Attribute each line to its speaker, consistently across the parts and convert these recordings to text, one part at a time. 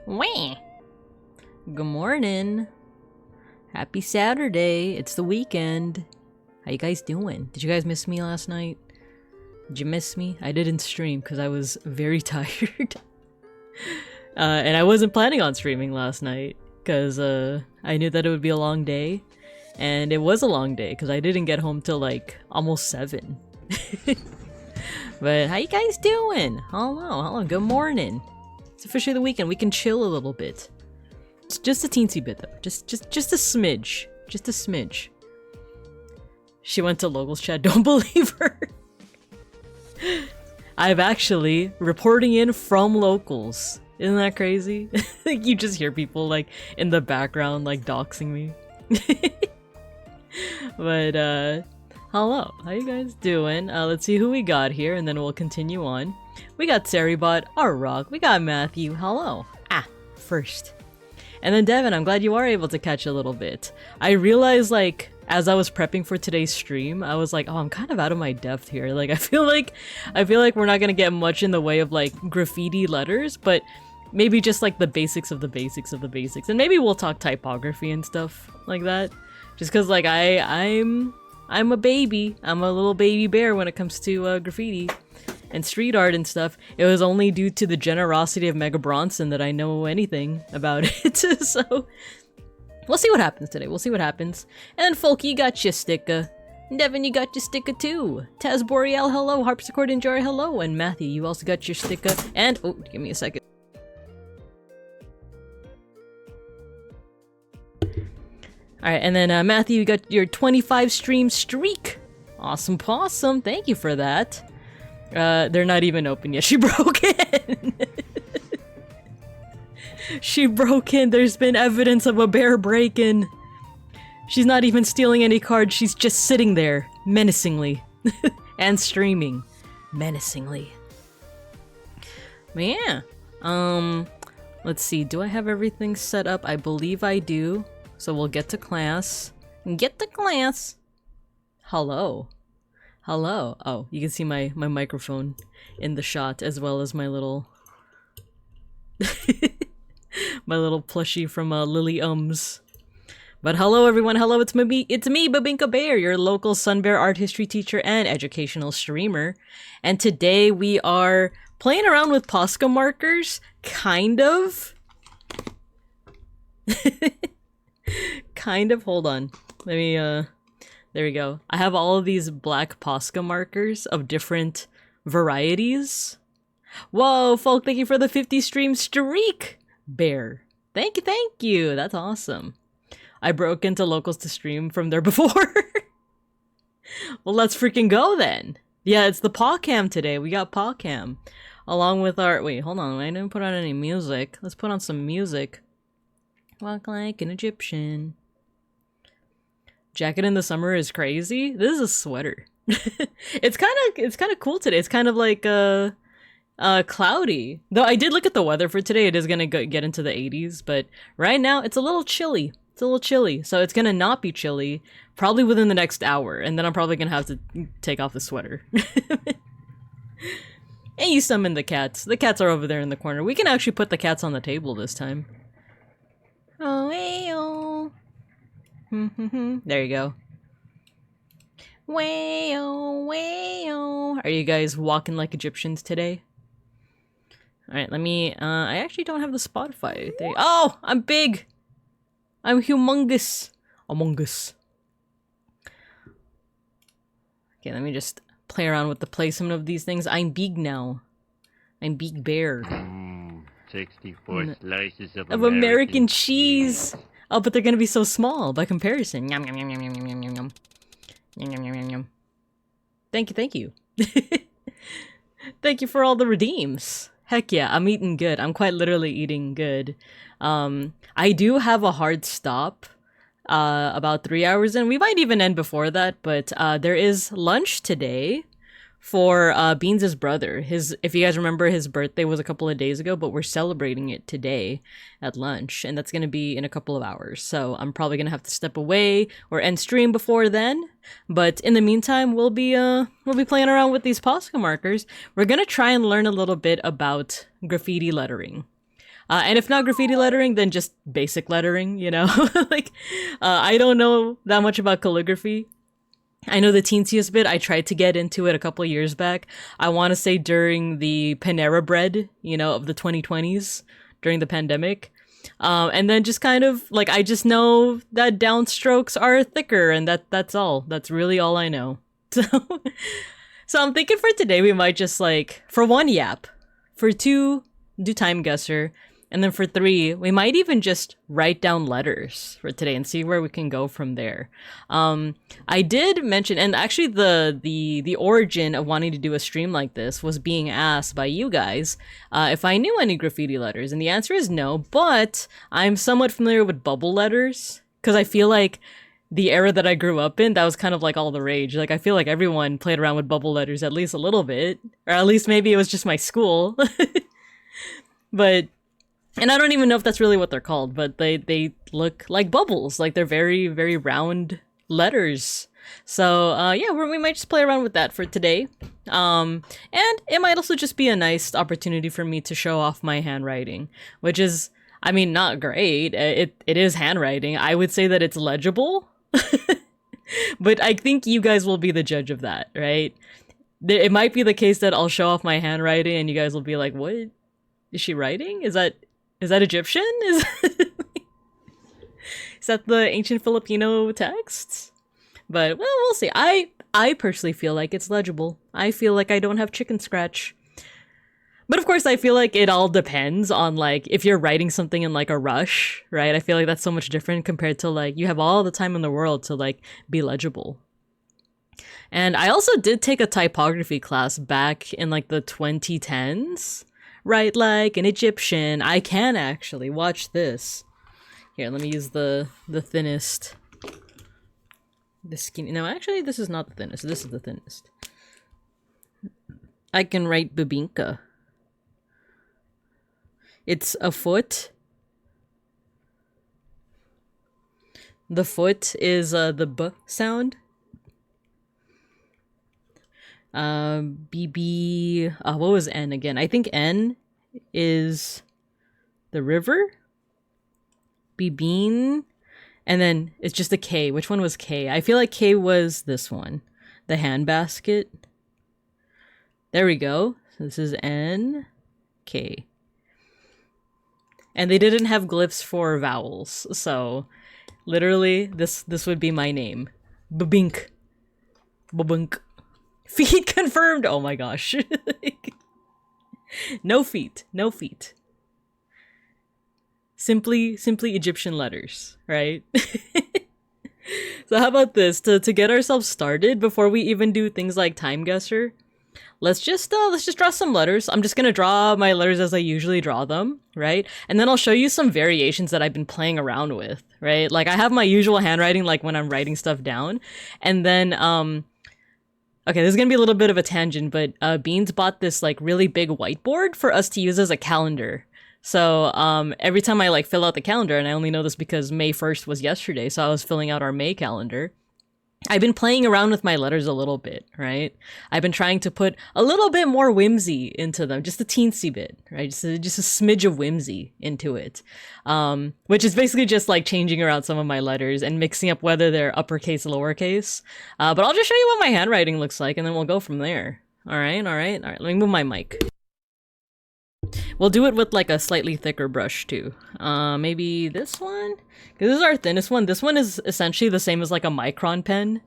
Speaker 1: Wah. Good morning. Happy Saturday. It's the weekend. How you guys doing? Did you guys miss me last night? Did you miss me? I didn't stream because I was very tired. And I wasn't planning on streaming last night because I knew that it would be a long day. And it was a long day because I didn't get home till like almost 7. But how you guys doing? Hello, good morning. It's officially the weekend. We can chill a little bit. It's just a teensy bit though. Just a smidge. Just a smidge. She went to locals chat. Don't believe her. I've actually reporting in from locals. Isn't that crazy? Like you just hear people like in the background like doxing me. But hello, how you guys doing? Let's see who we got here and then we'll continue on. We got Saribot, Rock, we got Matthew, hello. First. And then Devin, I'm glad you are able to catch a little bit. I realized like as I was prepping for today's stream, I was like, oh, I'm kind of out of my depth here. Like I feel like we're not gonna get much in the way of like graffiti letters, but maybe just like the basics of the basics of the basics. And maybe we'll talk typography and stuff like that. Just cause like I'm a baby. I'm a little baby bear when it comes to graffiti and street art and stuff. It was only due to the generosity of Mega Bronson that I know anything about it. So we'll see what happens today. We'll see what happens. And then Folky, you got your sticker. Devin, you got your sticker too. Taz Boreal, hello. Harpsichord and Jory, hello. And Matthew, you also got your sticker. And oh, give me a second. Alright, and then Matthew, you got your 25 stream streak. Awesome possum. Thank you for that. They're not even open yet. She broke in. She broke in. There's been evidence of a bear break-in. She's not even stealing any cards. She's just sitting there menacingly and streaming menacingly. But yeah. Let's see. Do I have everything set up? I believe I do. So we'll get to class. Get to class. Hello. Hello. Oh, you can see my microphone in the shot as well as my little my little plushie from Lily Ums. But hello everyone. Hello, it's me, Babinka Bear, your local Sun Bear art history teacher and educational streamer. And today we are playing around with POSCA markers, kind of. Kind of, hold on. Let me, there we go. I have all of these black POSCA markers of different varieties. Whoa, folk, thank you for the 50 stream streak, Bear. Thank you. That's awesome. I broke into locals to stream from there before. Well, let's freaking go then. Yeah, it's the PawCam today. We got PawCam. Along with our, wait, hold on. I didn't put on any music. Let's put on some music. Walk like an Egyptian. Jacket in the summer is crazy. This is a sweater. It's kind of cool today. It's kind of like cloudy. Though I did look at the weather for today. It is gonna get into the 80s, but right now it's a little chilly. It's a little chilly, so it's gonna not be chilly probably within the next hour, and then I'm probably gonna have to take off the sweater. And you summon the cats. The cats are over there in the corner. We can actually put the cats on the table this time. Oh, hey, oh. There you go. Way-oh, way-oh. Are you guys walking like Egyptians today? Alright, let me, I actually don't have the Spotify thing. Oh, I'm big! I'm humongous. Among Us. Okay, let me just play around with the placement of these things. I'm big now. I'm Big Bear.
Speaker 2: 64 slices of
Speaker 1: American cheese. Oh, but they're gonna be so small by comparison. Yum, yum, yum, yum, yum, yum, yum, yum. Yum, yum, yum, yum, yum. Thank you. Thank you for all the redeems. Heck yeah, I'm eating good. I'm quite literally eating good. I do have a hard stop about 3 hours in. We might even end before that, but there is lunch today for Beans' brother. If you guys remember, his birthday was a couple of days ago, but we're celebrating it today at lunch, and that's gonna be in a couple of hours. So I'm probably gonna have to step away or end stream before then. But in the meantime, we'll be playing around with these POSCA markers. We're gonna try and learn a little bit about graffiti lettering. And if not graffiti lettering, then just basic lettering, you know? Like, I don't know that much about calligraphy. I know the teensiest bit. I tried to get into it a couple years back. I want to say during the Panera Bread, you know, of the 2020s, during the pandemic. And then just kind of, like, I just know that downstrokes are thicker, and that's all. That's really all I know. So I'm thinking for today, we might just, like, for 1, yap. For 2, do time guesser. And then for 3, we might even just write down letters for today and see where we can go from there. I did mention, and actually the origin of wanting to do a stream like this was being asked by you guys if I knew any graffiti letters, and the answer is no, but I'm somewhat familiar with bubble letters, because I feel like the era that I grew up in, that was kind of like all the rage. Like, I feel like everyone played around with bubble letters at least a little bit, or at least maybe it was just my school. But... and I don't even know if that's really what they're called, but they look like bubbles. Like, they're very, very round letters. So, yeah, we might just play around with that for today. And it might also just be a nice opportunity for me to show off my handwriting, which is, I mean, not great. It is handwriting. I would say that it's legible. But I think you guys will be the judge of that, right? It might be the case that I'll show off my handwriting and you guys will be like, what is she writing? Is that Egyptian? Is that the ancient Filipino text? But, well, we'll see. I personally feel like it's legible. I feel like I don't have chicken scratch. But of course, I feel like it all depends on, like, if you're writing something in, like, a rush, right? I feel like that's so much different compared to, like, you have all the time in the world to, like, be legible. And I also did take a typography class back in, like, the 2010s. Write like an Egyptian. I can actually watch this. Here, let me use the thinnest. The skinny. No, actually, this is not the thinnest. This is the thinnest. I can write bibinka. It's a foot. The foot is the b sound. BB, what was N again? I think N is the river. Bean, and then it's just a K. Which one was K? I feel like K was this one, the handbasket. There we go. So this is N, K. And they didn't have glyphs for vowels, so literally this would be my name. Babink. Babunk. Feet confirmed! Oh my gosh. No feet. No feet. Simply Egyptian letters, right? So how about this? To get ourselves started, before we even do things like time guesser, let's just draw some letters. I'm just gonna draw my letters as I usually draw them, right? And then I'll show you some variations that I've been playing around with, right? Like, I have my usual handwriting, like when I'm writing stuff down. And then, okay, this is gonna be a little bit of a tangent, but Beans bought this, like, really big whiteboard for us to use as a calendar. So every time I, like, fill out the calendar, and I only know this because May 1st was yesterday, so I was filling out our May calendar, I've been playing around with my letters a little bit, right? I've been trying to put a little bit more whimsy into them, just a teensy bit, right? Just a smidge of whimsy into it, which is basically just, like, changing around some of my letters and mixing up whether they're uppercase, lowercase. But I'll just show you what my handwriting looks like, and then we'll go from there. All right. Let me move my mic. We'll do it with, like, a slightly thicker brush too. Maybe this one? Because this is our thinnest one. This one is essentially the same as, like, a micron pen.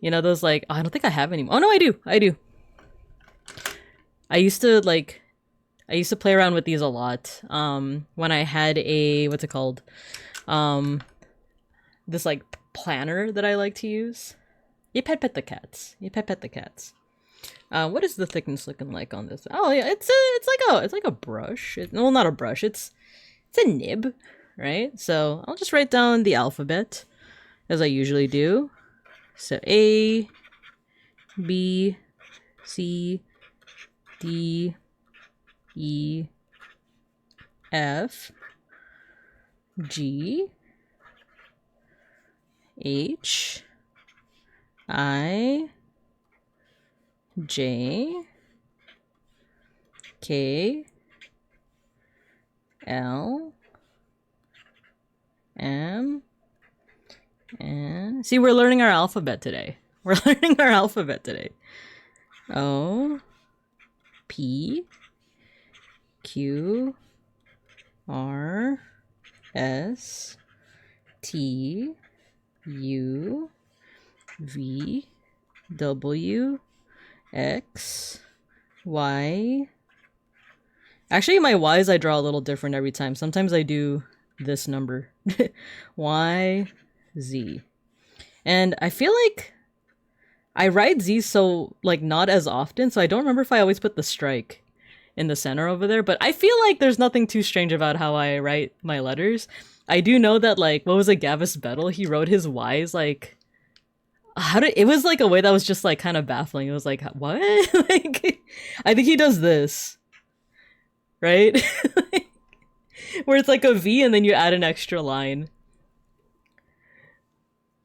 Speaker 1: You know, those, like, oh, I don't think I have any. Oh no, I do. I used to play around with these a lot. When I had a, what's it called? This, like, planner that I like to use. You pet the cats. What is the thickness looking like on this? Oh yeah, it's like a brush. Well, not a brush. It's a nib, right? So I'll just write down the alphabet as I usually do. So A, B, C, D, E, F, G, H, I, J, K, L M N. See, we're learning our alphabet today. We're learning our alphabet today. O P Q R S T U V W X Y. Actually, my Y's I draw a little different every time. Sometimes I do this number. Y Z. And I feel like I write Z so like not as often, so I don't remember if I always put the strike in the center over there, but I feel like there's nothing too strange about how I write my letters. I do know that, like, what was it, Gavis Bettel? He wrote his Y's like, it was like a way that was just like kind of baffling. It was like, what? Like, I think he does this, right? Where it's like a V and then you add an extra line.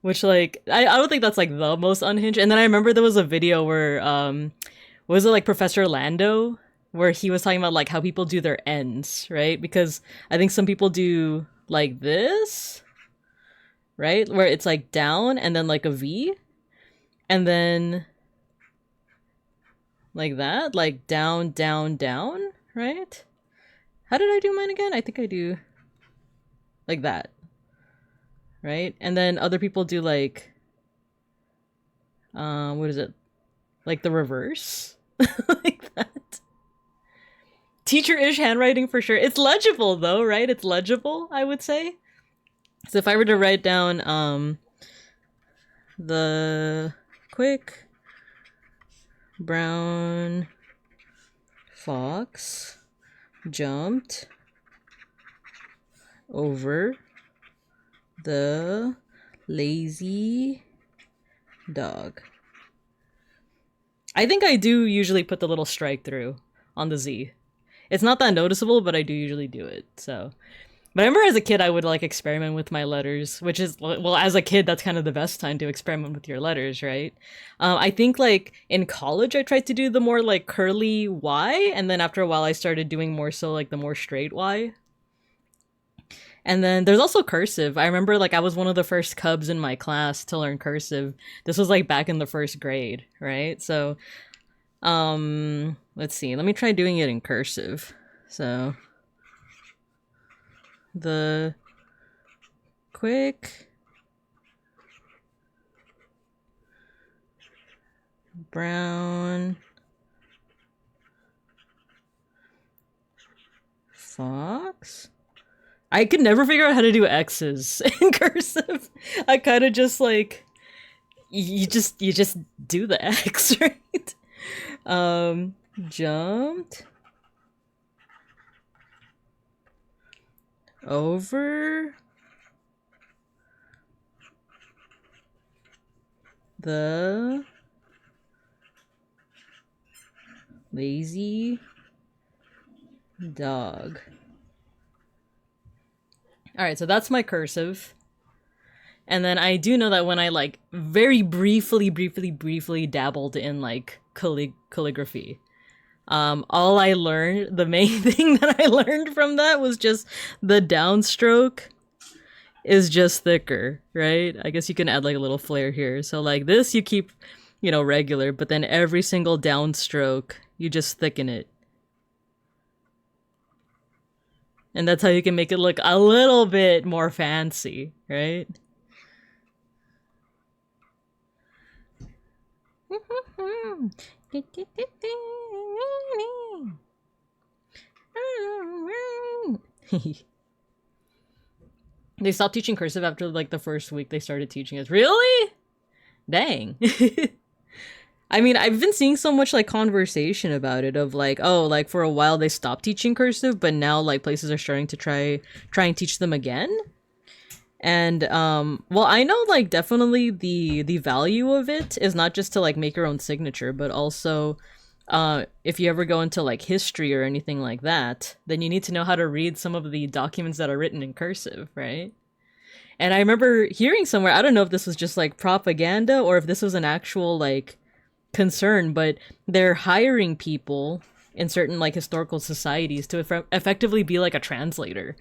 Speaker 1: Which, like, I don't think that's like the most unhinged. And then I remember there was a video where, was it like Professor Lando? Where he was talking about like how people do their ends, right? Because I think some people do like this, right? Where it's like down and then like a V. And then like that, like down, down, down, right? How did I do mine again? I think I do like that, right? And then other people do like, what is it? Like the reverse, like that. Teacher-ish handwriting for sure. It's legible though, right? It's legible, I would say. So if I were to write down the quick brown fox jumped over the lazy dog. I think I do usually put the little strike through on the Z. It's not that noticeable, but I do usually do it, so. But I remember as a kid, I would, like, experiment with my letters, which is, well, as a kid, that's kind of the best time to experiment with your letters, right? I think, like, in college, I tried to do the more, like, curly Y, and then after a while, I started doing more so, like, the more straight Y. And then there's also cursive. I remember, like, I was one of the first cubs in my class to learn cursive. This was, like, back in the first grade, right? So, let's see. Let me try doing it in cursive. So, the quick brown fox. I could never figure out how to do X's in cursive. I kind of just like you just do the X, right? Jumped over the lazy dog. All right, so that's my cursive. And then I do know that when I like very briefly dabbled in like calligraphy, all I learned, the main thing that I learned from that was just the downstroke is just thicker, right? I guess you can add like a little flair here. So like this, you keep, you know, regular, but then every single downstroke, you just thicken it. And that's how you can make it look a little bit more fancy, right? They stopped teaching cursive after like the first week they started teaching us. Really? Dang. I mean, I've been seeing so much like conversation about it of like, oh, like for a while they stopped teaching cursive, but now like places are starting to try and teach them again. And well, I know like definitely the value of it is not just to like make your own signature, but also if you ever go into like history or anything like that, then you need to know how to read some of the documents that are written in cursive, right? And I remember hearing somewhere, I don't know if this was just like propaganda or if this was an actual like concern, but they're hiring people in certain like historical societies to effectively be like a translator.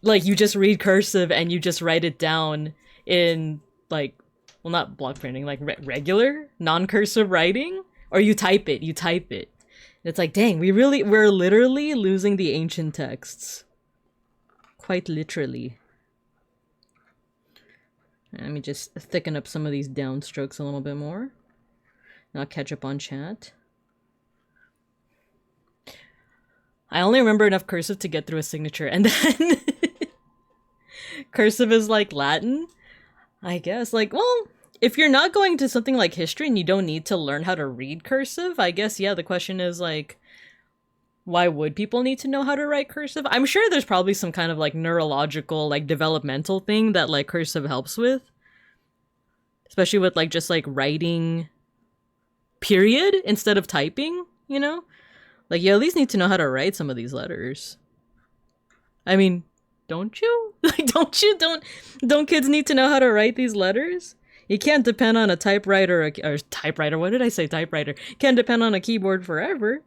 Speaker 1: Like you just read cursive and you just write it down in like, well, not block printing, like regular non-cursive writing, or you type it. It's like, dang, we're literally losing the ancient texts. Quite literally. Let me just thicken up some of these downstrokes a little bit more. And I'll catch up on chat. I only remember enough cursive to get through a signature, and then cursive is like Latin, I guess. Like, well, if you're not going to something like history and you don't need to learn how to read cursive, I guess, yeah, the question is like, why would people need to know how to write cursive? I'm sure there's probably some kind of like neurological, like developmental thing that like cursive helps with. Especially with like just like writing period instead of typing, you know? Like you at least need to know how to write some of these letters. I mean, don't you? Like don't kids need to know how to write these letters? You can't depend on a typewriter or typewriter. What did I say? Typewriter. Can't depend on a keyboard forever.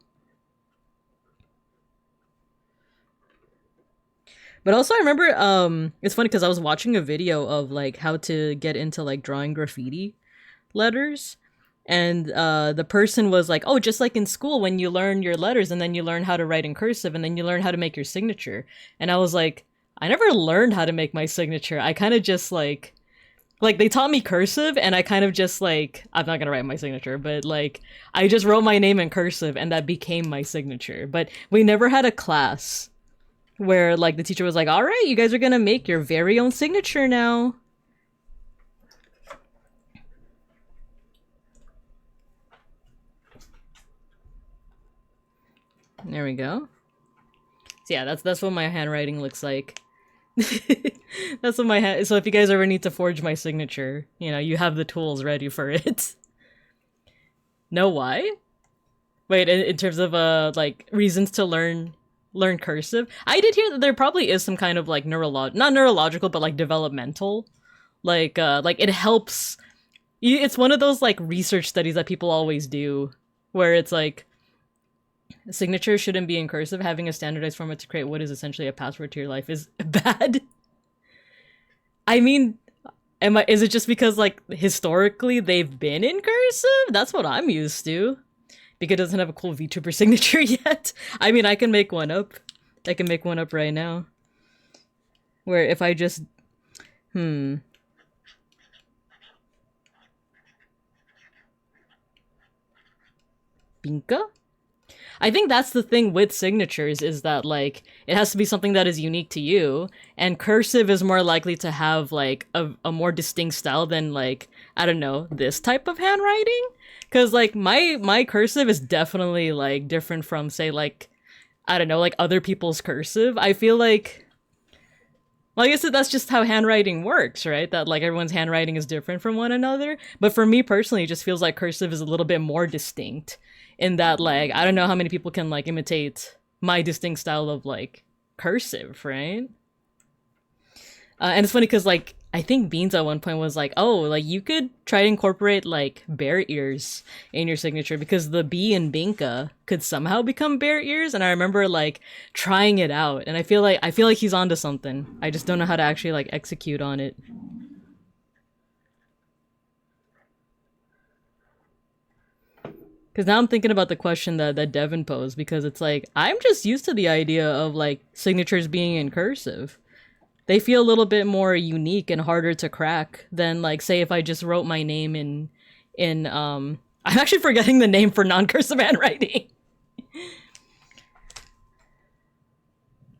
Speaker 1: But also I remember, it's funny because I was watching a video of like how to get into like drawing graffiti letters. And the person was like, oh, just like in school when you learn your letters and then you learn how to write in cursive and then you learn how to make your signature. And I was like, I never learned how to make my signature. I kind of just like they taught me cursive and I kind of just like, I'm not gonna write my signature, but like I just wrote my name in cursive and that became my signature. But we never had a class where like the teacher was like, all right, you guys are gonna make your very own signature now. There we go. So yeah, that's what my handwriting looks like. That's what my hand. So if you guys ever need to forge my signature, you know, you have the tools ready for it. Know why? Wait, in terms of like reasons to learn cursive, I did hear that there probably is some kind of like not neurological, but like developmental, like it helps. It's one of those like research studies that people always do, where it's like a signature shouldn't be in cursive. Having a standardized format to create what is essentially a password to your life is bad. I mean, is it just because like historically they've been in cursive? That's what I'm used to. Because it doesn't have a cool VTuber signature yet. I mean, I can make one up. I can make one up right now. Where if I just... Binka? I think that's the thing with signatures, is that like it has to be something that is unique to you, and cursive is more likely to have like a more distinct style than like, I don't know, this type of handwriting. Because like my cursive is definitely like different from, say, like, I don't know, like other people's cursive. I feel like, well, I guess that's just how handwriting works, right? That like everyone's handwriting is different from one another. But for me personally, it just feels like cursive is a little bit more distinct in that, like, I don't know how many people can like imitate my distinct style of like cursive, right? And it's funny because like I think Beans at one point was like, oh, like you could try to incorporate like bear ears in your signature because the B in Binka could somehow become bear ears. And I remember like trying it out, and I feel like he's onto something. I just don't know how to actually like execute on it. Because now I'm thinking about the question that Devin posed, because it's like, I'm just used to the idea of like signatures being in cursive. They feel a little bit more unique and harder to crack than like, say, if I just wrote my name in I'm actually forgetting the name for non-cursive handwriting.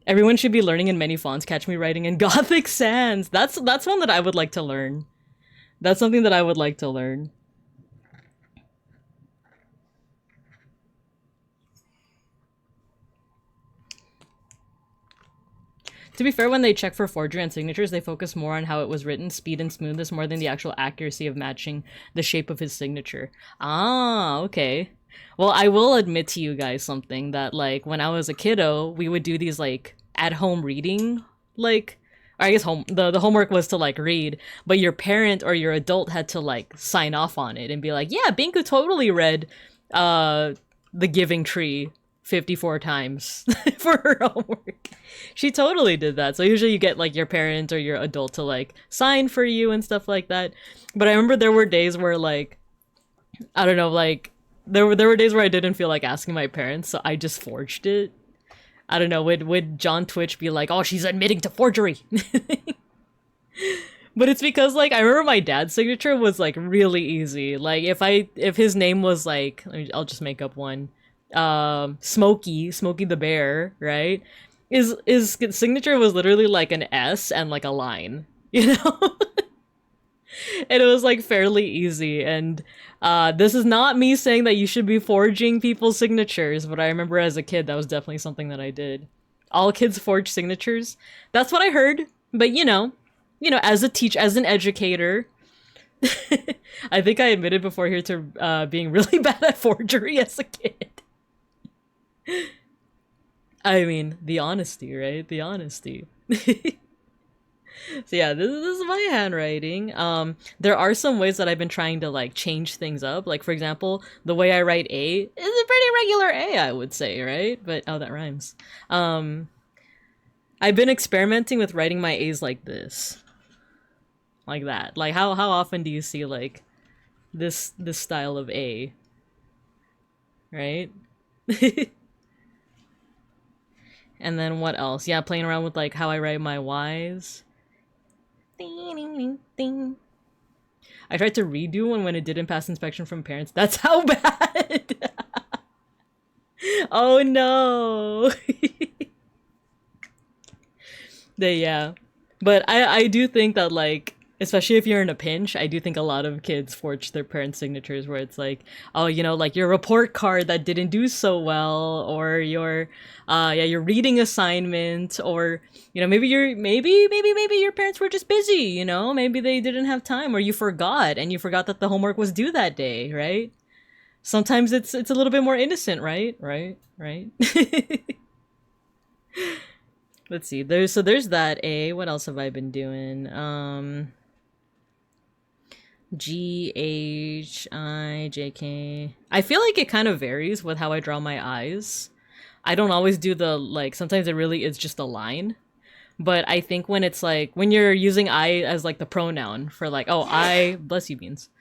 Speaker 1: Everyone should be learning in many fonts. Catch me writing in Gothic Sans. That's one that I would like to learn. That's something that I would like to learn. To be fair, when they check for forgery and signatures, they focus more on how it was written, speed and smoothness, more than the actual accuracy of matching the shape of his signature. Ah, okay. Well, I will admit to you guys something, that like when I was a kiddo, we would do these like at-home reading, like, or I guess the homework was to like read, but your parent or your adult had to like sign off on it and be like, yeah, Binku totally read The Giving Tree 54 times for her homework. She totally did that. So usually you get like your parent or your adult to like sign for you and stuff like that. But I remember there were days where like, I don't know, like there were days where I didn't feel like asking my parents, so I just forged it. I don't know, would John Twitch be like, oh, she's admitting to forgery? But it's because like I remember my dad's signature was like really easy. Like if his name was like, I'll just make up one, Smokey the Bear, right? His signature was literally like an S and like a line, you know? And it was like fairly easy. And this is not me saying that you should be forging people's signatures, but I remember as a kid that was definitely something that I did. All kids forge signatures. That's what I heard. But you know, as a teacher, as an educator, I think I admitted before here to being really bad at forgery as a kid. I mean, the honesty, right? The honesty. So yeah, this is my handwriting. There are some ways that I've been trying to like change things up. Like for example, the way I write A is a pretty regular A, I would say, right? But oh, that rhymes. I've been experimenting with writing my A's like this. Like that. Like how often do you see like this style of A? Right? And then what else? Yeah, playing around with like how I write my Y's. Ding, ding, ding, ding. I tried to redo one when it didn't pass inspection from parents. That's how bad. Oh no. Yeah. But I do think that like, especially if you're in a pinch, I do think a lot of kids forge their parents' signatures where it's like, oh, you know, like your report card that didn't do so well, or your your reading assignment, or you know, maybe your parents were just busy, you know, maybe they didn't have time, or you forgot that the homework was due that day, right? Sometimes it's a little bit more innocent, right? Let's see. There's that A. What else have I been doing? GHIJK. I feel like it kind of varies with how I draw my eyes. I don't always do the like. Sometimes it really is just a line. But I think when it's like when you're using I as like the pronoun for like, oh, I bless you beans.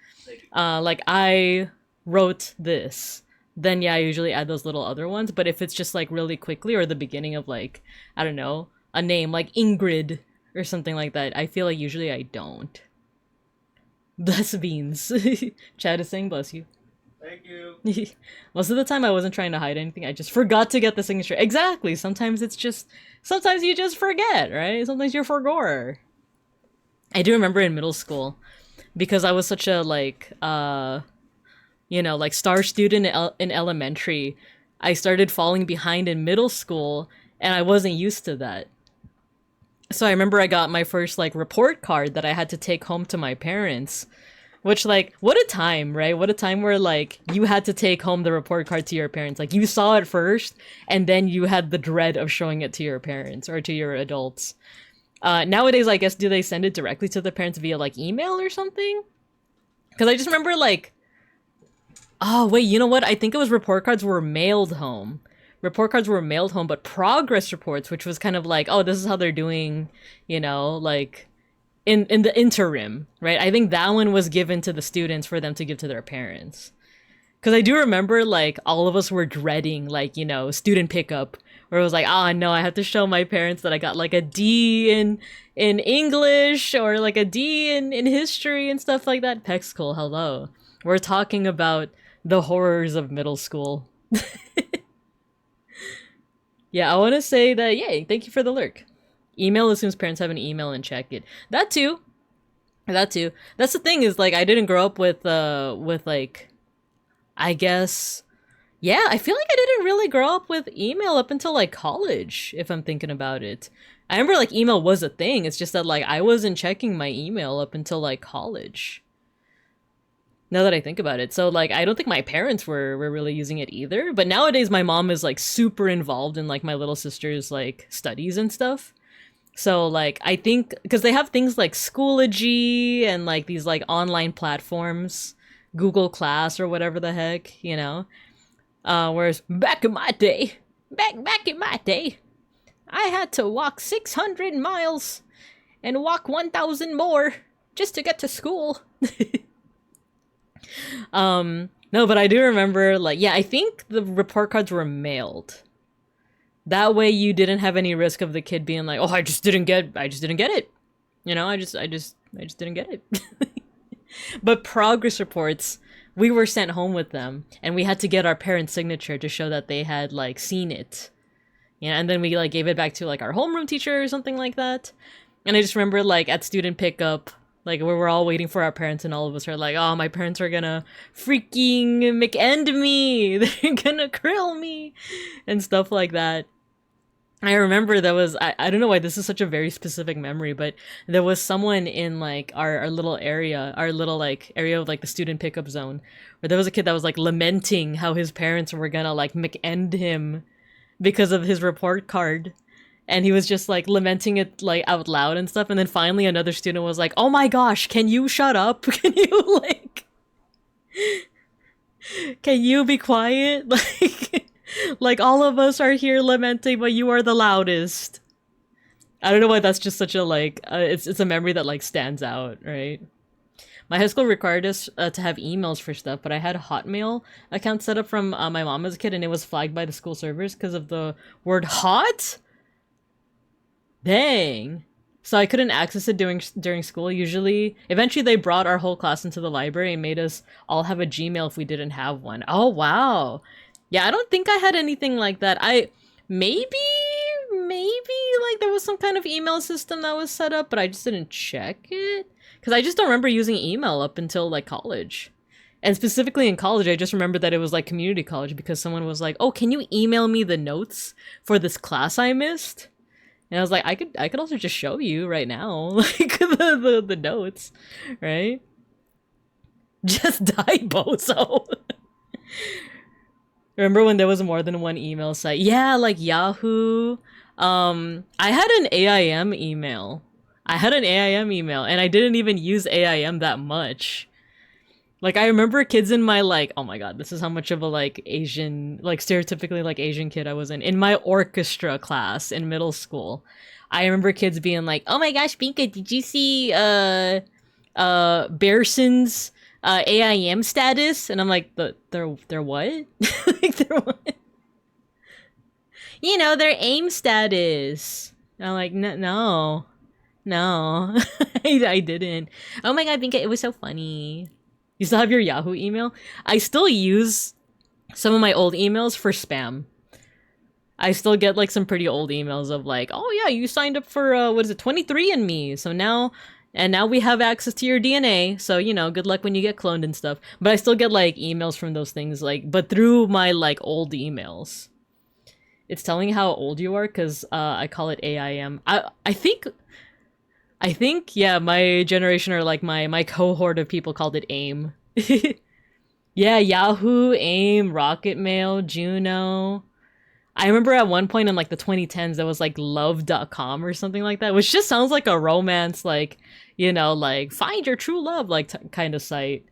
Speaker 1: Like I wrote this. Then yeah, I usually add those little other ones. But if it's just like really quickly or the beginning of like, I don't know, a name like Ingrid or something like that, I feel like usually I don't. Bless beans. Chad is saying bless you.
Speaker 3: Thank you.
Speaker 1: Most of the time I wasn't trying to hide anything. I just forgot to get the signature. Exactly. Sometimes you just forget, right? Sometimes you're forgore. I do remember in middle school, because I was such a like, you know, like star student in elementary, I started falling behind in middle school and I wasn't used to that. So I remember I got my first like report card that I had to take home to my parents, which like, what a time, right? What a time where like you had to take home the report card to your parents. Like you saw it first and then you had the dread of showing it to your parents or to your adults. Nowadays, I guess, do they send it directly to the parents via like email or something? Because I just remember like, oh wait, you know what? I think it was report cards were mailed home. Report cards were mailed home, but progress reports, which was kind of like, oh, this is how they're doing, you know, like in the interim, right? I think that one was given to the students for them to give to their parents. Because I do remember like all of us were dreading like, you know, student pickup, where it was like, oh no, I have to show my parents that I got like a D in English or like a D in history and stuff like that. Peck school, hello. We're talking about the horrors of middle school. Yeah, I want to say that, yay, thank you for the lurk. Email assumes parents have an email and check it. That too. That's the thing is, like, I didn't grow up with like, I guess, yeah, I feel like I didn't really grow up with email up until, like, college, if I'm thinking about it. I remember, like, email was a thing. It's just that, like, I wasn't checking my email up until, like, college. Now that I think about it. So, like, I don't think my parents were really using it either. But nowadays, my mom is, like, super involved in, like, my little sister's, like, studies and stuff. So, like, I think... Because they have things like Schoology and, like, these, like, online platforms. Google Class or whatever the heck, you know? Whereas back in my day, I had to walk 600 miles and walk 1,000 more just to get to school. No, but I do remember, like, yeah, I think the report cards were mailed. That way you didn't have any risk of the kid being like, oh, I just didn't get it. You know, I just didn't get it. But progress reports, we were sent home with them, and we had to get our parents' signature to show that they had, like, seen it. Yeah, and then we, like, gave it back to, like, our homeroom teacher or something like that. And I just remember, like, at student pickup, like, we were all waiting for our parents, and all of us are like, oh, my parents are gonna freaking McEnd me! They're gonna krill me! And stuff like that. I remember there was, I don't know why this is such a very specific memory, but there was someone in, like, our little area, like, area of, like, the student pickup zone, where there was a kid that was, like, lamenting how his parents were gonna, like, McEnd him because of his report card. And he was just, like, lamenting it, like, out loud and stuff. And then finally another student was like, oh my gosh, can you shut up? Can you, like... Can you be quiet? Like, all of us are here lamenting, but you are the loudest. I don't know why that's just such a, like... it's a memory that, like, stands out, right? My high school required us to have emails for stuff, but I had a Hotmail account set up from my mom as a kid, and it was flagged by the school servers because of the word hot? Dang. So I couldn't access it during school. Eventually they brought our whole class into the library and made us all have a Gmail if we didn't have one. Oh, wow. Yeah, I don't think I had anything like that. Maybe, like, there was some kind of email system that was set up, but I just didn't check it. Because I just don't remember using email up until, like, college. And specifically in college, I just remember that it was, like, community college because someone was like, oh, can you email me the notes for this class I missed? And I was like, I could also just show you right now, like, the notes, right? Just die, bozo. Remember when there was more than one email site? Yeah, like Yahoo. I had an AIM email. And I didn't even use AIM that much. Like, I remember kids in my, like, oh my god, this is how much of a, like, Asian, like, stereotypically, like, Asian kid I was in. In my orchestra class in middle school, I remember kids being like, oh my gosh, Binka, did you see, Bearson's, AIM status? And I'm like, they're what? Like, they're what? You know, their AIM status. And I'm like, no. I didn't. Oh my god, Binka, it was so funny. You still have your Yahoo email? I still use some of my old emails for spam. I still get, like, some pretty old emails of, like, oh yeah, you signed up for, 23andMe, so now we have access to your DNA, so, you know, good luck when you get cloned and stuff. But I still get, like, emails from those things, like, but through my, like, old emails. It's telling how old you are, because, I call it AIM. I think, yeah, my generation or, like, my cohort of people called it AIM. Yeah, Yahoo, AIM, Rocket Mail, Juno. I remember at one point in, like, the 2010s, there was, like, love.com or something like that, which just sounds like a romance, like, you know, like, find your true love, like, kind of site.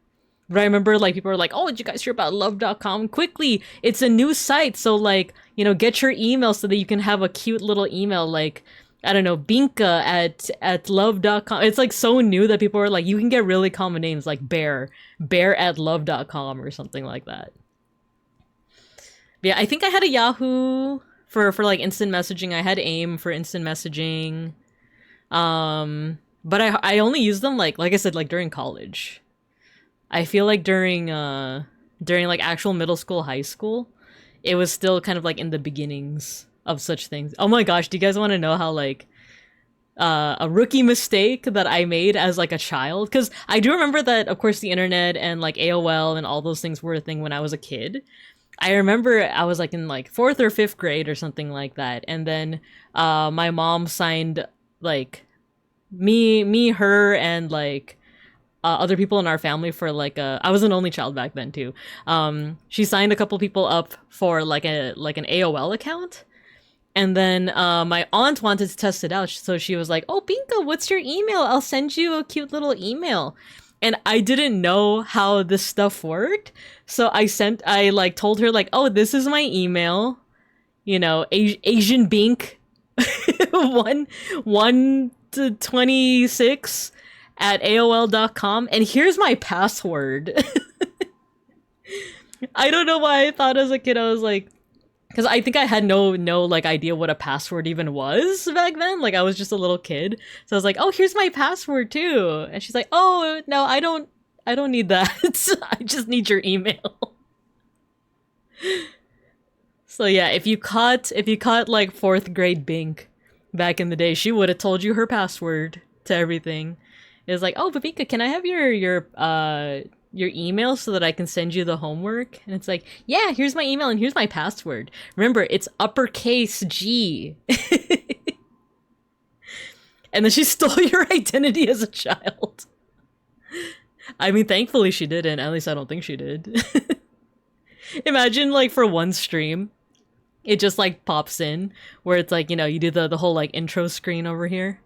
Speaker 1: But I remember, like, people were like, oh, did you guys hear about love.com? Quickly, it's a new site, so, like, you know, get your email so that you can have a cute little email, like, I don't know, Binka at love.com. It's, like, so new that people are like, you can get really common names like bear at love.com or something like that. But yeah, I think I had a Yahoo for like instant messaging. I had AIM for instant messaging. But I only used them like I said, like during college. I feel like during like actual middle school, high school, it was still kind of like in the beginnings of such things. Oh my gosh, do you guys want to know how like a rookie mistake that I made as like a child? Because I do remember that, of course, the internet and like AOL and all those things were a thing when I was a kid. I remember I was like in like 4th or 5th grade or something like that, and then my mom signed like me, her, and like other people in our family for like I was an only child back then too. She signed a couple people up for like an AOL account. And then my aunt wanted to test it out, so she was like, oh, Binka, what's your email? I'll send you a cute little email. And I didn't know how this stuff worked. So I like told her like, oh, this is my email, you know, Asian Bink 1 to 26 at AOL.com, and here's my password. I don't know why I thought as a kid I was like, because I think I had no like idea what a password even was back then. Like I was just a little kid, so I was like, "Oh, here's my password too." And she's like, "Oh no, I don't need that. I just need your email." So yeah, if you caught like fourth grade Bink back in the day, she would have told you her password to everything. It was like, "Oh, Babika, can I have your email so that I can send you the homework?" And it's like, yeah, here's my email and here's my password. Remember, it's uppercase G. And then she stole your identity as a child. I mean, thankfully she didn't. At least I don't think she did. Imagine, like, for one stream, it just, like, pops in, where it's like, you know, you do the whole, like, intro screen over here.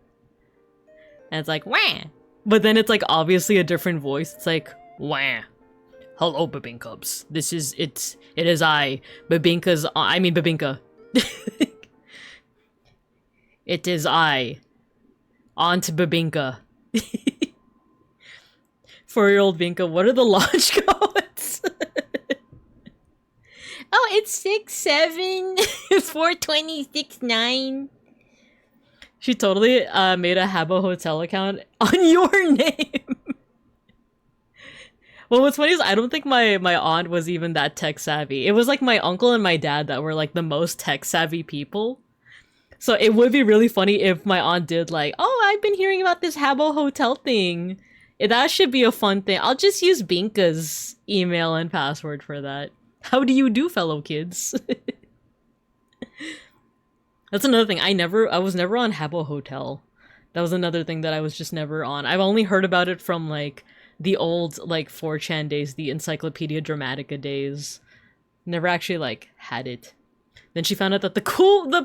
Speaker 1: And it's like, wah! But then it's, like, obviously a different voice. It's like, wah. Hello, Babinkubs. It is I, Babinka. It is I, Aunt Babinka. 4-year-old Binka, what are the launch codes? Oh, it's 67 426 9. She totally made a Habbo Hotel account on your name. Well, what's funny is I don't think my aunt was even that tech savvy. It was like my uncle and my dad that were like the most tech savvy people. So it would be really funny if my aunt did like, oh, I've been hearing about this Habbo Hotel thing. That should be a fun thing. I'll just use Binka's email and password for that. How do you do, fellow kids? That's another thing. I was never on Habbo Hotel. That was another thing that I was just never on. I've only heard about it from like the old like 4chan days, the Encyclopedia Dramatica days. Never actually like had it. Then she found out that the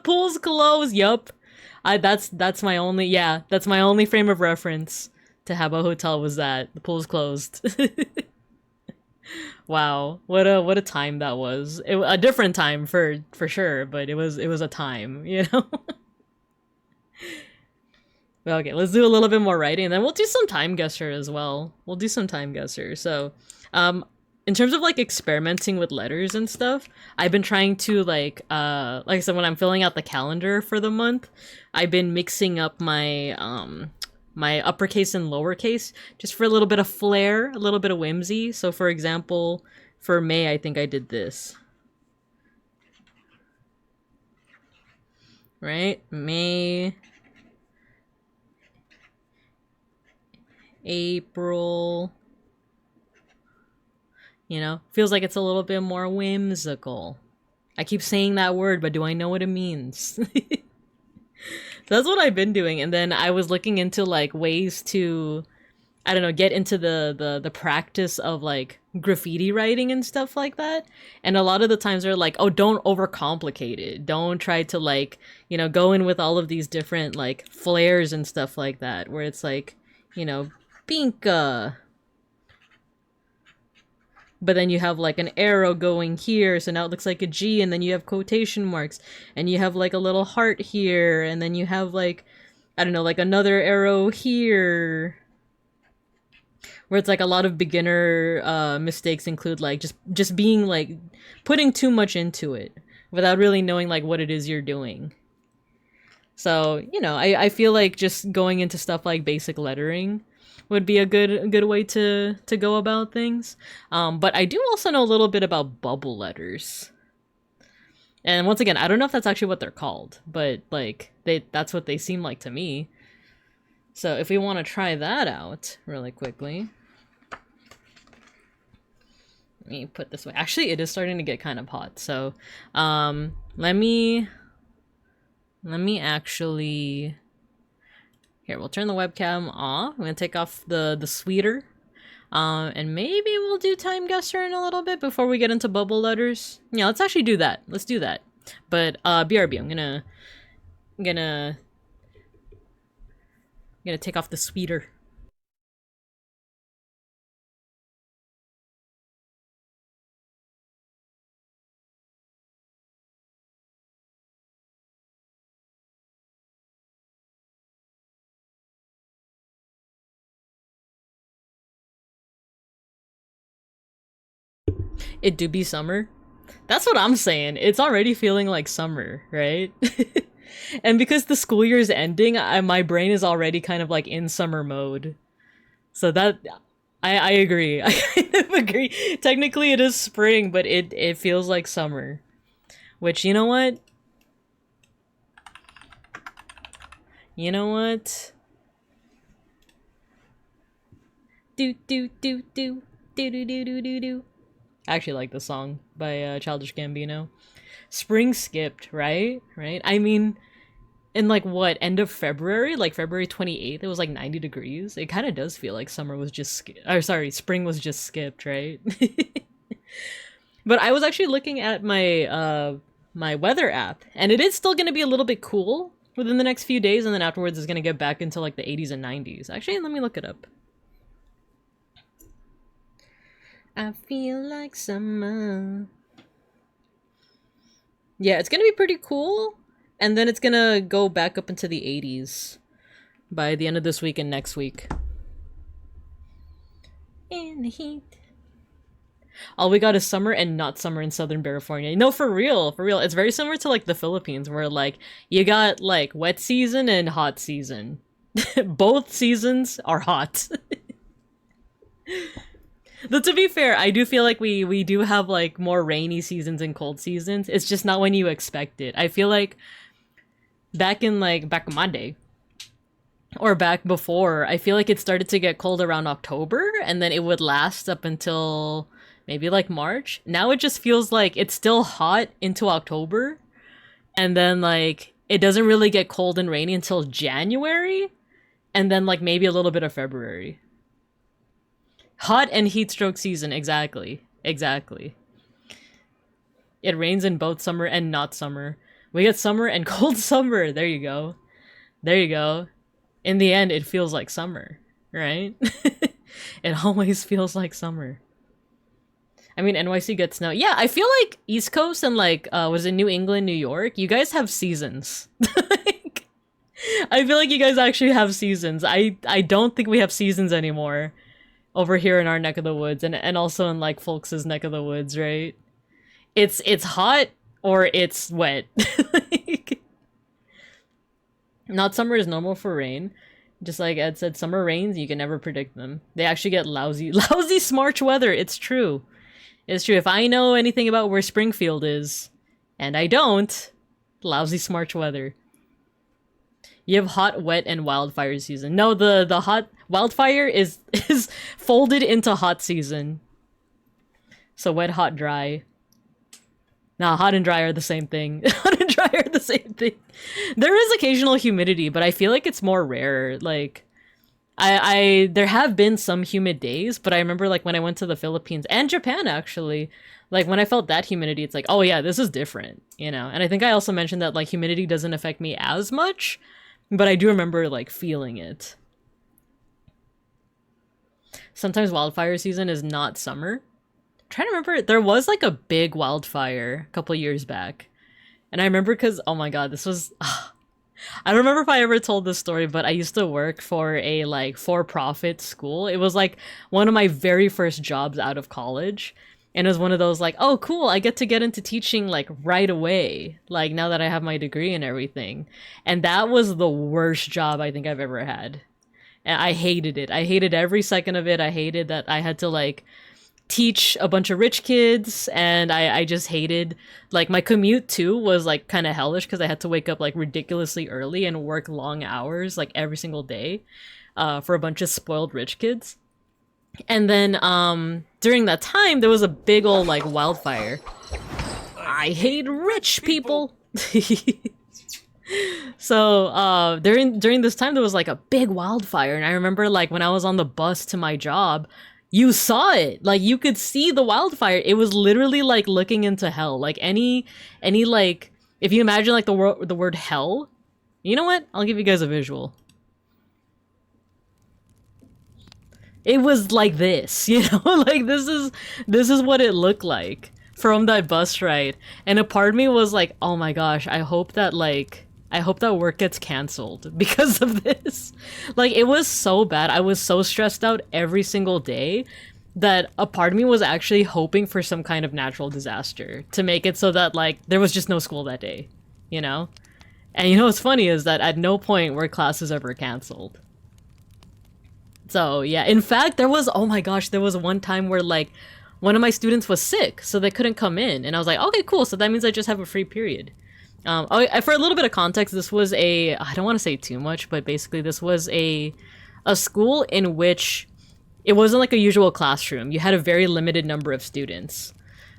Speaker 1: pool's closed. Yup. That's my only frame of reference to Habbo Hotel was that the pool's closed. Wow, what a time that was. A different time for sure, but it was a time, you know. Well, okay, let's do a little bit more writing, and then we'll do some time guesser as well. We'll do some time guesser. So, in terms of like experimenting with letters and stuff, I've been trying to like I said, when I'm filling out the calendar for the month, I've been mixing up my my uppercase and lowercase just for a little bit of flair, a little bit of whimsy. So for example, for May, I think I did this. Right? May, April, you know, feels like it's a little bit more whimsical. I keep saying that word, but do I know what it means? So that's what I've been doing, and then I was looking into like ways to, I don't know, get into the practice of like graffiti writing and stuff like that. And a lot of the times they're like, oh, don't overcomplicate it. Don't try to like, you know, go in with all of these different like flares and stuff like that, where it's like, you know, Binka. But then you have like an arrow going here, so now it looks like a G, and then you have quotation marks, and you have like a little heart here, and then you have like, I don't know, like another arrow here. Where it's like a lot of beginner mistakes include like just being like putting too much into it without really knowing like what it is you're doing. So, you know, I feel like just going into stuff like basic lettering would be a good way to go about things. But I do also know a little bit about bubble letters. And once again, I don't know if that's actually what they're called, but like that's what they seem like to me. So if we want to try that out really quickly, let me put this way. Actually, it is starting to get kind of hot. So let me actually, here, we'll turn the webcam off. I'm gonna take off the sweeter. And maybe we'll do time guesser in a little bit before we get into bubble letters. Yeah, let's actually do that. Let's do that. But BRB, I'm gonna take off the sweeter. it do be summer. That's what I'm saying. It's already feeling like summer, right? And because the school year is ending, my brain is already kind of like in summer mode. So that I agree. I kind of agree. Technically it is spring, but it feels like summer. Which, you know what? You know what? Do do do do do do do do do do. I actually like the song by Childish Gambino. Spring skipped, right? Right? I mean, in like what, end of February? Like February 28th, it was like 90 degrees. It kind of does feel like summer was just spring was just skipped, right? But I was actually looking at my my weather app, and it is still going to be a little bit cool within the next few days, and then afterwards it's going to get back into like the 80s and 90s. Actually, let me look it up. I feel like summer. Yeah, it's gonna be pretty cool, and then it's gonna go back up into the 80s by the end of this week and next week. In the heat. All we got is summer and not summer in Southern California. No, for real, for real. It's very similar to like the Philippines, where like you got like wet season and hot season. Both seasons are hot. But to be fair, I do feel like we do have like more rainy seasons and cold seasons. It's just not when you expect it. I feel like back in my day, or back before, I feel like it started to get cold around October, and then it would last up until maybe like March. Now it just feels like it's still hot into October, and then like it doesn't really get cold and rainy until January, and then like maybe a little bit of February. Hot and heat stroke season, exactly. Exactly. It rains in both summer and not summer. We get summer and cold summer. There you go. There you go. In the end, it feels like summer, right? It always feels like summer. I mean, NYC gets snow. Yeah, I feel like East Coast and like, was it New England, New York? You guys have seasons. Like, I feel like you guys actually have seasons. I don't think we have seasons anymore over here in our neck of the woods, and also in like folks' neck of the woods, right? It's hot or it's wet. Like, not summer is normal for rain. Just like Ed said, summer rains, you can never predict them. They actually get lousy Smarch weather. It's true. It's true. If I know anything about where Springfield is, and I don't, lousy Smarch weather. You have hot, wet, and wildfire season. No, the hot wildfire is folded into hot season. So wet, hot, dry. Nah, hot and dry are the same thing. Hot and dry are the same thing. There is occasional humidity, but I feel like it's more rare. Like, there have been some humid days, but I remember like when I went to the Philippines and Japan actually, like when I felt that humidity, it's like, oh yeah, this is different, you know? And I think I also mentioned that like humidity doesn't affect me as much, but I do remember like feeling it. Sometimes wildfire season is not summer. I'm trying to remember, there was like a big wildfire a couple years back. And I remember because, oh my god, this was... I don't remember if I ever told this story, but I used to work for a like for-profit school. It was like one of my very first jobs out of college. And it was one of those like, oh cool, I get to get into teaching like right away. Like now that I have my degree and everything. And that was the worst job I think I've ever had. And I hated it. I hated every second of it. I hated that I had to like teach a bunch of rich kids, and I just hated, like, my commute too was like kind of hellish because I had to wake up like ridiculously early and work long hours like every single day for a bunch of spoiled rich kids. And then during that time there was a big old like wildfire. I hate rich people. So during this time there was like a big wildfire, and I remember like when I was on the bus to my job, you saw it. Like, you could see the wildfire. It was literally like looking into hell. Like any like, if you imagine like the word hell, you know what? I'll give you guys a visual. It was like this, you know? Like this is what it looked like from that bus ride. And a part of me was like, oh my gosh, I hope that work gets canceled because of this. Like, it was so bad. I was so stressed out every single day. that a part of me was actually hoping for some kind of natural disaster to make it so that like there was just no school that day, you know? And you know what's funny is that at no point were classes ever canceled. So yeah, in fact, there was, oh my gosh, there was one time where like one of my students was sick, so they couldn't come in. And I was like, okay, cool. So that means I just have a free period. For a little bit of context, this was I don't want to say too much, but basically this was a school in which it wasn't like a usual classroom. You had a very limited number of students.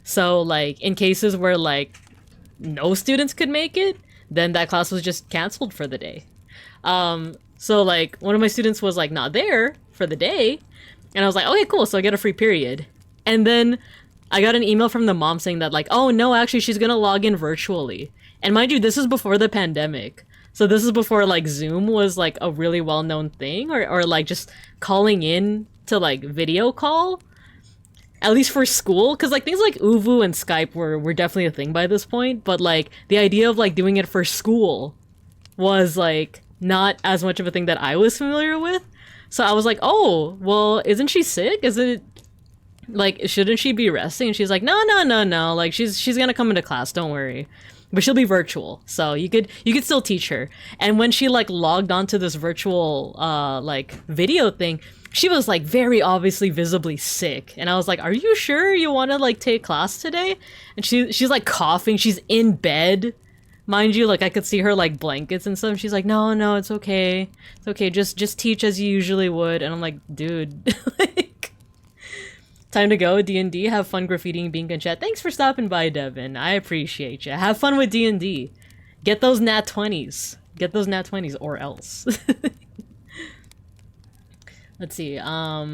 Speaker 1: So like in cases where like no students could make it, then that class was just canceled for the day. So like one of my students was like not there for the day, and I was like, okay, cool, so I get a free period. And then I got an email from the mom saying that like, oh no, actually she's gonna log in virtually. And mind you, this is before the pandemic. So this is before like Zoom was like a really well-known thing, or like just calling in to like video call, at least for school, because like things like Uvu and Skype were definitely a thing by this point, but like the idea of like doing it for school was like not as much of a thing that I was familiar with. So I was like, oh, well, isn't she sick? Is it like, shouldn't she be resting? And she's like, no, like she's gonna come into class, don't worry. But she'll be virtual, so you could still teach her. And when she like logged onto this virtual like video thing, she was like very obviously visibly sick. And I was like, are you sure you want to like take class today? And she's like coughing, she's in bed. Mind you, like I could see her like blankets and stuff. She's like, no, it's okay. It's okay, just teach as you usually would. And I'm like, dude, like, time to go, D&D, have fun graffitiing Bink and chat. Thanks for stopping by, Devin. I appreciate you. Have fun with D&D. Get those nat 20s. Get those nat 20s or else. Let's see. Let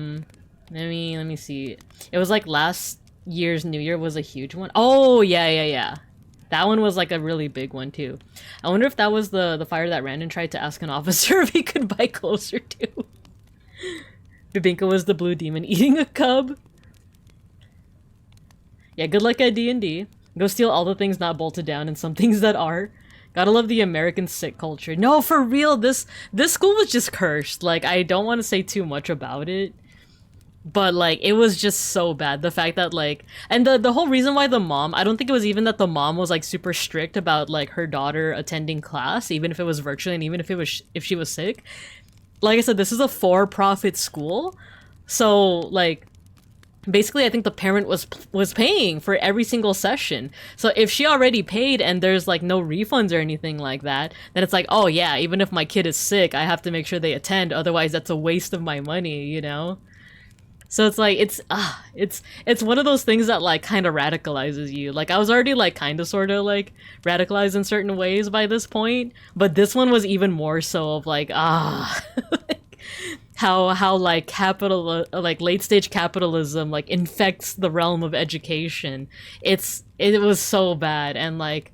Speaker 1: me see. It was like last year's New Year was a huge one. Oh, yeah. That one was like a really big one too. I wonder if that was the fire that Randon tried to ask an officer if he could buy closer to. Bibinka was the blue demon eating a cub. Yeah, good luck at D&D. Go steal all the things not bolted down and some things that are. Gotta love the American sick culture. No, for real, this school was just cursed. Like, I don't want to say too much about it, but like, it was just so bad. The fact that like, and the whole reason why the mom, I don't think it was even that the mom was like super strict about like her daughter attending class, even if it was virtually and even if she was sick. Like I said, this is a for-profit school, so like, basically, I think the parent was paying for every single session. So if she already paid and there's like no refunds or anything like that, then it's like, oh yeah, even if my kid is sick, I have to make sure they attend. Otherwise, that's a waste of my money, you know? So it's like, it's one of those things that like kind of radicalizes you. Like I was already like kind of sort of like radicalized in certain ways by this point, but this one was even more so of like, how like like late stage capitalism like infects the realm of education. It was so bad, and like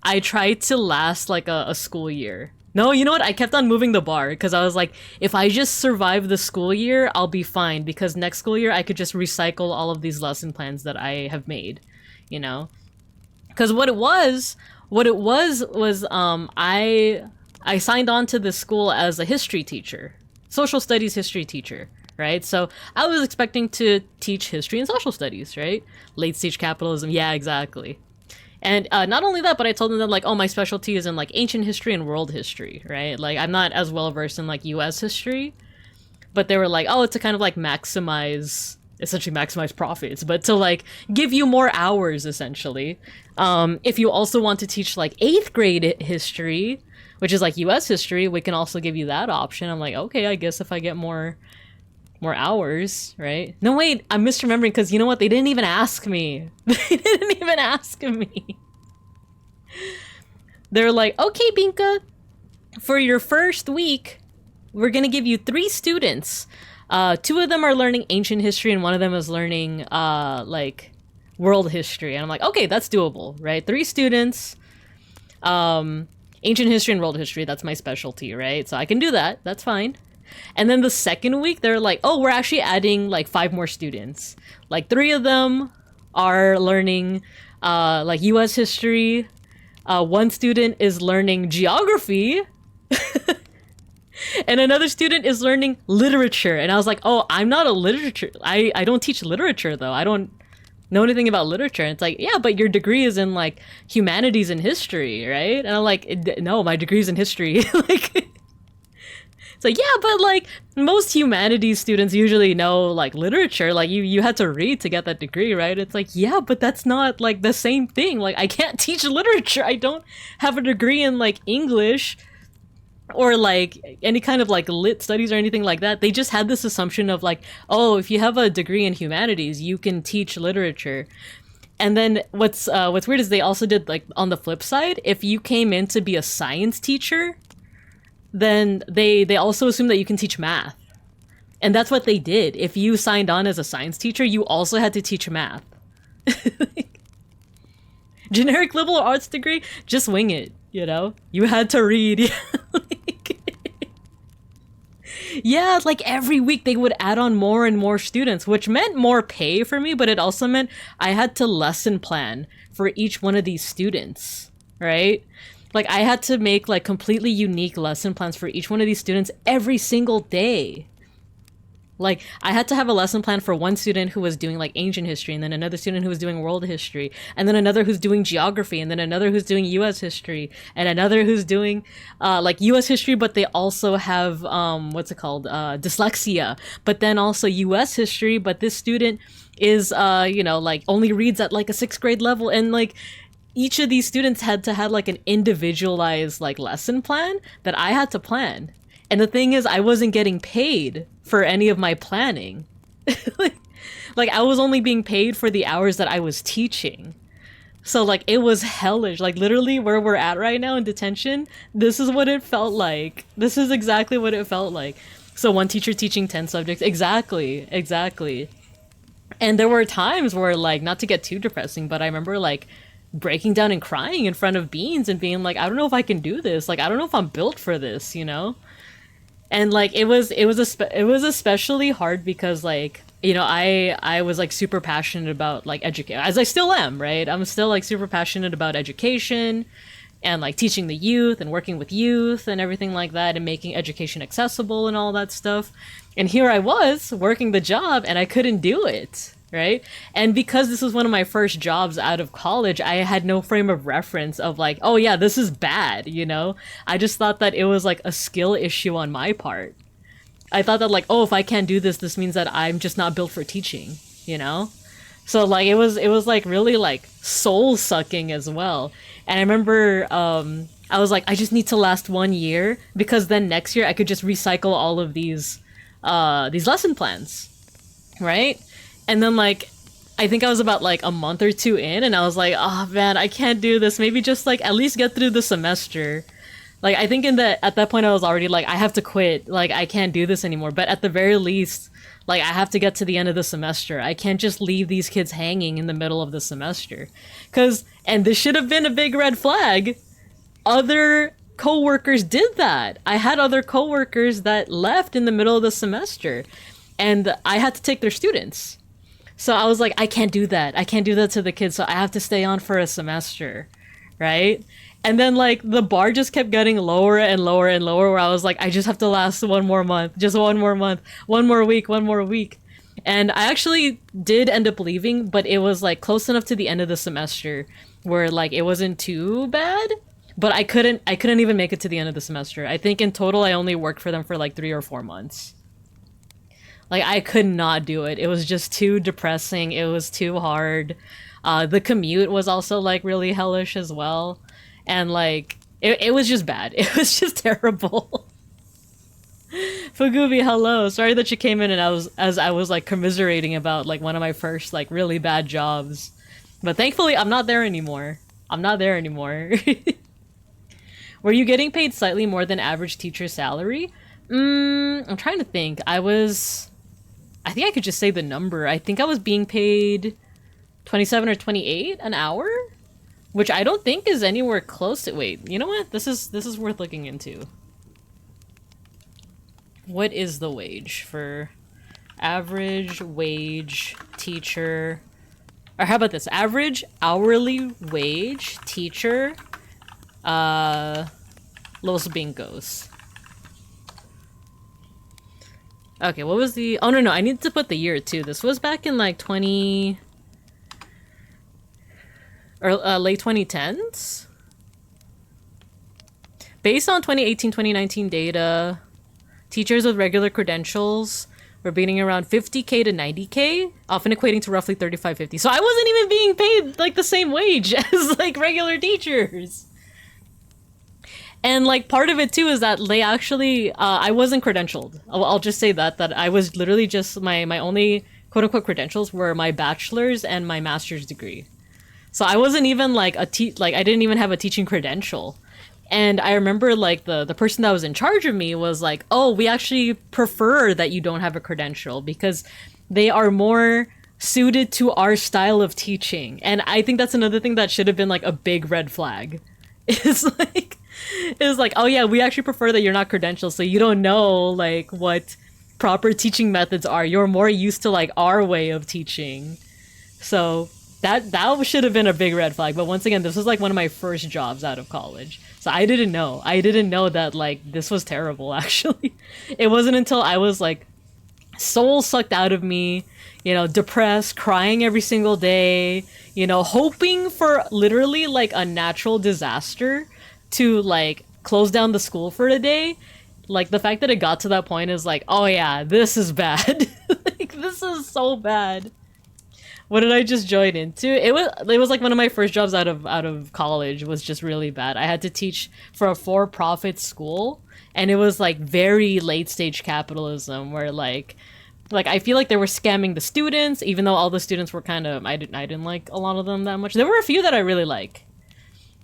Speaker 1: I tried to last like a school year. No, you know what? I kept on moving the bar because I was like, if I just survive the school year, I'll be fine, because next school year I could just recycle all of these lesson plans that I have made, you know? Because what it was I signed on to this school as a history teacher. Social studies history teacher, right? So I was expecting to teach history and social studies, right? Late stage capitalism, yeah, exactly. And not only that, but I told them that like, oh, my specialty is in like ancient history and world history, right? Like I'm not as well versed in like US history, but they were like, oh, it's to kind of like essentially maximize profits, but to like give you more hours essentially. If you also want to teach like 8th grade history, which is like US history, we can also give you that option. I'm like, okay, I guess if I get more hours, right? No, wait, I'm misremembering, because you know what? They didn't even ask me. They didn't even ask me. They're like, okay, Binka, for your first week, we're gonna give you 3 students. 2 of them are learning ancient history and one of them is learning like world history. And I'm like, okay, that's doable, right? 3 students. Ancient history and world history, that's my specialty, right? So I can do that, that's fine. And then the second week, they're like, oh, we're actually adding like 5 more students. Like 3 of them are learning like US history. 1 student is learning geography. And another student is learning literature. And I was like, oh, I'm not a literature. I don't teach literature though. I don't know anything about literature. And it's like, yeah, but your degree is in like humanities and history, right? And I'm like, no, my degree's in history. Like, it's like, yeah, but like most humanities students usually know like literature. Like you had to read to get that degree, right? It's like, yeah, but that's not like the same thing. Like I can't teach literature. I don't have a degree in like English or like any kind of like lit studies or anything like that. They just had this assumption of like, oh, if you have a degree in humanities, you can teach literature. And then what's weird is they also did like on the flip side, if you came in to be a science teacher, then they also assume that you can teach math. And that's what they did. If you signed on as a science teacher, you also had to teach math. Generic liberal arts degree, just wing it, you know? You had to read. Yeah, like every week they would add on more and more students, which meant more pay for me, but it also meant I had to lesson plan for each one of these students, right? Like I had to make like completely unique lesson plans for each one of these students every single day. Like I had to have a lesson plan for one student who was doing like ancient history, and then another student who was doing world history, and then another who's doing geography, and then another who's doing US history, and another who's doing like US history, but they also have what's it called, dyslexia, but then also US history, but this student is you know, like only reads at like a 6th grade level. And like each of these students had to have like an individualized like lesson plan that I had to plan. And the thing is, I wasn't getting paid for any of my planning. like I was only being paid for the hours that I was teaching. So like it was hellish. Like literally where we're at right now in detention, this is what it felt like. This is exactly what it felt like. So one teacher teaching 10 subjects. Exactly. And there were times where like, not to get too depressing, but I remember like breaking down and crying in front of Beans and being like, I don't know if I can do this. Like, I don't know if I'm built for this, you know? And like it was especially hard because like, you know, I was like super passionate about like education, as I still am, right? I'm still like super passionate about education and like teaching the youth and working with youth and everything like that and making education accessible and all that stuff. And here I was working the job and I couldn't do it, right? And because this was one of my first jobs out of college, I had no frame of reference of like, oh yeah, this is bad, you know? I just thought that it was like a skill issue on my part. I thought that like, oh, if I can't do this, this means that I'm just not built for teaching, you know? So like it was like really like soul sucking as well. And I remember I was like, I just need to last 1 year because then next year I could just recycle all of these lesson plans, right? And then like I think I was about like a month or two in and I was like, oh man, I can't do this. Maybe just like at least get through the semester. Like I think at that point I was already like, I have to quit. Like I can't do this anymore. But at the very least, like I have to get to the end of the semester. I can't just leave these kids hanging in the middle of the semester. And this should have been a big red flag. Other coworkers did that. I had other coworkers that left in the middle of the semester and I had to take their students. So I was like, I can't do that. I can't do that to the kids. So I have to stay on for a semester, right? And then like the bar just kept getting lower and lower and lower where I was like, I just have to last 1 more month, just 1 more month, 1 more week, 1 more week. And I actually did end up leaving, but it was like close enough to the end of the semester where like it wasn't too bad, but I couldn't even make it to the end of the semester. I think in total I only worked for them for like 3 or 4 months. Like I could not do it. It was just too depressing. It was too hard. The commute was also like really hellish as well. And like, it was just bad. It was just terrible. Fugubi, hello. Sorry that you came in and I was like commiserating about like one of my first like really bad jobs. But thankfully I'm not there anymore. Were you getting paid slightly more than average teacher salary? I'm trying to think. I think I could just say the number. I think I was being paid 27 or 28 an hour, which I don't think is anywhere close to. Wait, you know what? This is worth looking into. What is the wage for average wage teacher? Or how about this? Average hourly wage teacher, Los Bingos. Okay, what was the... Oh, no, I need to put the year, too. This was back in, like, 20... or late 2010s? Based on 2018-2019 data, teachers with regular credentials were being around 50K to 90K, often equating to roughly 35-50. So I wasn't even being paid, like, the same wage as, like, regular teachers. And, like, part of it, too, is that they actually, I wasn't credentialed. I'll just say that I was literally just, my only quote-unquote credentials were my bachelor's and my master's degree. So I wasn't even, like, I didn't even have a teaching credential. And I remember, like, the person that was in charge of me was like, oh, we actually prefer that you don't have a credential because they are more suited to our style of teaching. And I think that's another thing that should have been, like, a big red flag. It's like, oh yeah, we actually prefer that you're not credentialed, so you don't know, like, what proper teaching methods are. You're more used to, like, our way of teaching. So that should have been a big red flag. But once again, this was, like, one of my first jobs out of college. So I didn't know. I didn't know that, like, this was terrible, actually. It wasn't until I was, like, soul sucked out of me, you know, depressed, crying every single day, you know, hoping for literally, like, a natural disaster to, like, close down the school for a day. Like, the fact that it got to that point is like, oh yeah, this is bad. Like, this is so bad. What did I just join into? It was like one of my first jobs out of college. Was just really bad. I had to teach for a for-profit school, and it was like very late stage capitalism where like I feel like they were scamming the students, even though all the students were kind of, I didn't like a lot of them that much. There were a few that I really like.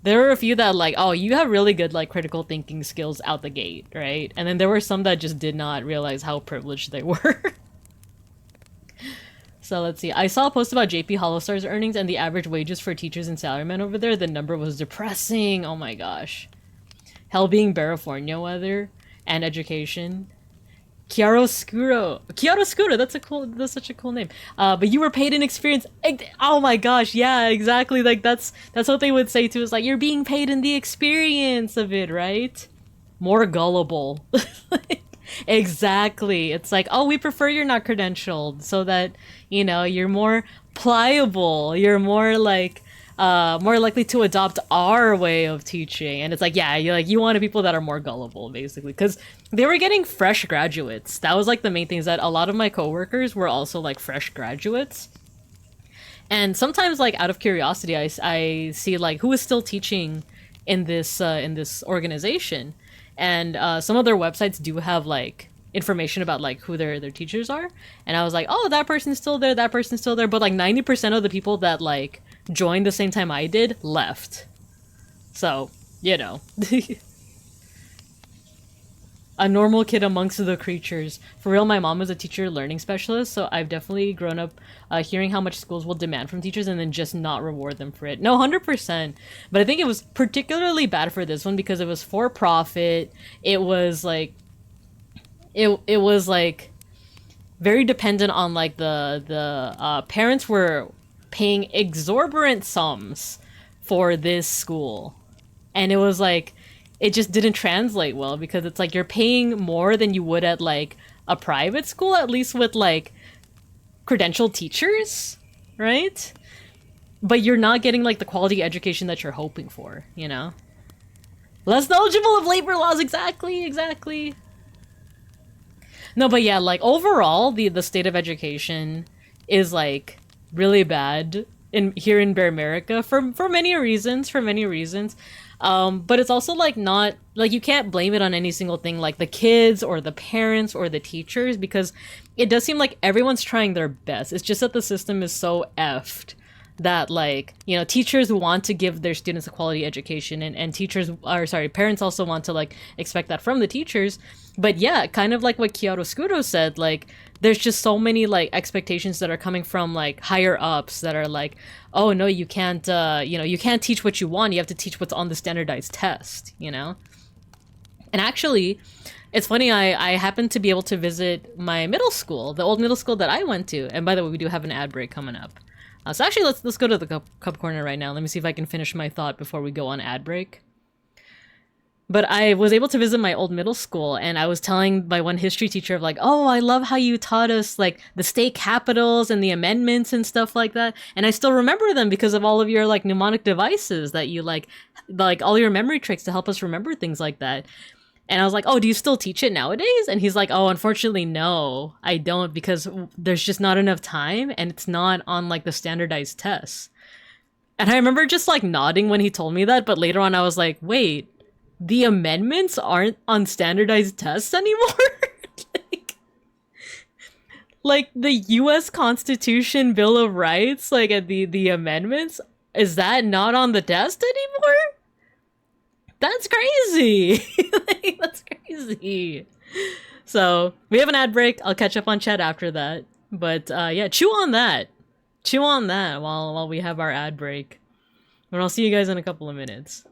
Speaker 1: There were a few that, like, oh, you have really good, like, critical thinking skills out the gate, right? And then there were some that just did not realize how privileged they were. So let's see. I saw a post about JP Hollowstar's earnings and the average wages for teachers and salarymen over there. The number was depressing. Oh my gosh. Hell being California weather and education. Chiaroscuro, that's such a cool name. But you were paid in experience. Oh my gosh, yeah, exactly. Like that's what they would say too. Is like, you're being paid in the experience of it, right? More gullible. Exactly. It's like, oh, we prefer you're not credentialed so that, you know, you're more pliable. You're more like more likely to adopt our way of teaching. And it's like, yeah, you wanted people that are more gullible, basically, because they were getting fresh graduates. That was like the main thing, is that a lot of my coworkers were also like fresh graduates. And sometimes, like, out of curiosity, I see like who is still teaching in this organization, and some of their websites do have like information about like who their teachers are. And I was like, oh, that person's still there, that person's still there, but like 90% of the people that like joined the same time I did left. So, you know. A normal kid amongst the creatures. For real, my mom was a teacher learning specialist, so I've definitely grown up hearing how much schools will demand from teachers and then just not reward them for it. No, 100%. But I think it was particularly bad for this one because it was for profit. It was like it was like very dependent on like the parents were paying exorbitant sums for this school, and it was like it just didn't translate well because it's like you're paying more than you would at like a private school, at least with like credentialed teachers, right? But you're not getting like the quality education that you're hoping for, you know? Less knowledgeable of labor laws, exactly. No, but yeah, like overall, the state of education is like really bad here in Bear America for many reasons. But it's also like not like you can't blame it on any single thing, like the kids or the parents or the teachers, because it does seem like everyone's trying their best. It's just that the system is so effed that, like, you know, teachers want to give their students a quality education, and parents also want to like expect that from the teachers. But yeah, kind of like what Chiaroscuro said, like there's just so many like expectations that are coming from like higher ups that are like, oh no, you can't you can't teach what you want, you have to teach what's on the standardized test, you know? And actually, it's funny, I happened to be able to visit my middle school, the old middle school that I went to. And by the way, we do have an ad break coming up. So actually, let's go to the cup corner right now. Let me see if I can finish my thought before we go on ad break. But I was able to visit my old middle school, and I was telling my one history teacher of like, oh, I love how you taught us like the state capitals and the amendments and stuff like that. And I still remember them because of all of your like mnemonic devices that you like all your memory tricks to help us remember things like that. And I was like, oh, do you still teach it nowadays? And he's like, oh, unfortunately, no, I don't, because there's just not enough time and it's not on like the standardized tests. And I remember just like nodding when he told me that, but later on I was like, wait, the amendments aren't on standardized tests anymore? like, like the US Constitution Bill of Rights, like the amendments, is that not on the test anymore? That's crazy. Like, that's crazy. So we have an ad break. I'll catch up on chat after that. But yeah, chew on that. Chew on that while we have our ad break. And I'll see you guys in a couple of minutes.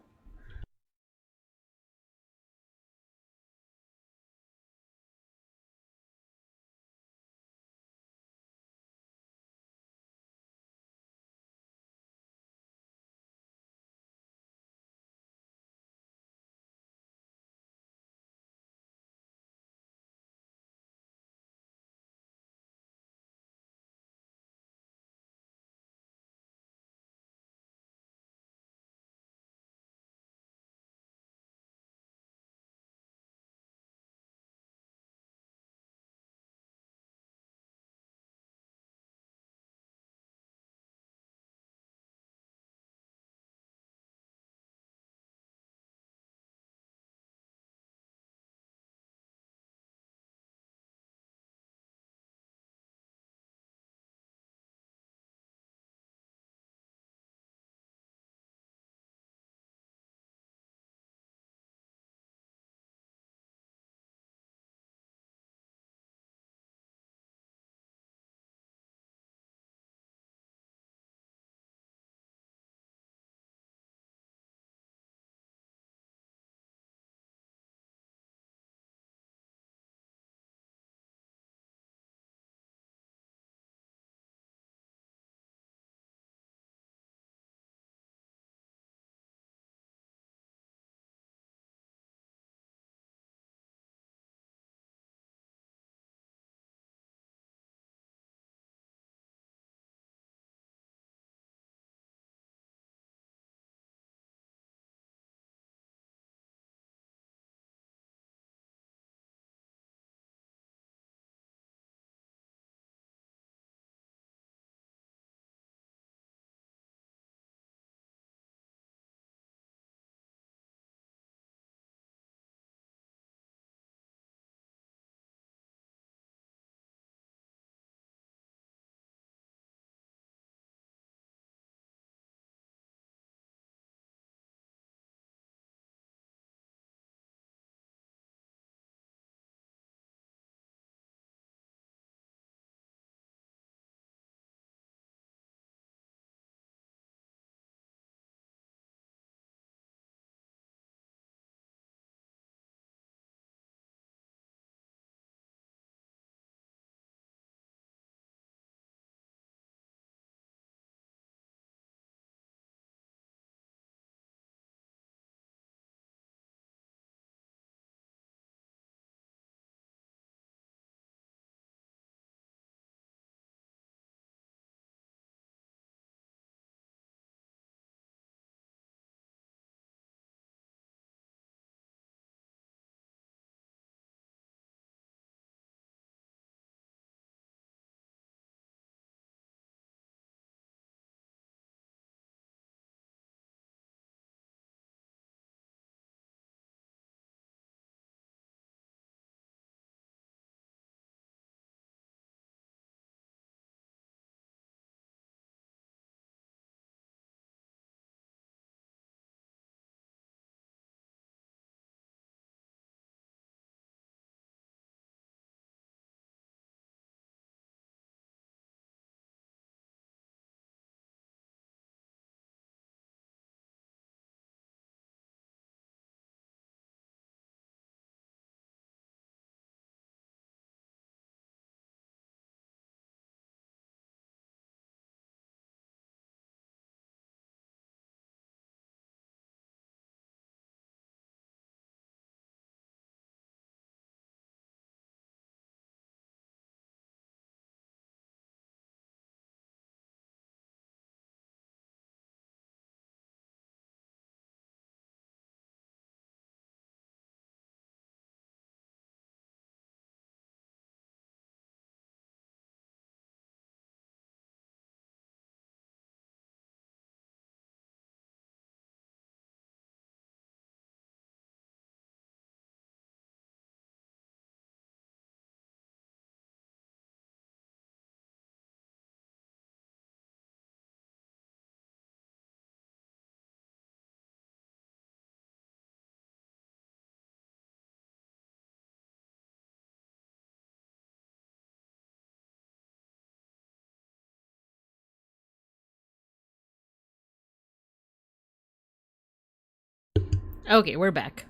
Speaker 1: Okay, we're back.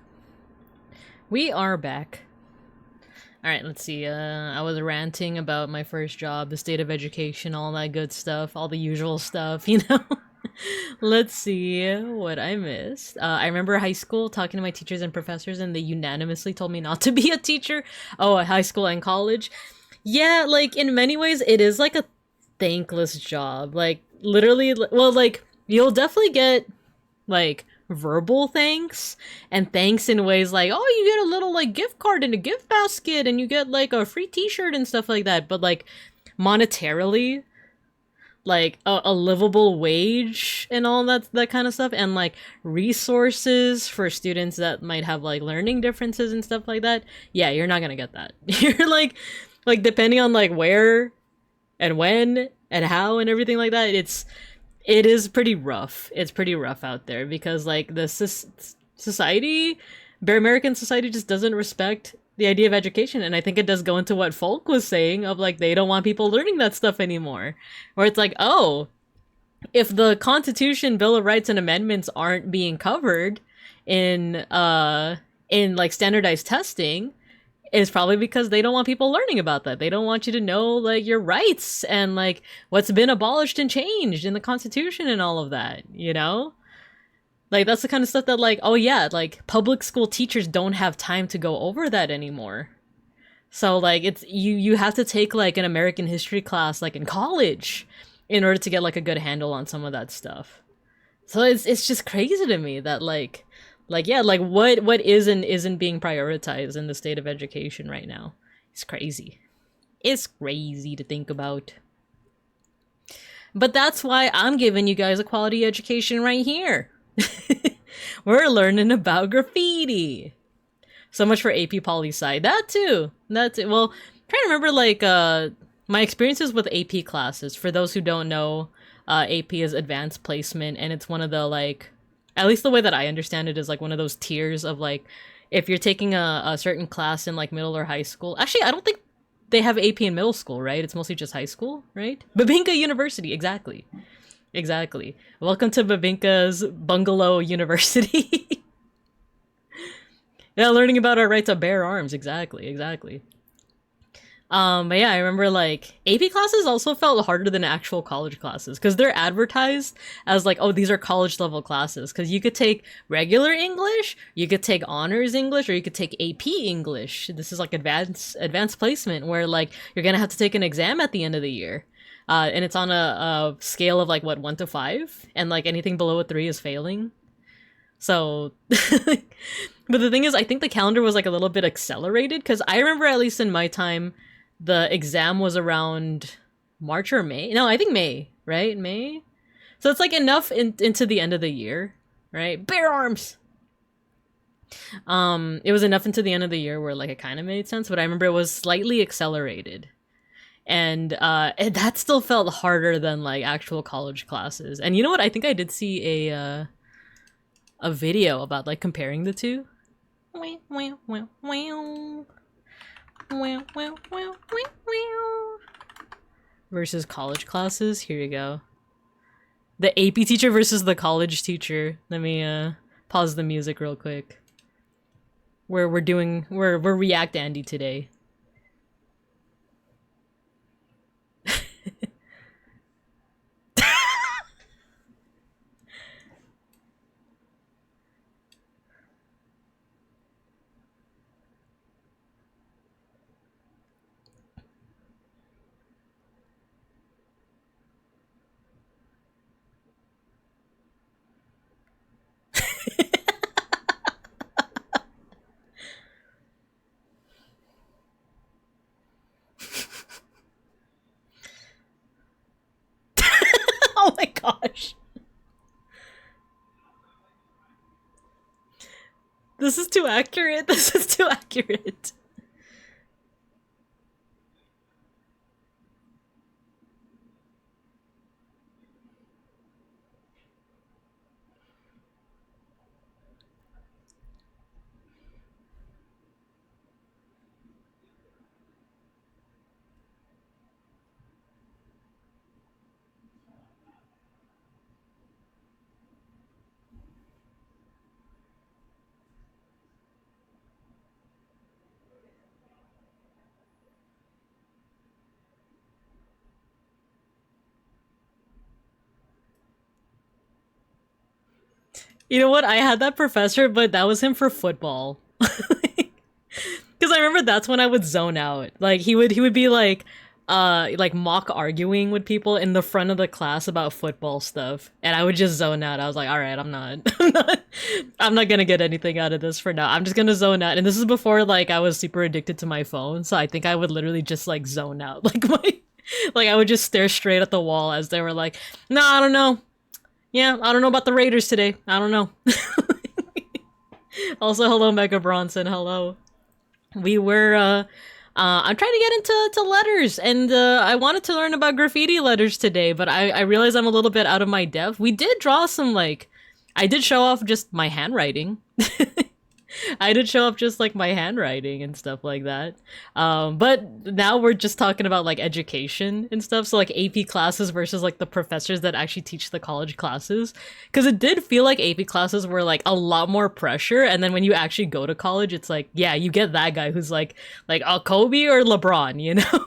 Speaker 1: We are back. Alright, let's see. I was ranting about my first job, the state of education, all that good stuff, all the usual stuff, you know? Let's see what I missed. I remember high school talking to my teachers and professors, and they unanimously told me not to be a teacher. Oh, high school and college. Yeah, like, in many ways, it is like a thankless job. Like, literally, well, like, you'll definitely get, like, verbal thanks, and thanks in ways like, oh, you get a little, like, gift card in a gift basket, and you get, like, a free t-shirt and stuff like that. But, like, monetarily, like a livable wage and all that kind of stuff, and like resources for students that might have like learning differences and stuff like that, yeah, you're not gonna get that. You're like depending on like where and when and how and everything like that, it is pretty rough. It's pretty rough out there because like the society, bare American society, just doesn't respect the idea of education. And I think it does go into what Folk was saying of like they don't want people learning that stuff anymore, where it's like, oh, if the Constitution, Bill of Rights, and amendments aren't being covered in like standardized testing, it's probably because they don't want people learning about that. They don't want you to know like your rights and like what's been abolished and changed in the Constitution and all of that, you know? Like, that's the kind of stuff that, like, oh yeah, like, public school teachers don't have time to go over that anymore. So, like, it's, you have to take, like, an American history class, like, in college in order to get, like, a good handle on some of that stuff. So it's just crazy to me that, like, yeah, like, what is and isn't being prioritized in the state of education right now. It's crazy. It's crazy to think about. But that's why I'm giving you guys a quality education right here. We're learning about graffiti. So much for AP Poly Sci. That too. Well, I'm trying to remember like my experiences with AP classes. For those who don't know, AP is advanced placement, and it's one of the like, at least the way that I understand it is like one of those tiers of like, if you're taking a certain class in like middle or high school. Actually, I don't think they have AP in middle school, right? It's mostly just high school, right? Babinka University, exactly. Exactly. Welcome to Babinka's Bungalow University. Yeah, learning about our right to bear arms. Exactly, exactly. But yeah, I remember like AP classes also felt harder than actual college classes because they're advertised as like, oh, these are college level classes. Because you could take regular English, you could take honors English, or you could take AP English. This is like advanced placement where like you're gonna have to take an exam at the end of the year. And it's on a scale of like what, 1 to 5, and like anything below a 3 is failing. So, but the thing is, I think the calendar was like a little bit accelerated because I remember at least in my time, the exam was around March or May. No, I think May, right? May. So it's like enough into the end of the year, right? Bear arms. It was enough into the end of the year where like it kind of made sense, but I remember it was slightly accelerated. And that still felt harder than like actual college classes. And you know what? I think I did see a video about like comparing the two. Versus college classes. Here you go. The AP teacher versus the college teacher. Let me pause the music real quick. We're React Andy today. Oh my gosh. This is too accurate. This is too accurate. You know what? I had that professor, but that was him for football. Because I remember that's when I would zone out. Like he would be like mock arguing with people in the front of the class about football stuff, and I would just zone out. I was like, all right, I'm not gonna get anything out of this for now. I'm just gonna zone out. And this is before like I was super addicted to my phone, so I think I would literally just like zone out. Like I would just stare straight at the wall as they were like, no, I don't know. Yeah, I don't know about the Raiders today. I don't know. Also, hello, Mega Bronson. Hello. We were, I'm trying to get into letters, and I wanted to learn about graffiti letters today, but I realized I'm a little bit out of my depth. We did draw some, like, I did show off just my handwriting. I did show off just like my handwriting and stuff like that. But now we're just talking about like education and stuff. So like AP classes versus like the professors that actually teach the college classes. Because it did feel like AP classes were like a lot more pressure. And then when you actually go to college, it's like, yeah, you get that guy who's like Kobe or LeBron, you know?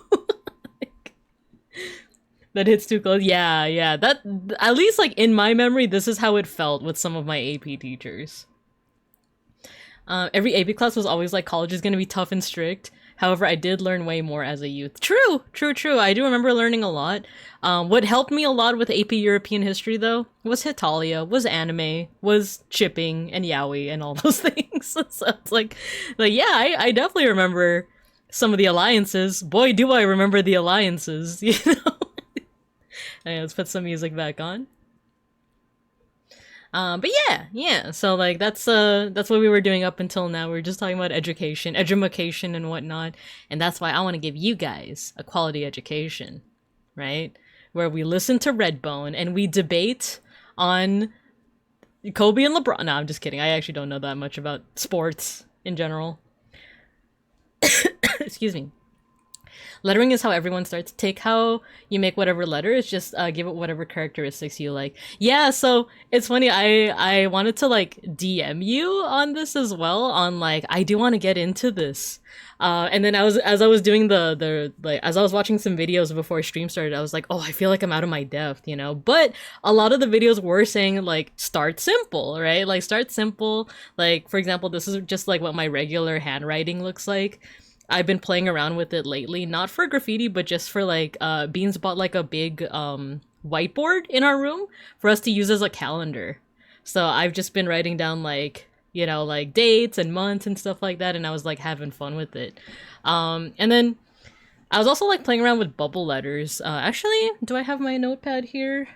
Speaker 1: That hits too close. Yeah. That, at least like in my memory, this is how it felt with some of my AP teachers. Every AP class was always like, college is going to be tough and strict. However, I did learn way more as a youth. True. I do remember learning a lot. What helped me a lot with AP European history, though, was Hitalia, was anime, was chipping, and yaoi, and all those things. So it's like yeah, I definitely remember some of the alliances. Boy, do I remember the alliances, you know? Anyway, let's put some music back on. But yeah. So like that's what we were doing up until now. We were just talking about education and whatnot, and that's why I want to give you guys a quality education, right? Where we listen to Redbone and we debate on Kobe and LeBron. No, I'm just kidding. I actually don't know that much about sports in general. Excuse me. Lettering is how everyone starts. Take how you make whatever letter. It's just give it whatever characteristics you like. Yeah, so it's funny. I wanted to like DM you on this as well. On like I do want to get into this. And then as I was doing the like as I was watching some videos before stream started, I was like, oh, I feel like I'm out of my depth, you know. But a lot of the videos were saying like start simple, right? Like start simple. Like for example, this is just like what my regular handwriting looks like. I've been playing around with it lately, not for graffiti, but just for like, Beans bought like a big whiteboard in our room for us to use as a calendar. So I've just been writing down like, you know, like dates and months and stuff like that, and I was like having fun with it. And then I was also like playing around with bubble letters. Actually, do I have my notepad here?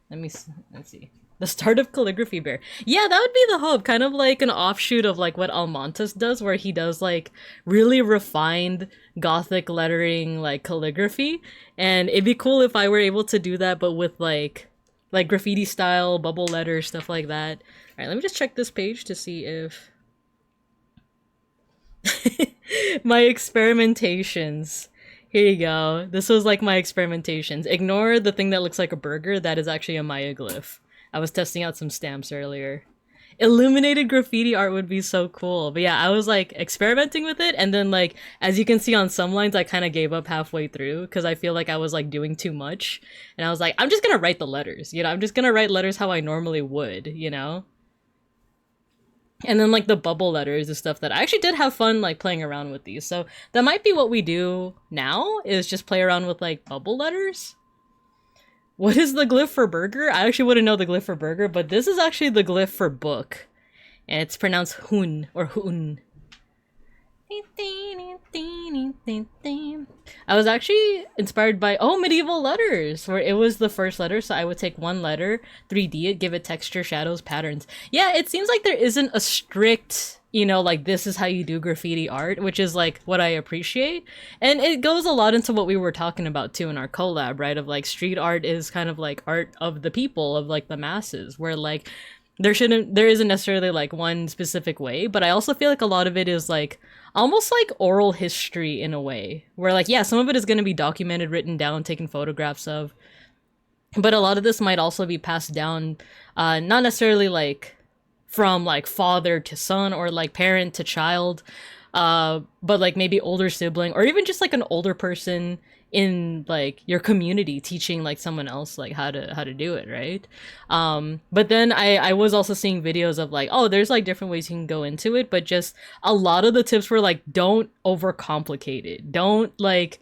Speaker 1: Let's see. The start of Calligraphy Bear. Yeah, that would be the hope. Kind of like an offshoot of like what Almontes does, where he does like really refined gothic lettering, like calligraphy. And it'd be cool if I were able to do that, but with like graffiti style, bubble letters, stuff like that. All right, let me just check this page to see if my experimentations. Here you go. This was like my experimentations. Ignore the thing that looks like a burger. That is actually a Maya glyph. I was testing out some stamps earlier. Illuminated graffiti art would be so cool. But yeah, I was like experimenting with it, and then like as you can see on some lines I kind of gave up halfway through because I feel like I was like doing too much. And I was like, I'm just gonna write the letters, you know, I'm just gonna write letters how I normally would, you know? And then like the bubble letters and stuff that I actually did have fun like playing around with these. So that might be what we do now, is just play around with like bubble letters. What is the glyph for burger? I actually wouldn't know the glyph for burger, but this is actually the glyph for book. And it's pronounced hun or hun. I was actually inspired by, medieval letters, where it was the first letter, so I would take one letter, 3D it, give it texture, shadows, patterns. Yeah, it seems like there isn't a strict, you know, like this is how you do graffiti art, which is like what I appreciate. And it goes a lot into what we were talking about too in our collab, right? Of like street art is kind of like art of the people, of like the masses, where like there isn't necessarily like one specific way, but I also feel like a lot of it is like almost like oral history in a way, where like, yeah, some of it is going to be documented, written down, taken photographs of, but a lot of this might also be passed down, not necessarily like from like father to son or like parent to child, but like maybe older sibling, or even just like an older person in like your community teaching like someone else like how to do it, right? But then I was also seeing videos of like, oh, there's like different ways you can go into it, but just a lot of the tips were like, don't overcomplicate it. Don't like,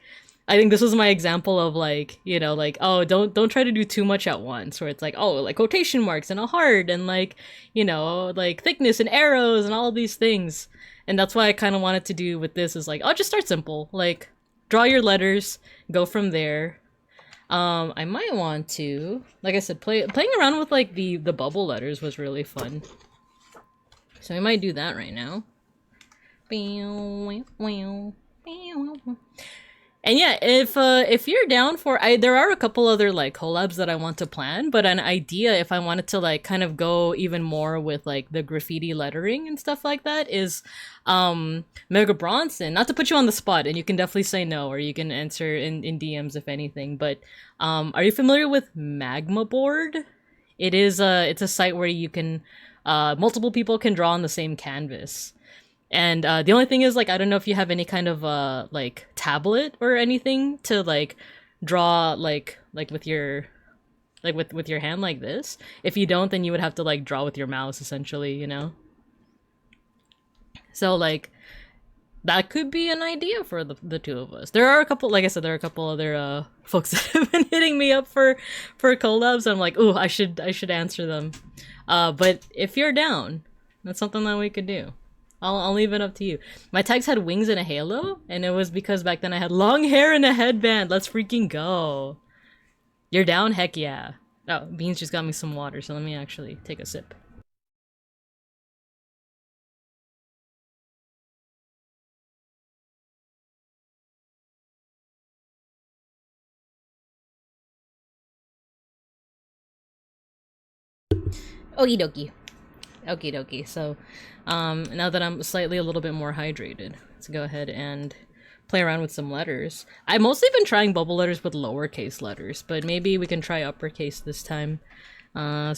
Speaker 1: I think this was my example of like, you know, like, oh, don't try to do too much at once, where it's like, oh, like quotation marks and a heart and like, you know, like thickness and arrows and all of these things. And that's why I kind of wanted to do with this is like, oh, just start simple, like draw your letters, go from there. I might want to, like I said, playing around with like the bubble letters was really fun. So I might do that right now. And yeah, if you're down for, there are a couple other like collabs that I want to plan, but an idea if I wanted to like kind of go even more with like the graffiti lettering and stuff like that is Mega Bronson. Not to put you on the spot, and you can definitely say no, or you can answer in DMs if anything, but are you familiar with Magma Board? It is it's a site where you can multiple people can draw on the same canvas. And the only thing is, like, I don't know if you have any kind of like tablet or anything to like draw like with your with your hand like this. If you don't, then you would have to like draw with your mouse essentially, you know. So like that could be an idea for the two of us. There are a couple, like I said, there are a couple other folks that have been hitting me up for collabs. I'm like, ooh, I should answer them. But if you're down, that's something that we could do. I'll leave it up to you. My tags had wings and a halo, and it was because back then I had long hair and a headband. Let's freaking go. You're down? Heck yeah. Oh, Beans just got me some water, so let me actually take a sip. Okie dokie. Okie dokie. So, now that I'm slightly a little bit more hydrated, let's go ahead and play around with some letters. I've mostly been trying bubble letters with lowercase letters, but maybe we can try uppercase this time. And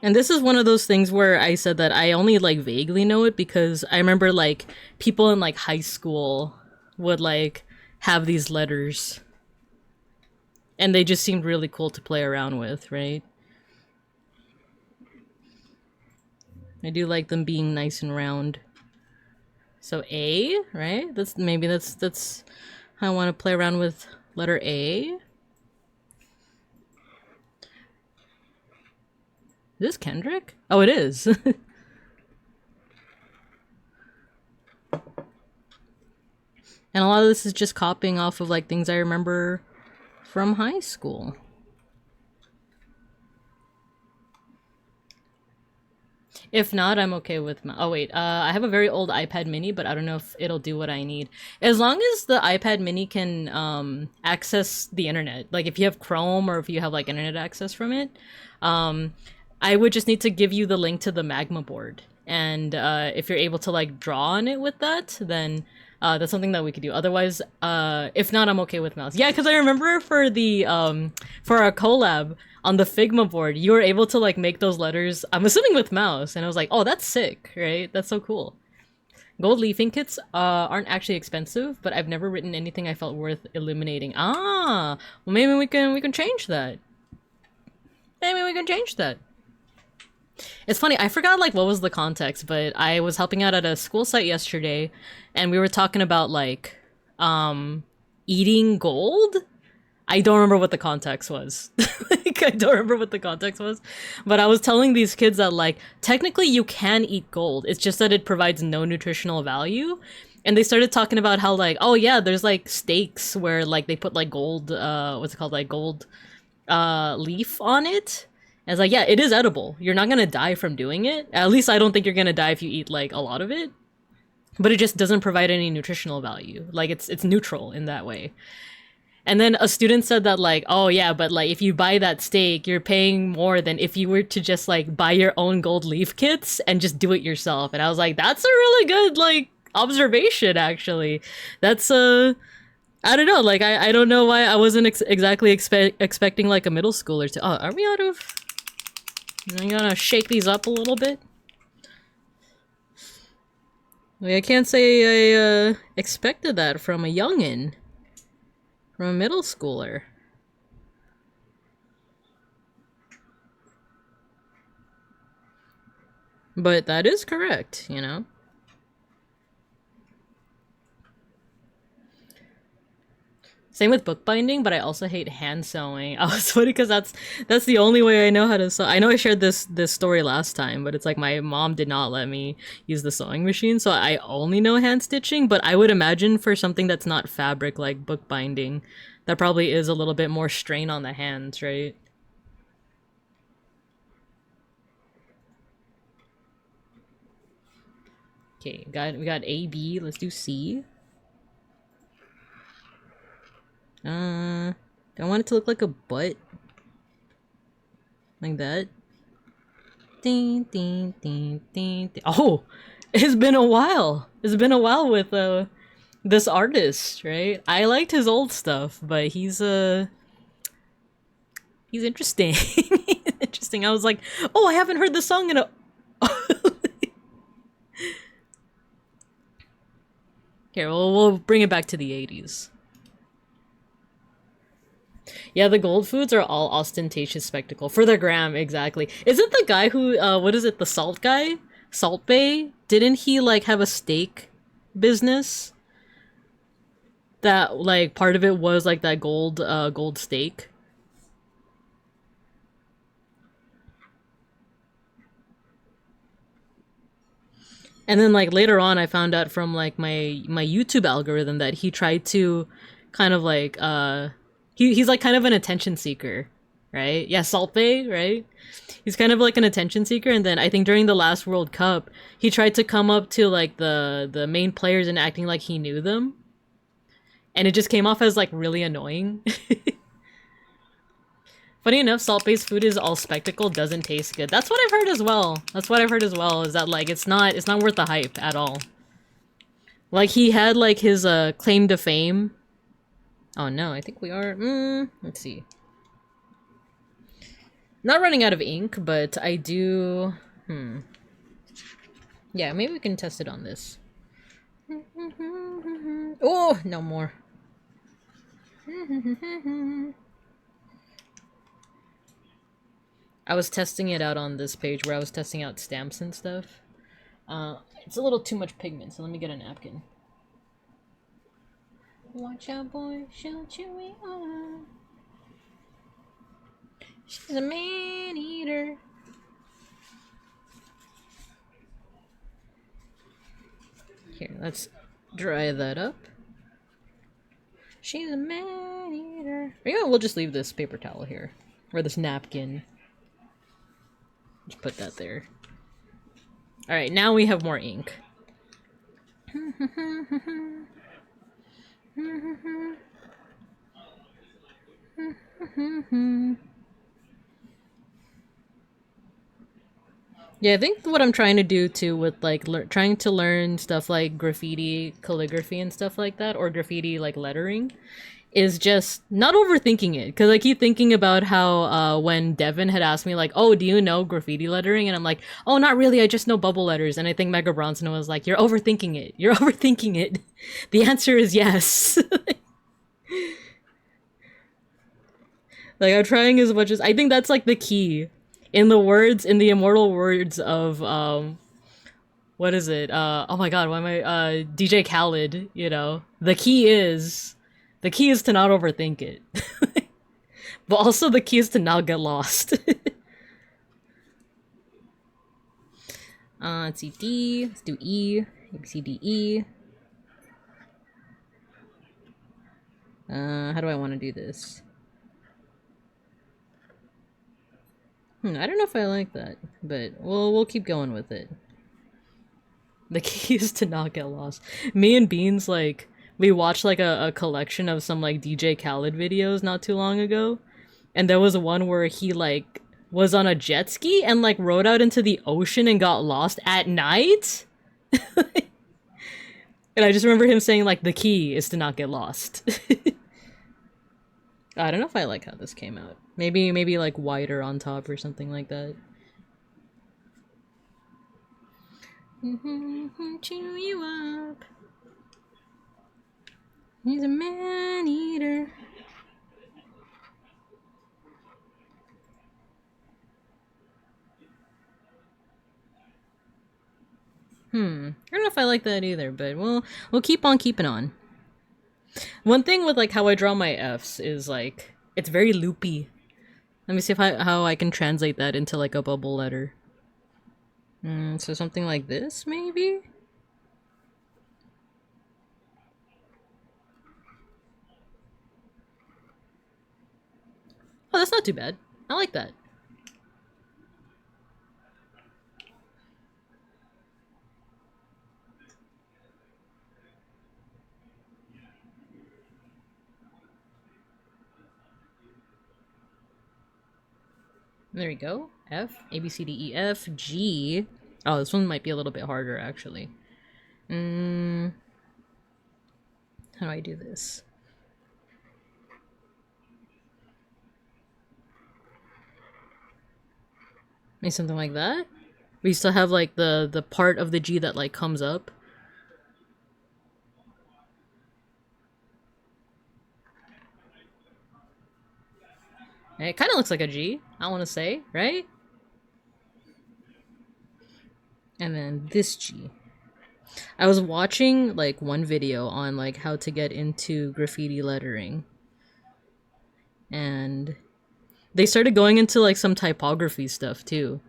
Speaker 1: this is one of those things where I said that I only like vaguely know it because I remember like people in like high school would like have these letters and they just seemed really cool to play around with, right? I do like them being nice and round. So A, right? That's how I want to play around with letter A. Is this Kendrick? Oh, it is. And a lot of this is just copying off of like things I remember from high school. If not, I'm okay with oh wait, I have a very old iPad mini, but I don't know if it'll do what I need. As long as the iPad mini can access the internet, like if you have Chrome or if you have like internet access from it, I would just need to give you the link to the Magma board. And if you're able to like draw on it with that, then that's something that we could do. Otherwise, if not, I'm okay with mouse. Yeah, because I remember for the for our collab on the Figma board, you were able to like make those letters, I'm assuming with mouse, and I was like, oh, that's sick, right? That's so cool. Gold leafing kits aren't actually expensive, but I've never written anything I felt worth illuminating. Ah, well maybe we can change that. Maybe we can change that. It's funny, I forgot like what was the context, but I was helping out at a school site yesterday and we were talking about like eating gold. I don't remember what the context was. Like, I don't remember what the context was, but I was telling these kids that like technically you can eat gold. It's just that it provides no nutritional value. And they started talking about how like, oh yeah, there's like steaks where like they put like gold what's it called, like gold leaf on it. And it's like, yeah, it is edible. You're not gonna die from doing it. At least I don't think you're gonna die if you eat like a lot of it. But it just doesn't provide any nutritional value. Like it's neutral in that way. And then a student said that like, oh yeah, but like if you buy that steak, you're paying more than if you were to just like buy your own gold leaf kits and just do it yourself. And I was like, that's a really good like observation actually. That's I don't know, like I don't know why I wasn't exactly expecting like a middle schooler to, oh, are we out of, I'm gonna shake these up a little bit. I can't say I expected that from a youngin'. From a middle schooler. But that is correct, you know? Same with bookbinding, but I also hate hand sewing. I was funny because that's the only way I know how to sew. I know I shared this story last time, but it's like my mom did not let me use the sewing machine, so I only know hand stitching. But I would imagine for something that's not fabric like bookbinding, that probably is a little bit more strain on the hands, right? Okay, we got A, B. Let's do C. Do I want it to look like a butt? Like that? Ding, ding, ding, ding, ding. Oh! It's been a while! It's been a while with, this artist, right? I liked his old stuff, but he's interesting. Interesting. I was like, oh, I haven't heard the song in a... Here, we'll bring it back to the 80s. Yeah, the gold foods are all ostentatious spectacle. For the gram, exactly. Isn't the guy who, what is it, the salt guy? Salt Bay? Didn't he, like, have a steak business? That, like, part of it was, like, that gold steak? And then, like, later on, I found out from, like, my YouTube algorithm that he tried to kind of, like, he's, like, kind of an attention seeker, right? Yeah, Salt Bay, right? He's kind of like an attention seeker, and then I think during the last World Cup, he tried to come up to, like, the main players and acting like he knew them. And it just came off as, like, really annoying. Funny enough, Salt Bay's food is all spectacle, doesn't taste good. That's what I've heard as well. That's what I've heard as well, is that, like, it's not worth the hype at all. Like, he had, like, his, claim to fame. Oh no, I think we are, let's see. Not running out of ink, but I do, yeah, maybe we can test it on this. Oh, no more. I was testing it out on this page where I was testing out stamps and stuff. It's a little too much pigment, so let me get a napkin. Watch out, boy, she'll chew me on. She's a man-eater. Here, let's dry that up. She's a man-eater. Yeah, we'll just leave this paper towel here. Or this napkin. Just put that there. Alright, now we have more ink. Yeah, I think what I'm trying to do too with like trying to learn stuff like graffiti, calligraphy and stuff like that, or graffiti like lettering, is just not overthinking it. Because I keep thinking about how when Devin had asked me like, oh, do you know graffiti lettering? And I'm like, oh, not really, I just know bubble letters. And I think Mega Bronson was like, you're overthinking it. You're overthinking it. The answer is yes. Like, I'm trying as much as... I think that's like the key. In the immortal words of, what is it? Oh my god, why am I, DJ Khaled, you know? The key is to not overthink it. But also the key is to not get lost. Let's see, D, let's do E, A, B, C, D, E. How do I want to do this? I don't know if I like that, but we'll keep going with it. The key is to not get lost. Me and Beans, like, we watched like a collection of some like DJ Khaled videos not too long ago, and there was one where he like was on a jet ski and like rode out into the ocean and got lost at night. And I just remember him saying like the key is to not get lost. I don't know if I like how this came out. Maybe like wider on top or something like that. Chew you up. He's a man-eater. I don't know if I like that either, but we'll keep on keeping on. One thing with like how I draw my Fs is like it's very loopy. Let me see if how I can translate that into like a bubble letter. So something like this, maybe? Oh, that's not too bad. I like that. There we go. F, A, B, C, D, E, F, G. Oh, this one might be a little bit harder, actually. How do I do this? Maybe something like that? We still have, like, the part of the G that, like, comes up. It kind of looks like a G, I want to say, right? And then this G. I was watching, like, one video on, like, how to get into graffiti lettering. And they started going into, like, some typography stuff, too.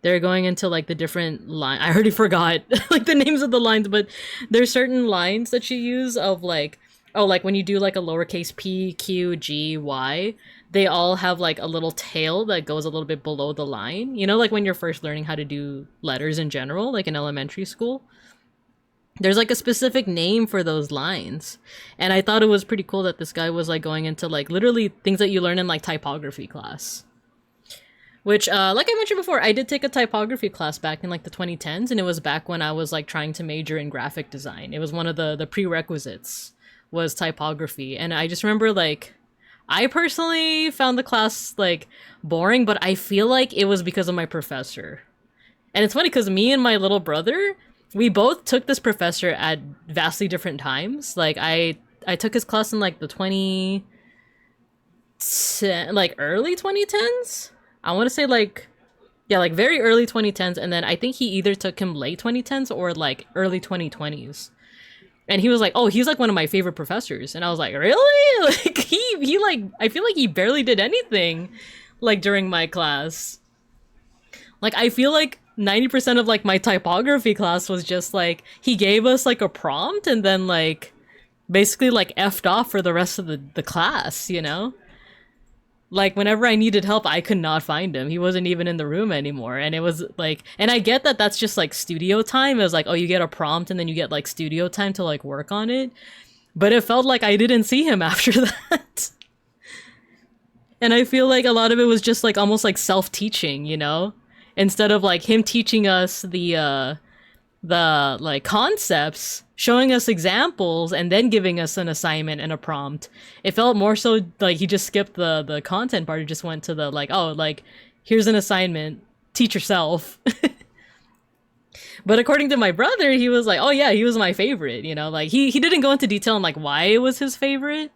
Speaker 1: They're going into, like, the different line. I already forgot, like, the names of the lines, but there's certain lines that you use of, like, oh, like, when you do, like, a lowercase p, q, g, y, they all have, like, a little tail that goes a little bit below the line. You know, like, when you're first learning how to do letters in general, like, in elementary school? There's, like, a specific name for those lines. And I thought it was pretty cool that this guy was, like, going into, like, literally things that you learn in, like, typography class. Which, like I mentioned before, I did take a typography class back in, like, the 2010s, and it was back when I was, like, trying to major in graphic design. It was one of the prerequisites was typography. And I just remember, like, I personally found the class, like, boring, but I feel like it was because of my professor. And it's funny because me and my little brother, we both took this professor at vastly different times. Like, I took his class in, like, the early 2010s? I want to say, like, yeah, like, very early 2010s, and then I think he either took him late 2010s or, like, early 2020s. And he was like, oh, he's, like, one of my favorite professors. And I was like, really? Like, he like, I feel like he barely did anything, like, during my class. Like, I feel like 90% of, like, my typography class was just, like, he gave us, like, a prompt and then, like, basically, like, effed off for the rest of the class, you know? Like, whenever I needed help, I could not find him. He wasn't even in the room anymore. And it was, like... And I get that that's just, like, studio time. It was like, oh, you get a prompt and then you get, like, studio time to, like, work on it. But it felt like I didn't see him after that. And I feel like a lot of it was just, like, almost, like, self-teaching, you know? Instead of, like, him teaching us the like, concepts, showing us examples, and then giving us an assignment and a prompt. It felt more so like he just skipped the content part. He just went to the, like, oh, like, here's an assignment, teach yourself. But according to my brother, he was like, oh yeah, he was my favorite, you know? Like, he didn't go into detail on, like, why it was his favorite.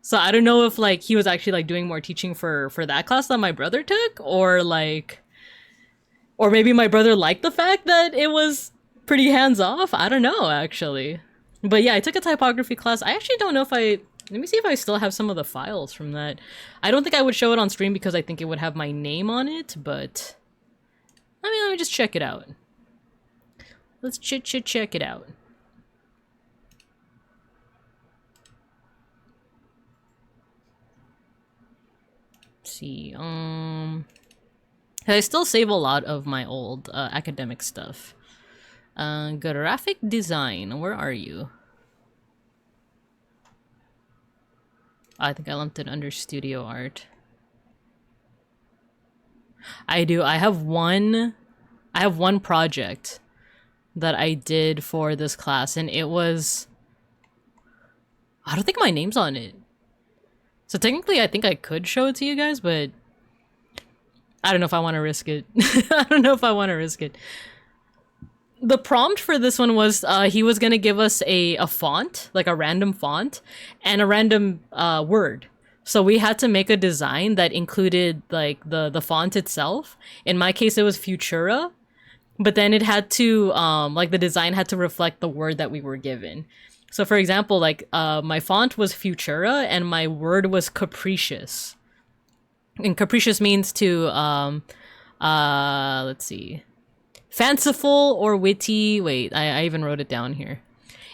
Speaker 1: So I don't know if, like, he was actually, like, doing more teaching for that class that my brother took, or, like... Or maybe my brother liked the fact that it was pretty hands-off. I don't know, actually. But yeah, I took a typography class. I actually don't know if I... Let me see if I still have some of the files from that. I don't think I would show it on stream because I think it would have my name on it, but... I mean, let me just check it out. Let's check it out. Let's see, I still save a lot of my old academic stuff. Graphic design, where are you? I think I lumped it under studio art. I do. I have one project that I did for this class, and it was... I don't think my name's on it. So technically, I think I could show it to you guys, but... I don't know if I want to risk it. I don't know if I want to risk it. the prompt for this one was he was gonna give us a font, like a random font, and a random word. So we had to make a design that included like the font itself. In my case, it was Futura, but then it had to like the design had to reflect the word that we were given. So for example, like my font was Futura and my word was capricious. And capricious means to let's see. Fanciful or witty. Wait, I even wrote it down here.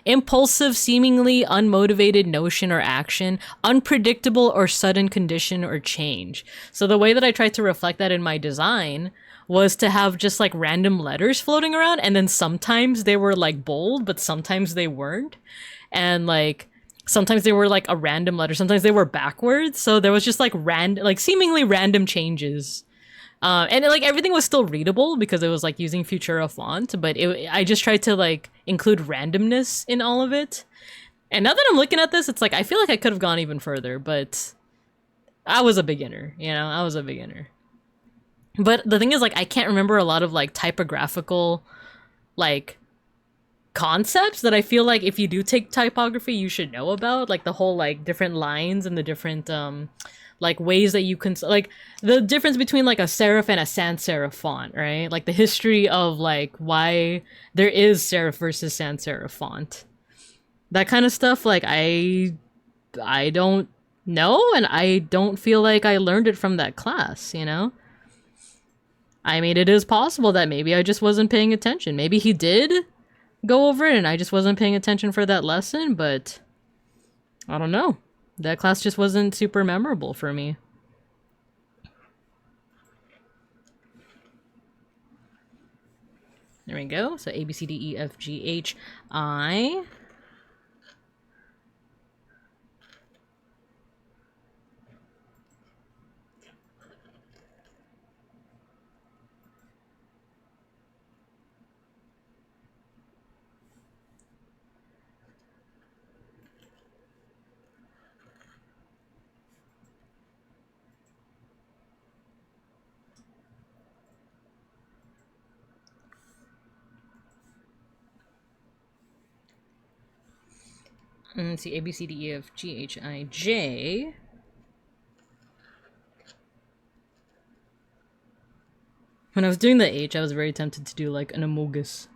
Speaker 1: Impulsive, seemingly unmotivated notion or action, unpredictable or sudden condition or change. So the way that I tried to reflect that in my design was to have just like random letters floating around, and then sometimes they were like bold, but sometimes they weren't. And like sometimes they were like a random letter, sometimes they were backwards. So there was just like seemingly random changes. And like everything was still readable because it was like using Futura font, but I just tried to like include randomness in all of it. And now that I'm looking at this, it's like I feel like I could have gone even further, but I was a beginner, you know, I was a beginner. But the thing is, like, I can't remember a lot of like typographical like concepts that I feel like if you do take typography, you should know about, like the whole like different lines and the different like ways that you can, like the difference between like a serif and a sans serif font, right? Like the history of like why there is serif versus sans serif font. That kind of stuff, like I don't know, and I don't feel like I learned it from that class, you know? I mean, it is possible that maybe I just wasn't paying attention. Maybe he did go over it and I just wasn't paying attention for that lesson, but I don't know. That class just wasn't super memorable for me. There we go. So A, B, C, D, E, F, G, H, I. Let's see, A, B, C, D, E, F, G, H, I, J. When I was doing the H, I was very tempted to do like an amogus.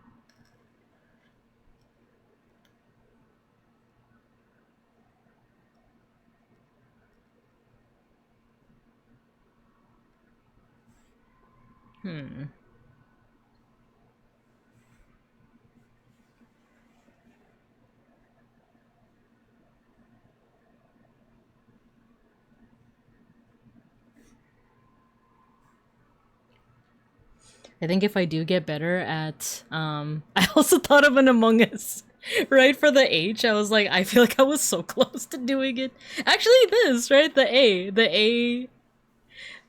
Speaker 1: I think if I do get better at, I also thought of an Among Us, right? For the H, I was like, I feel like I was so close to doing it. Actually, this, right? The A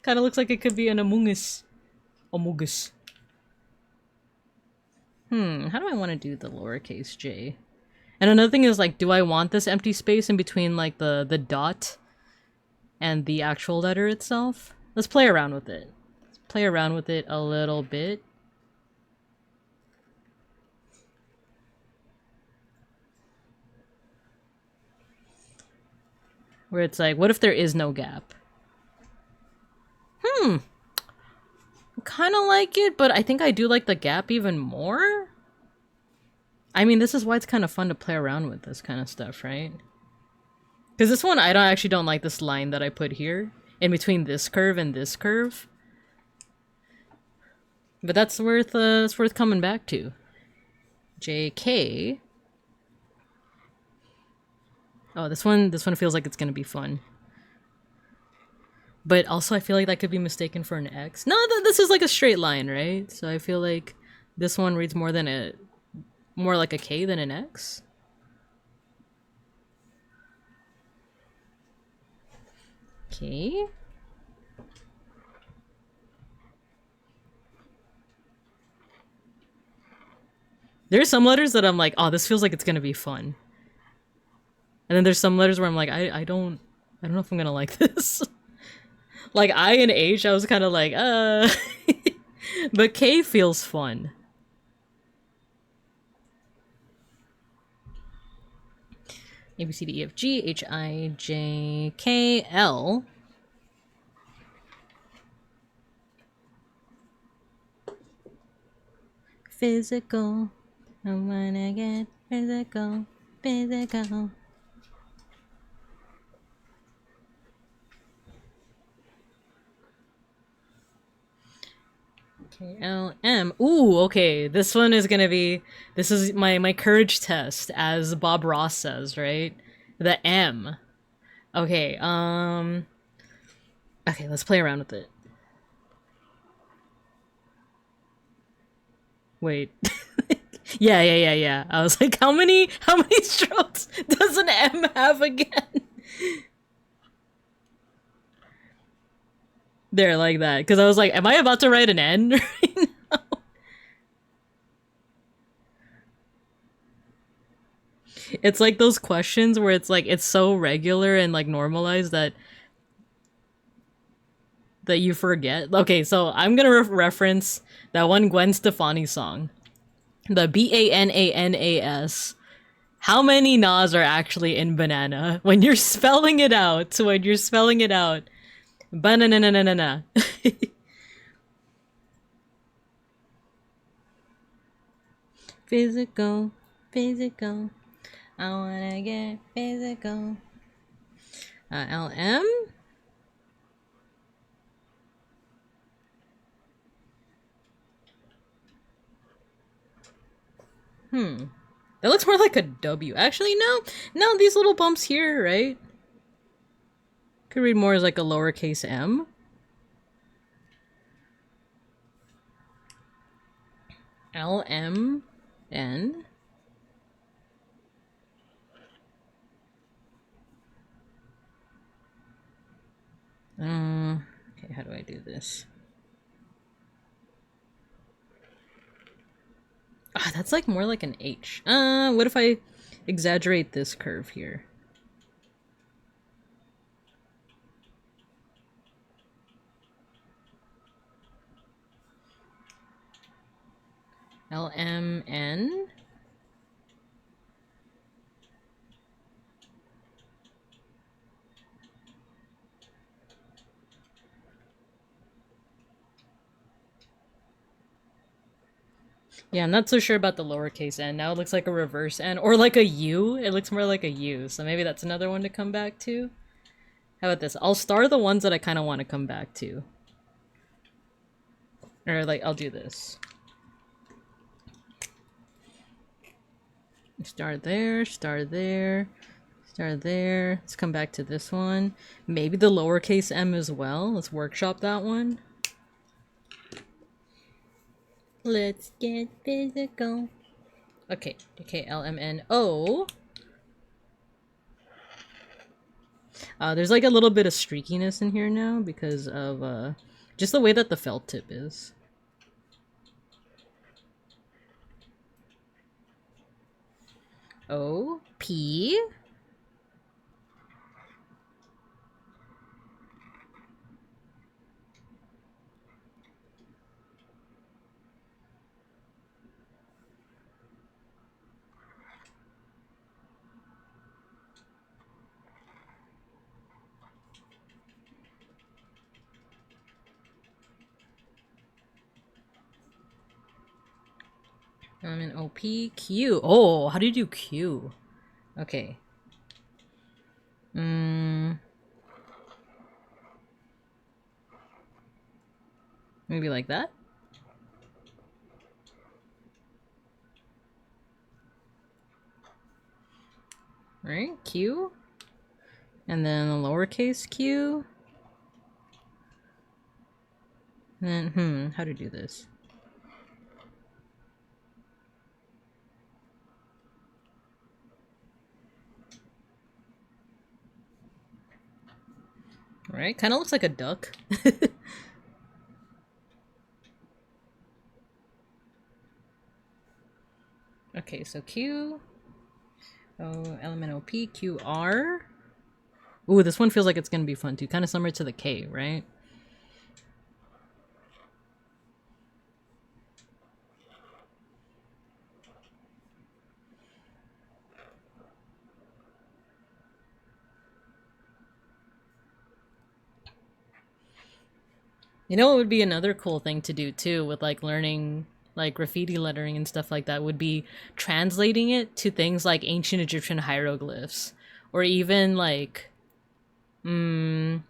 Speaker 1: kind of looks like it could be an Among Us. Among Us. How do I want to do the lowercase j? And another thing is like, do I want this empty space in between like the dot and the actual letter itself? Let's play around with it. Play around with it a little bit. Where it's like, what if there is no gap? Kind of like it, but I think I do like the gap even more. I mean, this is why it's kind of fun to play around with this kind of stuff, right? Because this one, I actually don't like this line that I put here in between this curve and this curve. But that's worth it's worth coming back to. JK. Oh, this one feels like it's gonna be fun. But also I feel like that could be mistaken for an X. No, this is like a straight line, right? So I feel like this one reads more like a K than an X. Okay. There's some letters that I'm like, oh, this feels like it's gonna be fun. And then there's some letters where I'm like, I don't know if I'm gonna like this. Like I and H, I was kind of like, but K feels fun. A, B, C, D, E, F, G, H, I, J, K, L. Physical. I wanna get physical. Physical. Okay, L, M. Ooh, okay. This one is gonna be... This is my courage test, as Bob Ross says, right? The M. Okay, okay, let's play around with it. Wait. Yeah. I was like, how many strokes does an M have again? There, like that. Because I was like, am I about to write an N right now? It's like those questions where it's like, it's so regular and like normalized that you forget. Okay, so I'm gonna reference that one Gwen Stefani song. The BANANAS. How many nas are actually in banana? When you're spelling it out, Banana. Physical. I wanna get physical. LM? That looks more like a W. Actually, no, these little bumps here, right? Could read more as like a lowercase m. LMN. Okay, how do I do this? Ah, that's like more like an H. What if I exaggerate this curve here? LMN. Yeah, I'm not so sure about the lowercase n. Now it looks like a reverse n, or like a U. It looks more like a U, so maybe that's another one to come back to. How about this? I'll star the ones that I kind of want to come back to. Or like, I'll do this. Star there, star there, star there. Let's come back to this one. Maybe the lowercase m as well. Let's workshop that one. Let's get physical. Okay, KLMNO. There's like a little bit of streakiness in here now because of just the way that the felt tip is. O, P. I'm in OP, Q. Oh, how do you do Q? Okay. Maybe like that? Right, Q. And then a lowercase q. And then, how to do this? Right, kind of looks like a duck. Okay, so Q. Oh, element OP, QR. Ooh, this one feels like it's gonna be fun too. Kind of similar to the K, right? You know what would be another cool thing to do too with like learning like graffiti lettering and stuff like that would be translating it to things like ancient Egyptian hieroglyphs or even like kanji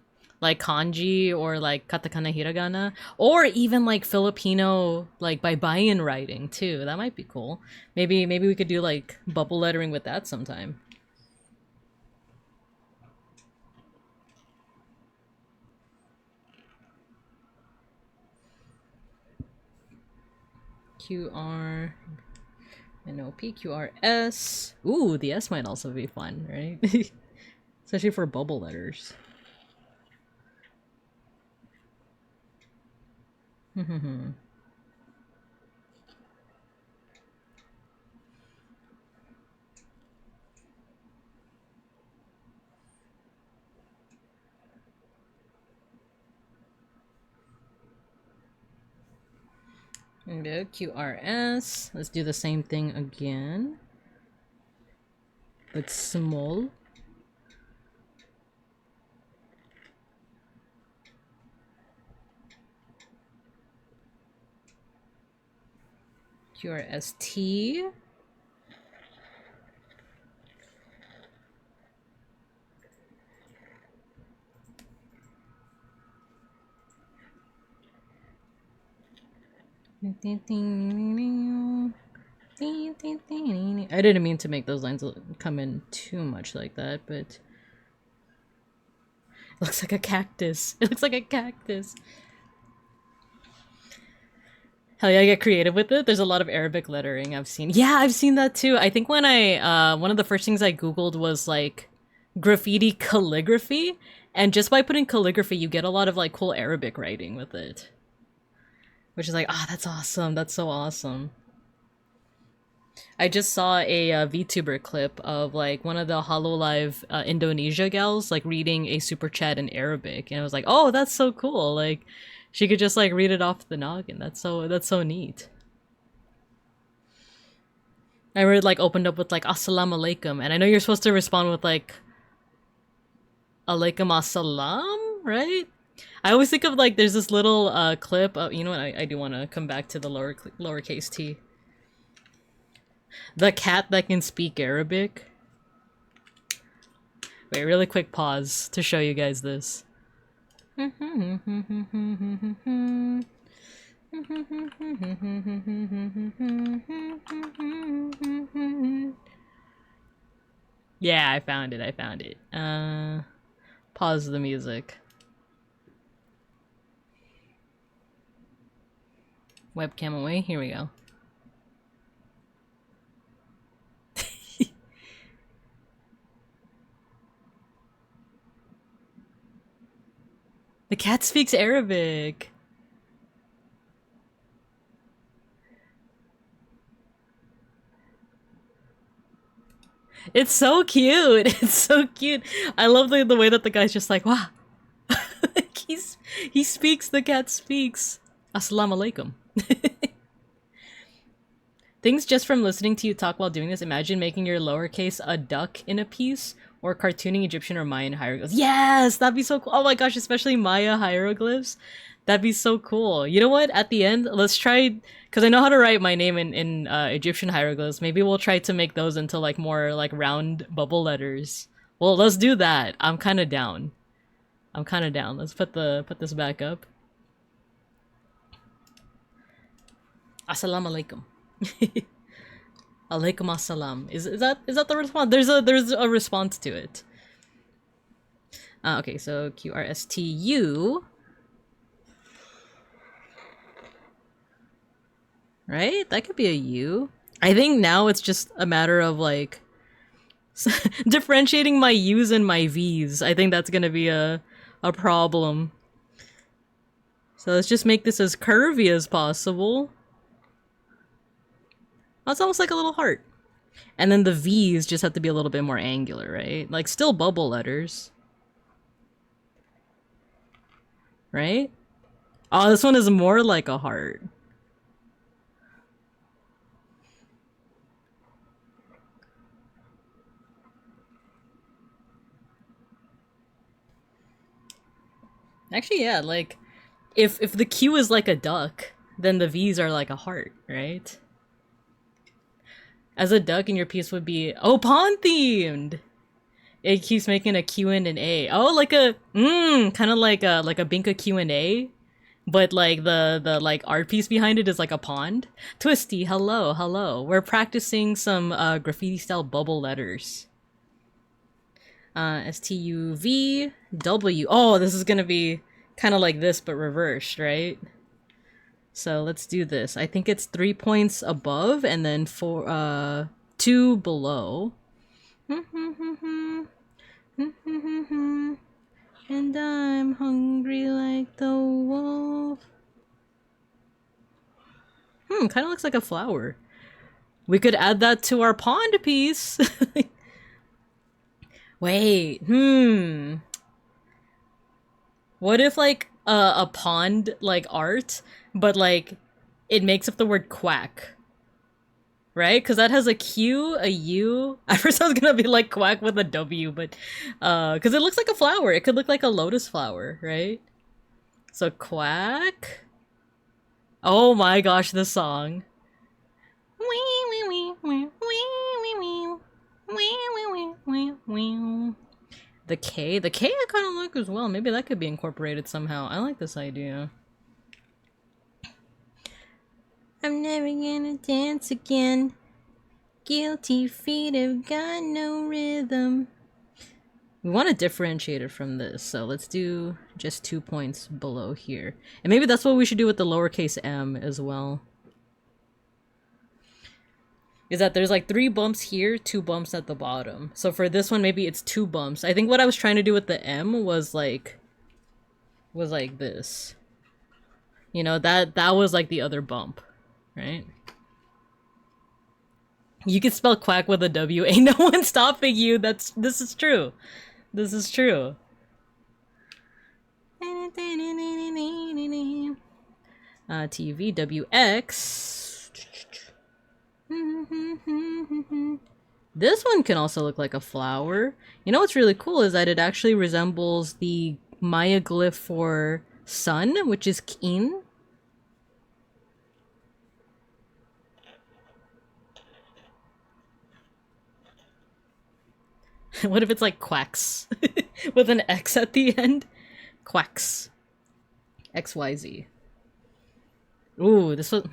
Speaker 1: or like katakana hiragana or even like Filipino like Baybayin writing too. That might be cool. Maybe we could do like bubble lettering with that sometime. QR NOP QRS. Ooh, the S might also be fun, right? Especially for bubble letters. Go QRS. Let's do the same thing again, but small. QRST. I didn't mean to make those lines come in too much like that, but it looks like a cactus. It looks like a cactus. Hell yeah, I get creative with it. There's a lot of Arabic lettering I've seen. Yeah, I've seen that too. I think when one of the first things I Googled was like graffiti calligraphy, and just by putting calligraphy, you get a lot of like cool Arabic writing with it. Which is like, ah, that's awesome. That's so awesome. I just saw a VTuber clip of like one of the Hololive Indonesia gals like reading a super chat in Arabic, and I was like, oh, that's so cool. Like, she could just like read it off the noggin. That's so neat. I read like opened up with like Assalamu alaikum, and I know you're supposed to respond with like alaikum assalam, right? I always think of like there's this little clip of, you know what, I do want to come back to the lowercase t. The cat that can speak Arabic. Wait, really quick pause to show you guys this. Yeah, I found it. Pause the music. Webcam away, here we go. The cat speaks Arabic. It's so cute. It's so cute. I love the way that the guy's just like, wow. Like he speaks, the cat speaks. Assalamu alaikum. Things just from listening to you talk while doing this, imagine making your lowercase a duck in a piece, or cartooning Egyptian or Mayan hieroglyphs. Yes! That'd be so cool. Oh my gosh, especially Maya hieroglyphs. That'd be so cool. You know what? At the end, let's try, because I know how to write my name in Egyptian hieroglyphs. Maybe we'll try to make those into like more like round bubble letters. Well, let's do that. I'm kind of down. I'm kind of down. Let's put this back up. Assalamu alaikum. Alaikum assalam. Is that the response? There's a response to it. Okay, so QRSTU. Right? That could be a U. I think now it's just a matter of like differentiating my U's and my V's. I think that's gonna be a problem. So let's just make this as curvy as possible. Oh, it's almost like a little heart. And then the V's just have to be a little bit more angular, right? Like still bubble letters. Right? Oh, this one is more like a heart. Actually, yeah, like if the Q is like a duck, then the V's are like a heart, right? As a duck, and your piece would be pond themed. It keeps making a Q and an A. Oh, like a kind of like a Binka Q&A, but like the like art piece behind it is like a pond. Twisty, hello. We're practicing some graffiti style bubble letters. STUVW. Oh, this is gonna be kind of like this, but reversed, right? So let's do this. I think it's 3 points above and then 2 below. And I'm hungry like the wolf. Kind of looks like a flower. We could add that to our pond piece. Wait, what if like a pond like art, but like it makes up the word quack? Right? Because that has a Q, a U. At first I was gonna be like quack with a W, but because it looks like a flower. It could look like a lotus flower, right? So quack. Oh my gosh, this song. The K I kind of like as well. Maybe that could be incorporated somehow. I like this idea. I'm never gonna dance again. Guilty feet have got no rhythm. We want to differentiate it from this, so let's do just 2 points below here. And maybe that's what we should do with the lowercase m as well. Is that there's like 3 bumps here, 2 bumps at the bottom. So for this one, maybe it's 2 bumps. I think what I was trying to do with the M was like this. You know, that was like the other bump, right? You can spell quack with a W. Ain't no one stopping you. This is true. This is true. TVWX. This one can also look like a flower. You know what's really cool is that it actually resembles the Maya glyph for sun, which is kin. What if it's like quacks with an X at the end? Quacks. XYZ. Ooh, this was,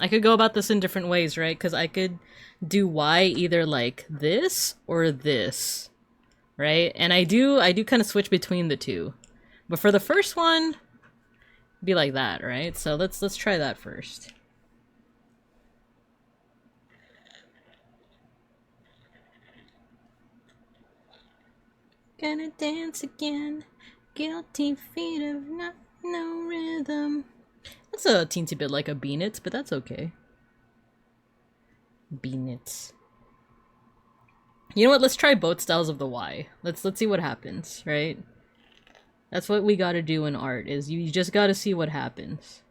Speaker 1: I could go about this in different ways, right? Because I could do Y either like this or this, right? And I do kind of switch between the two. But for the first one, be like that, right? So let's try that first. Gonna dance again. Guilty feet of no rhythm. That's a teensy bit like a beanit, but that's okay. Beanits. You know what? Let's try both styles of the Y. Let's see what happens, right? That's what we gotta do in art, is you just gotta see what happens.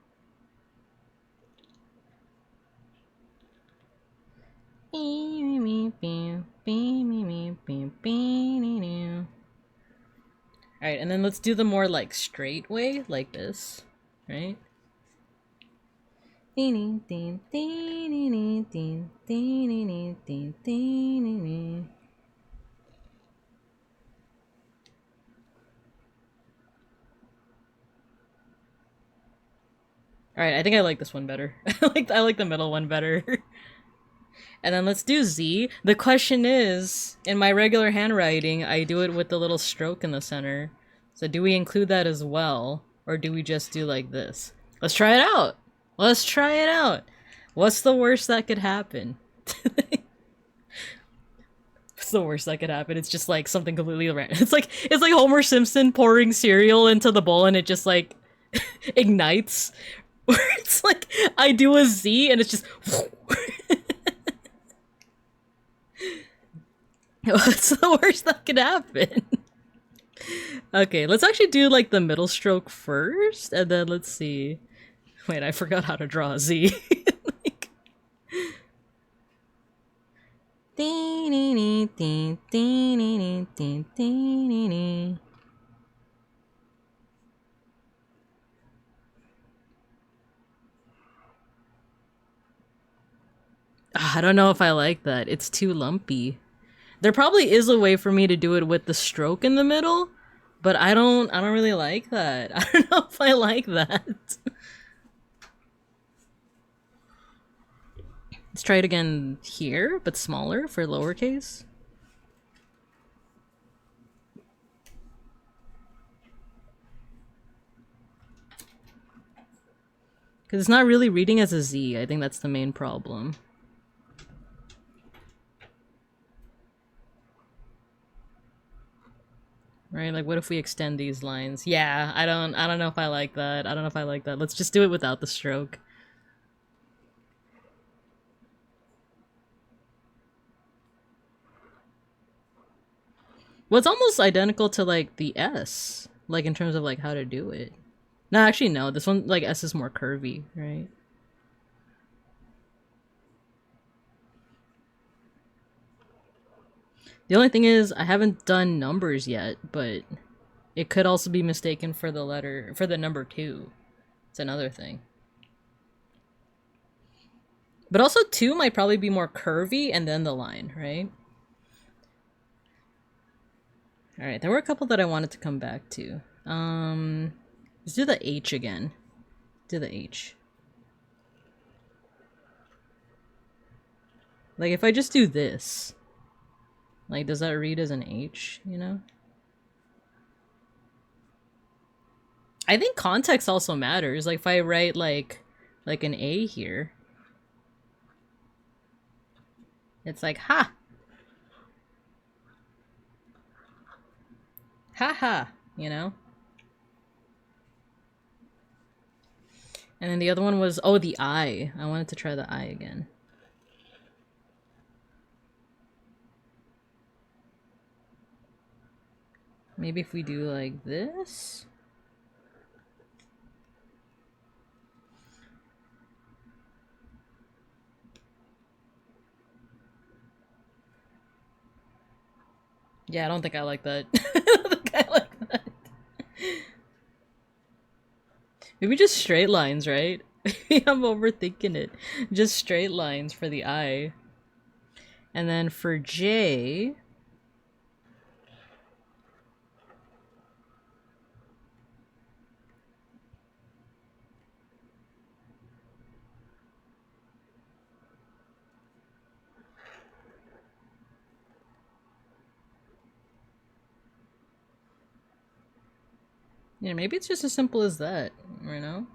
Speaker 1: Alright, and then let's do the more like straight way, like this, right? Alright, I think I like this one better. I like the middle one better. And then let's do Z. The question is, in my regular handwriting, I do it with the little stroke in the center. So do we include that as well? Or do we just do like this? Let's try it out! Let's try it out! What's the worst that could happen? What's the worst that could happen? It's just like something completely random. It's like Homer Simpson pouring cereal into the bowl and it just like ignites. Or it's like I do a Z and it's just what's the worst that could happen? Okay, let's actually do like the middle stroke first, and then let's see. Wait, I forgot how to draw a Z. Like... I don't know if I like that. It's too lumpy. There probably is a way for me to do it with the stroke in the middle, but I don't really like that. I don't know if I like that. Let's try it again here, but smaller for lowercase. Because it's not really reading as a Z. I think that's the main problem. Right, like what if we extend these lines? Yeah, I don't know if I like that. I don't know if I like that. Let's just do it without the stroke. Well, it's almost identical to like the S, like in terms of like how to do it. No, actually no, this one like S is more curvy, right? The only thing is I haven't done numbers yet, but it could also be mistaken for the number 2. It's another thing. But also 2 might probably be more curvy and then the line, right? Alright, there were a couple that I wanted to come back to. Let's do the H again. Do the H. Like if I just do this, like does that read as an H, you know? I think context also matters. Like if I write like an A here, it's like ha. Haha, you know? And then the other one was, oh, the I. I wanted to try the I again. Maybe if we do like this. Yeah, I don't think I like that. I don't think I like that. Maybe just straight lines, right? I'm overthinking it. Just straight lines for the I. And then for J... yeah, maybe it's just as simple as that, you know?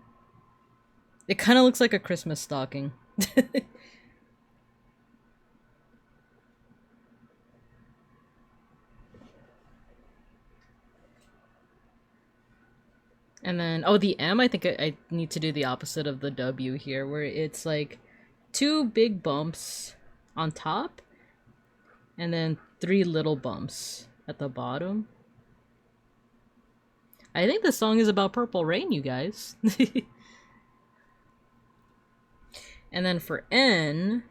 Speaker 1: It kind of looks like a Christmas stocking. And then, oh, the M, I think I need to do the opposite of the W here, where it's like 2 big bumps on top, and then 3 little bumps at the bottom. I think the song is about Purple Rain, you guys. And then for N...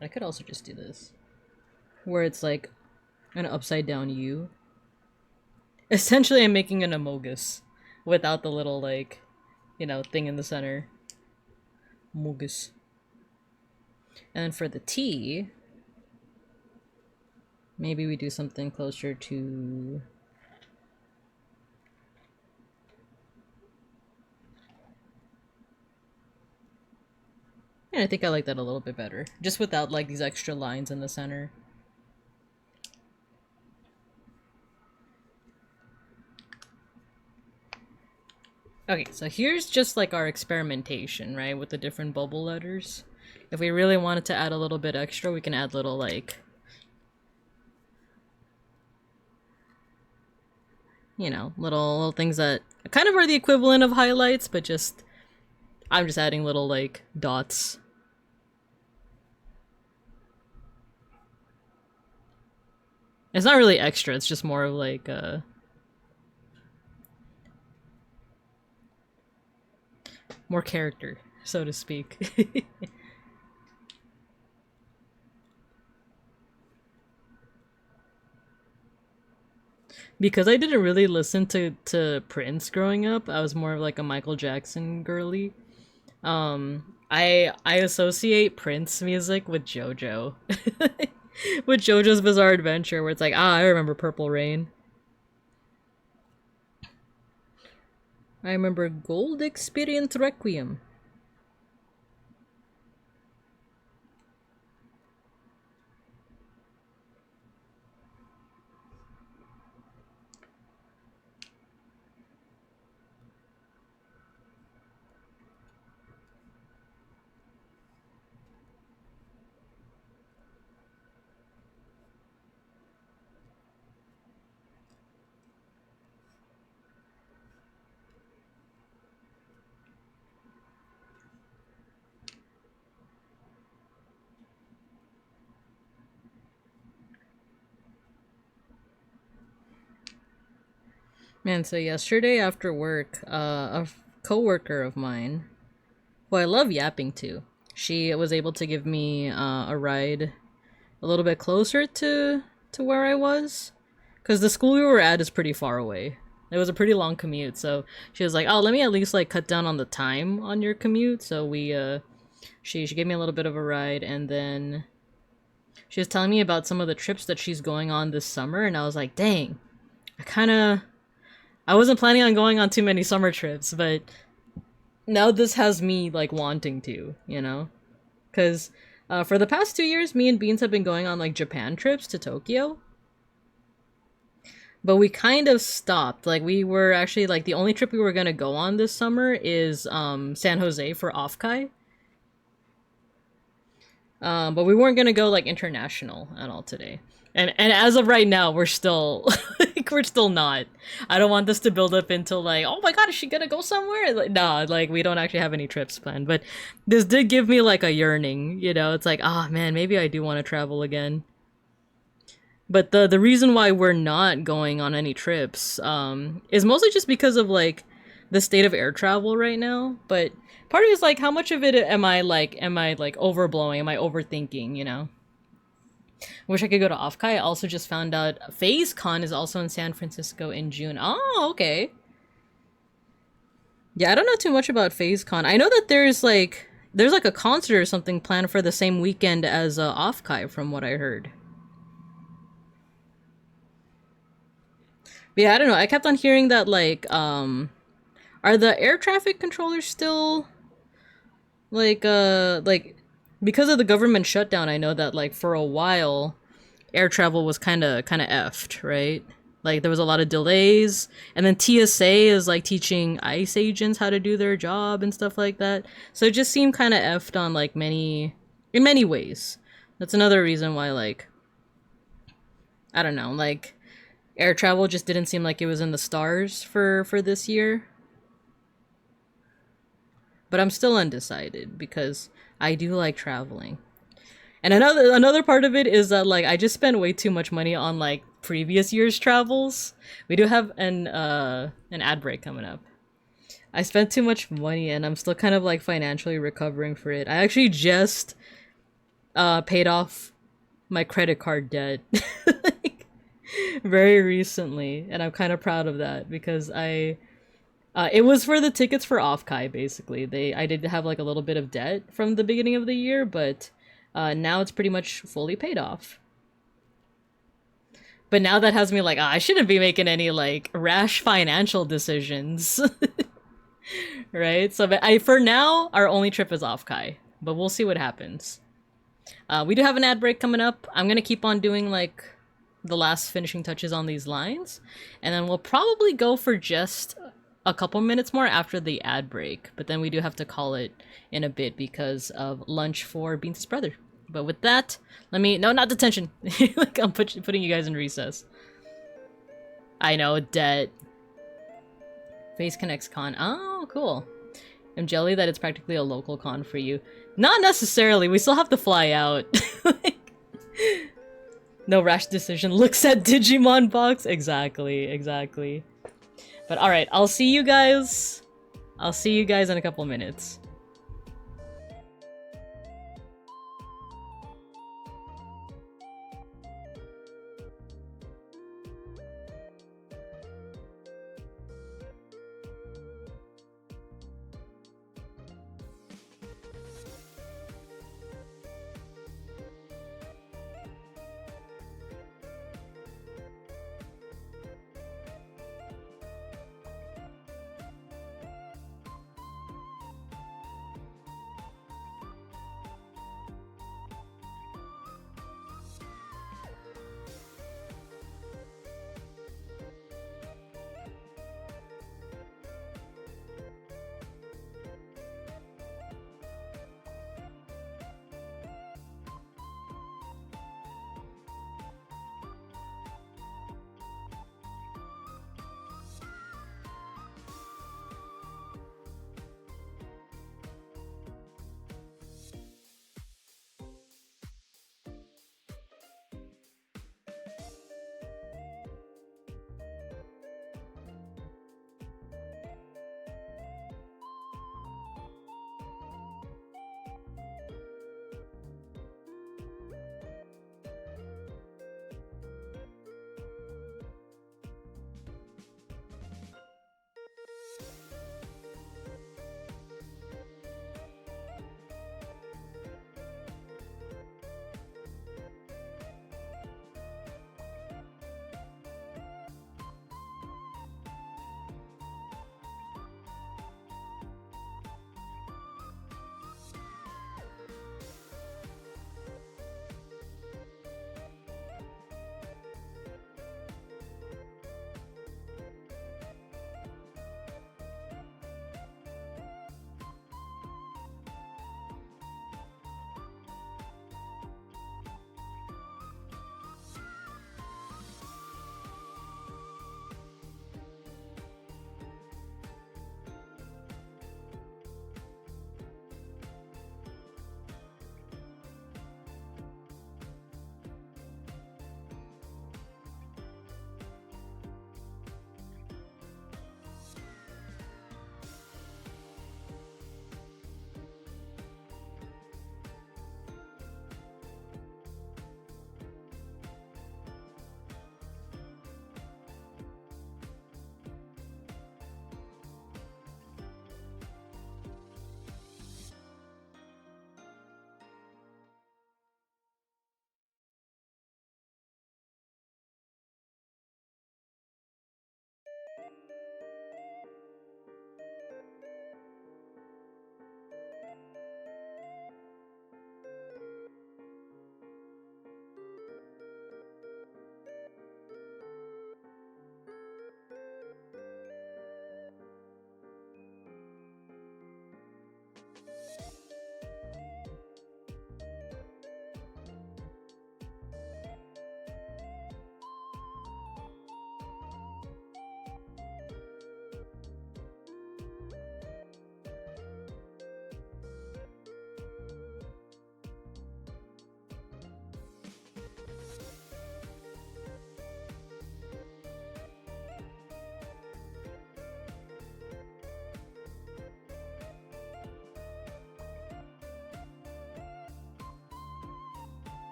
Speaker 1: I could also just do this. Where it's like an upside down U. Essentially, I'm making an amogus without the little, like, you know, thing in the center. Amogus. And then for the T, maybe we do something closer to... yeah, I think I like that a little bit better. Just without, like, these extra lines in the center. Okay, so here's just, like, our experimentation, right? With the different bubble letters. If we really wanted to add a little bit extra, we can add little, like... you know, little things that kind of are the equivalent of highlights, but just... I'm just adding little, like, dots. It's not really extra, it's just more of like more character. so to speak. Because I didn't really listen to Prince growing up, I was more of like a Michael Jackson girly. I associate Prince music with JoJo. With JoJo's Bizarre Adventure, where it's like, I remember Purple Rain. I remember Gold Experience Requiem. Man, so yesterday after work, a coworker of mine, who I love yapping to, she was able to give me a ride a little bit closer to where I was, because the school we were at is pretty far away. It was a pretty long commute, so she was like, "Oh, let me at least like cut down on the time on your commute." So she gave me a little bit of a ride, and then she was telling me about some of the trips that she's going on this summer, and I was like, "Dang, I wasn't planning on going on too many summer trips, but now this has me like wanting to, you know? Because for the past 2 years, me and Beans have been going on like Japan trips to Tokyo. But we kind of stopped. Like we were actually like the only trip we were going to go on this summer is San Jose for Offkai. But we weren't going to go like international at all today. And as of right now, we're still like, we're still not. I don't want this to build up into like, oh my god, is she gonna go somewhere? Like, nah, like we don't actually have any trips planned. But this did give me like a yearning, you know. It's like, ah, man, maybe I do want to travel again. But the reason why we're not going on any trips is mostly just because of like the state of air travel right now. But part of it is like, how much of it am I like overblowing? Am I overthinking? You know. Wish I could go to Offkai. I also just found out FazeCon is also in San Francisco in June. Oh, okay. Yeah, I don't know too much about FazeCon. I know that there's like a concert or something planned for the same weekend as Offkai, from what I heard. But yeah, I don't know. I kept on hearing that like are the air traffic controllers still like because of the government shutdown, I know that like for a while air travel was kind of effed, right? Like there was a lot of delays, and then TSA is like teaching ICE agents how to do their job and stuff like that. So it just seemed kind of effed on like in many ways. That's another reason why like I don't know, like air travel just didn't seem like it was in the stars for this year. But I'm still undecided because I do like traveling. And another part of it is that like I just spent way too much money on like previous year's travels. We do have an ad break coming up. I spent too much money and I'm still kind of like financially recovering for it. I actually just paid off my credit card debt like, very recently, and I'm kind of proud of that because it was for the tickets for Offkai, basically. I did have like a little bit of debt from the beginning of the year, but now it's pretty much fully paid off. But now that has me like, I shouldn't be making any like rash financial decisions. Right? So but for now, our only trip is Offkai, but we'll see what happens. We do have an ad break coming up. I'm going to keep on doing like the last finishing touches on these lines, and then we'll probably go for just a couple minutes more after the ad break, but then we do have to call it in a bit because of lunch for Beans' brother. But with that, no, not detention. Like I'm putting you guys in recess. I know, debt. Face Connects Con. Oh, cool. I'm jelly that it's practically a local con for you. Not necessarily. We still have to fly out. Like, no rash decision. Looks at Digimon box. Exactly. But alright, I'll see you guys in a couple minutes.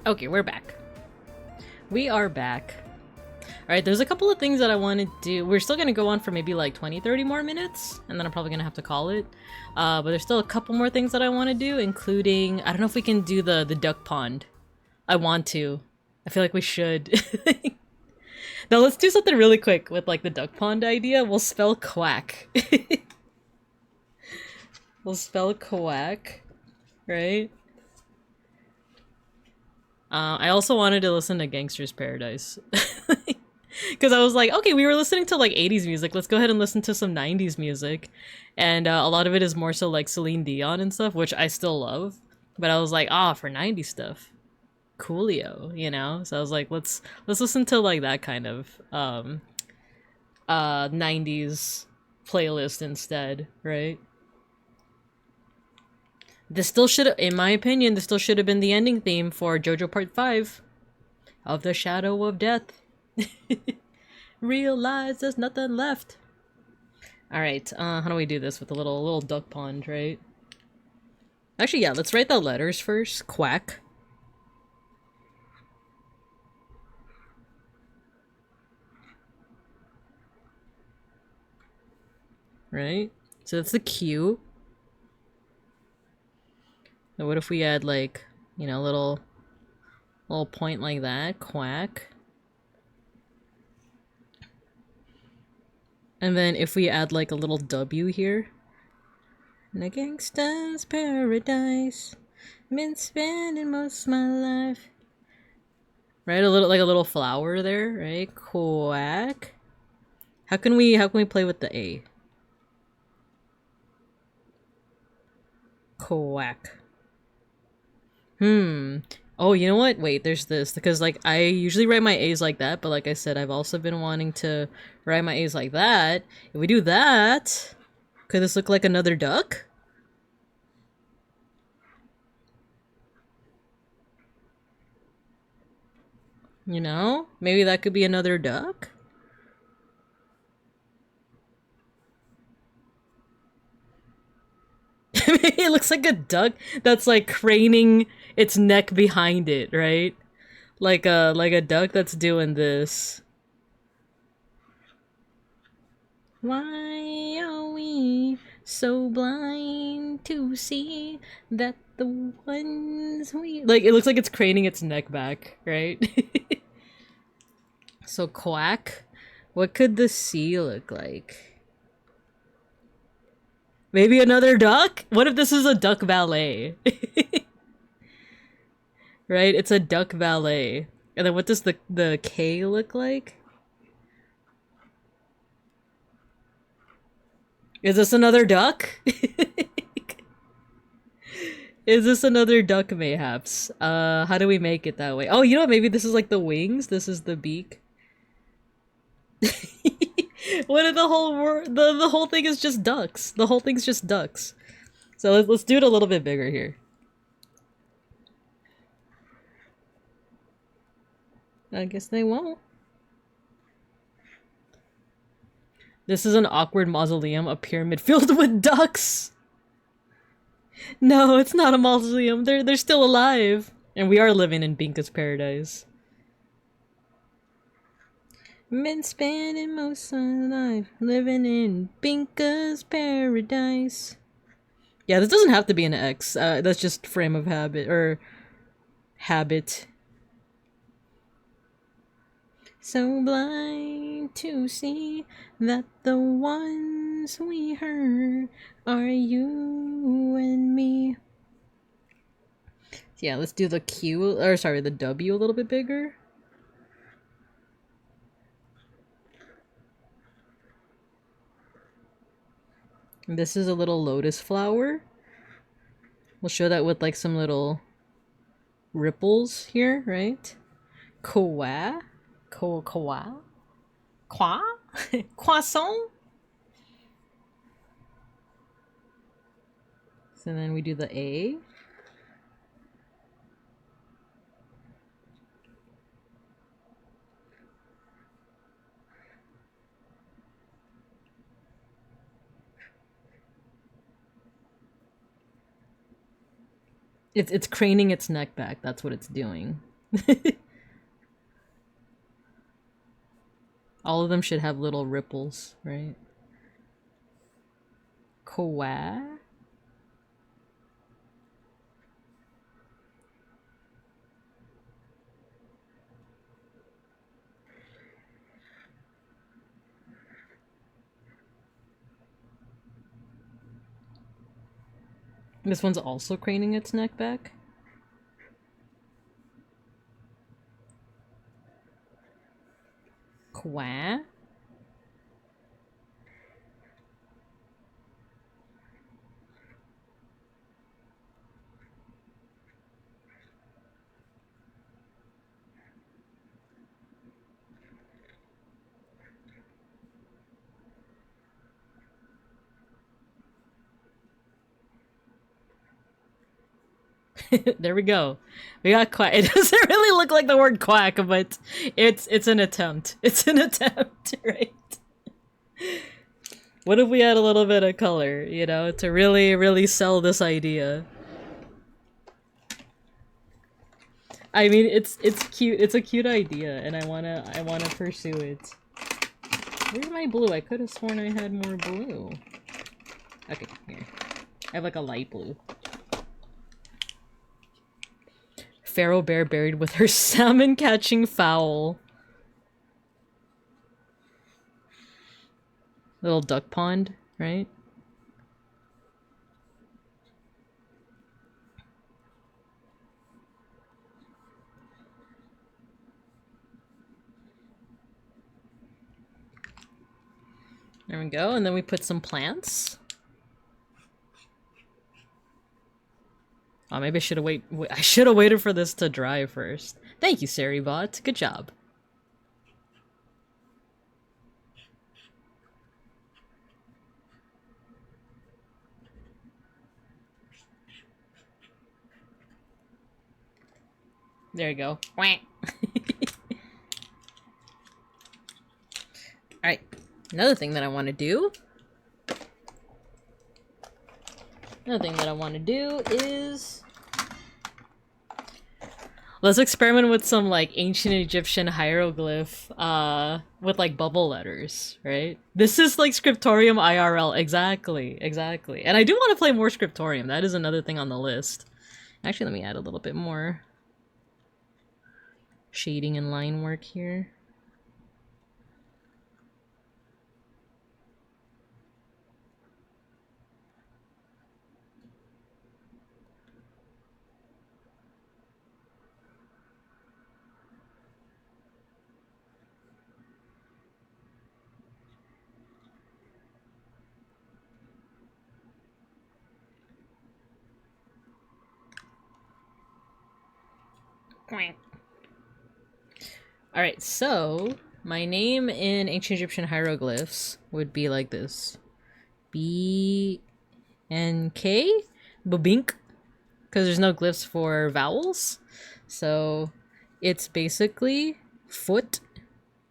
Speaker 1: Okay, we're back. We are back. Alright, there's a couple of things that I want to do. We're still going to go on for maybe like 20-30 more minutes, and then I'm probably going to have to call it. But there's still a couple more things that I want to do, including... I don't know if we can do the duck pond. I want to. I feel like we should. Now let's do something really quick with like the duck pond idea. We'll spell quack. We'll spell quack, right? I also wanted to listen to Gangster's Paradise. Because I was like, okay, we were listening to like 80s music. Let's go ahead and listen to some 90s music. And a lot of it is more so like Celine Dion and stuff, which I still love. But I was like, for 90s stuff. Coolio, you know? So I was like, let's listen to like that kind of 90s playlist instead, right? This still should, in my opinion, this still should have been the ending theme for JoJo Part 5 of the Shadow of Death. Realize there's nothing left. Alright, how do we do this with a little duck pond, right? Actually, yeah, let's write the letters first. Quack. Right? So that's the Q. Now what if we add like, you know, a little point like that? Quack. And then if we add like a little W here. In a gangsta's paradise. Been spending most of my life. Right? A little flower there, right? Quack. How can we play with the A? Quack. Oh, you know what? Wait, there's this. Because, like, I usually write my A's like that, but like I said, I've also been wanting to write my A's like that. If we do that, could this look like another duck? You know? Maybe that could be another duck? It looks like a duck that's like craning its neck behind it, right? Like a duck that's doing this. Why are we so blind to see that the ones we like? It looks like it's craning its neck back, right? So quack. What could the C look like? Maybe another duck? What if this is a duck ballet? Right? It's a duck ballet. And then what does the K look like? Is this another duck? Is this another duck mayhaps? How do we make it that way? Oh, you know what? Maybe this is like the wings. This is the beak. What if the whole thing is just ducks? The whole thing's just ducks. So let's do it a little bit bigger here. I guess they won't. This is an awkward mausoleum, a pyramid filled with ducks. No, it's not a mausoleum. They're still alive. And we are living in Binka's paradise. Been spending most of my life living in Binka's paradise. Yeah, this doesn't have to be an X. That's just frame of habit, or habit. So blind to see that the ones we heard are you and me. Yeah, let's do the Q, or sorry, the W a little bit bigger. This is a little lotus flower. We'll show that with like some little ripples here, right? Kwa? Kwa? Croissant? So then we do the A. It's craning its neck back. That's what it's doing. All of them should have little ripples, right? Quack. This one's also craning its neck back. Quack. There we go. We got quack. It doesn't really look like the word quack, but it's an attempt. It's an attempt, right? What if we add a little bit of color, you know, to really, really sell this idea? I mean, it's cute. It's a cute idea, and I wanna pursue it. Where's my blue? I could have sworn I had more blue. Okay, here. I have like a light blue. Pharaoh bear buried with her salmon catching fowl. Little duck pond, right? There we go, and then we put some plants. Oh, maybe I should have waited for this to dry first. Thank you, Saribot. Good job. There you go. Alright. Another thing that I want to do. Is let's experiment with some like ancient Egyptian hieroglyph with like bubble letters, right? This is like Scriptorium IRL. Exactly. And I do want to play more Scriptorium. That is another thing on the list. Actually, let me add a little bit more shading and line work here. Alright, so my name in ancient Egyptian hieroglyphs would be like this. B-N-K? Babink? Because there's no glyphs for vowels. So it's basically foot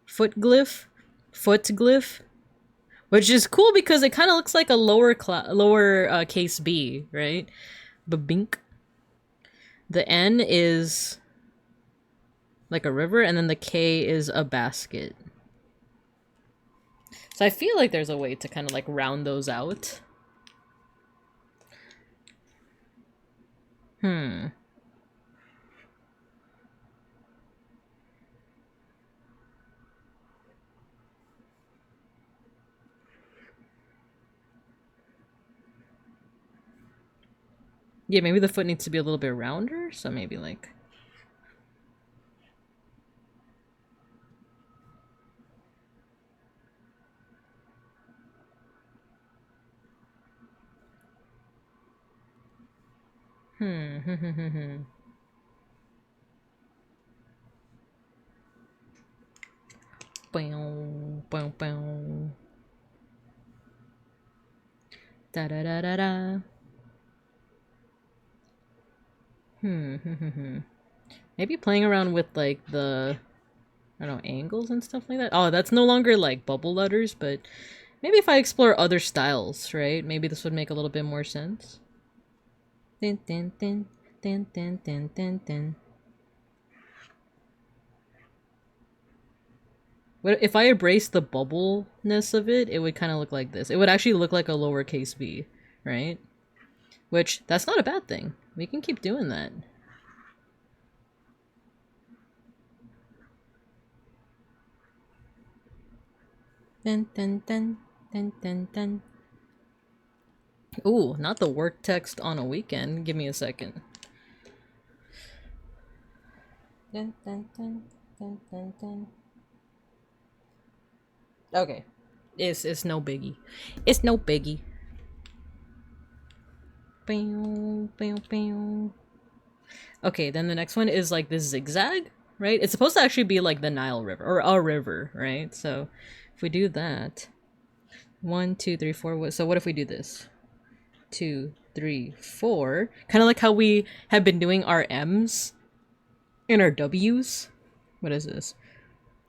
Speaker 1: glyph, which is cool because it kind of looks like a lower case B, right? Babink. The N is like a river, and then the K is a basket. So I feel like there's a way to kind of like round those out. Yeah, maybe the foot needs to be a little bit rounder, so maybe like... Bow, bow. Da da da da da. Maybe playing around with like the, I don't know, angles and stuff like that. Oh, that's no longer like bubble letters, but maybe if I explore other styles, right? Maybe this would make a little bit more sense. Din din din din din din din din. What if I erased the bubbleness of it? It would kind of look like this. It would actually look like a lowercase b, right? Which, that's not a bad thing. We can keep doing that. Dun dun dun dun dun dun. Ooh, not the work text on a weekend. Give me a second. Dun dun dun dun dun dun. Okay. It's no biggie. It's no biggie. Okay, then the next one is like this zigzag, right? It's supposed to actually be like the Nile River, or a river, right? So if we do that, 1, 2, 3, 4. So what if we do this? 2, 3, 4. Kind of like how we have been doing our M's and our W's. What is this?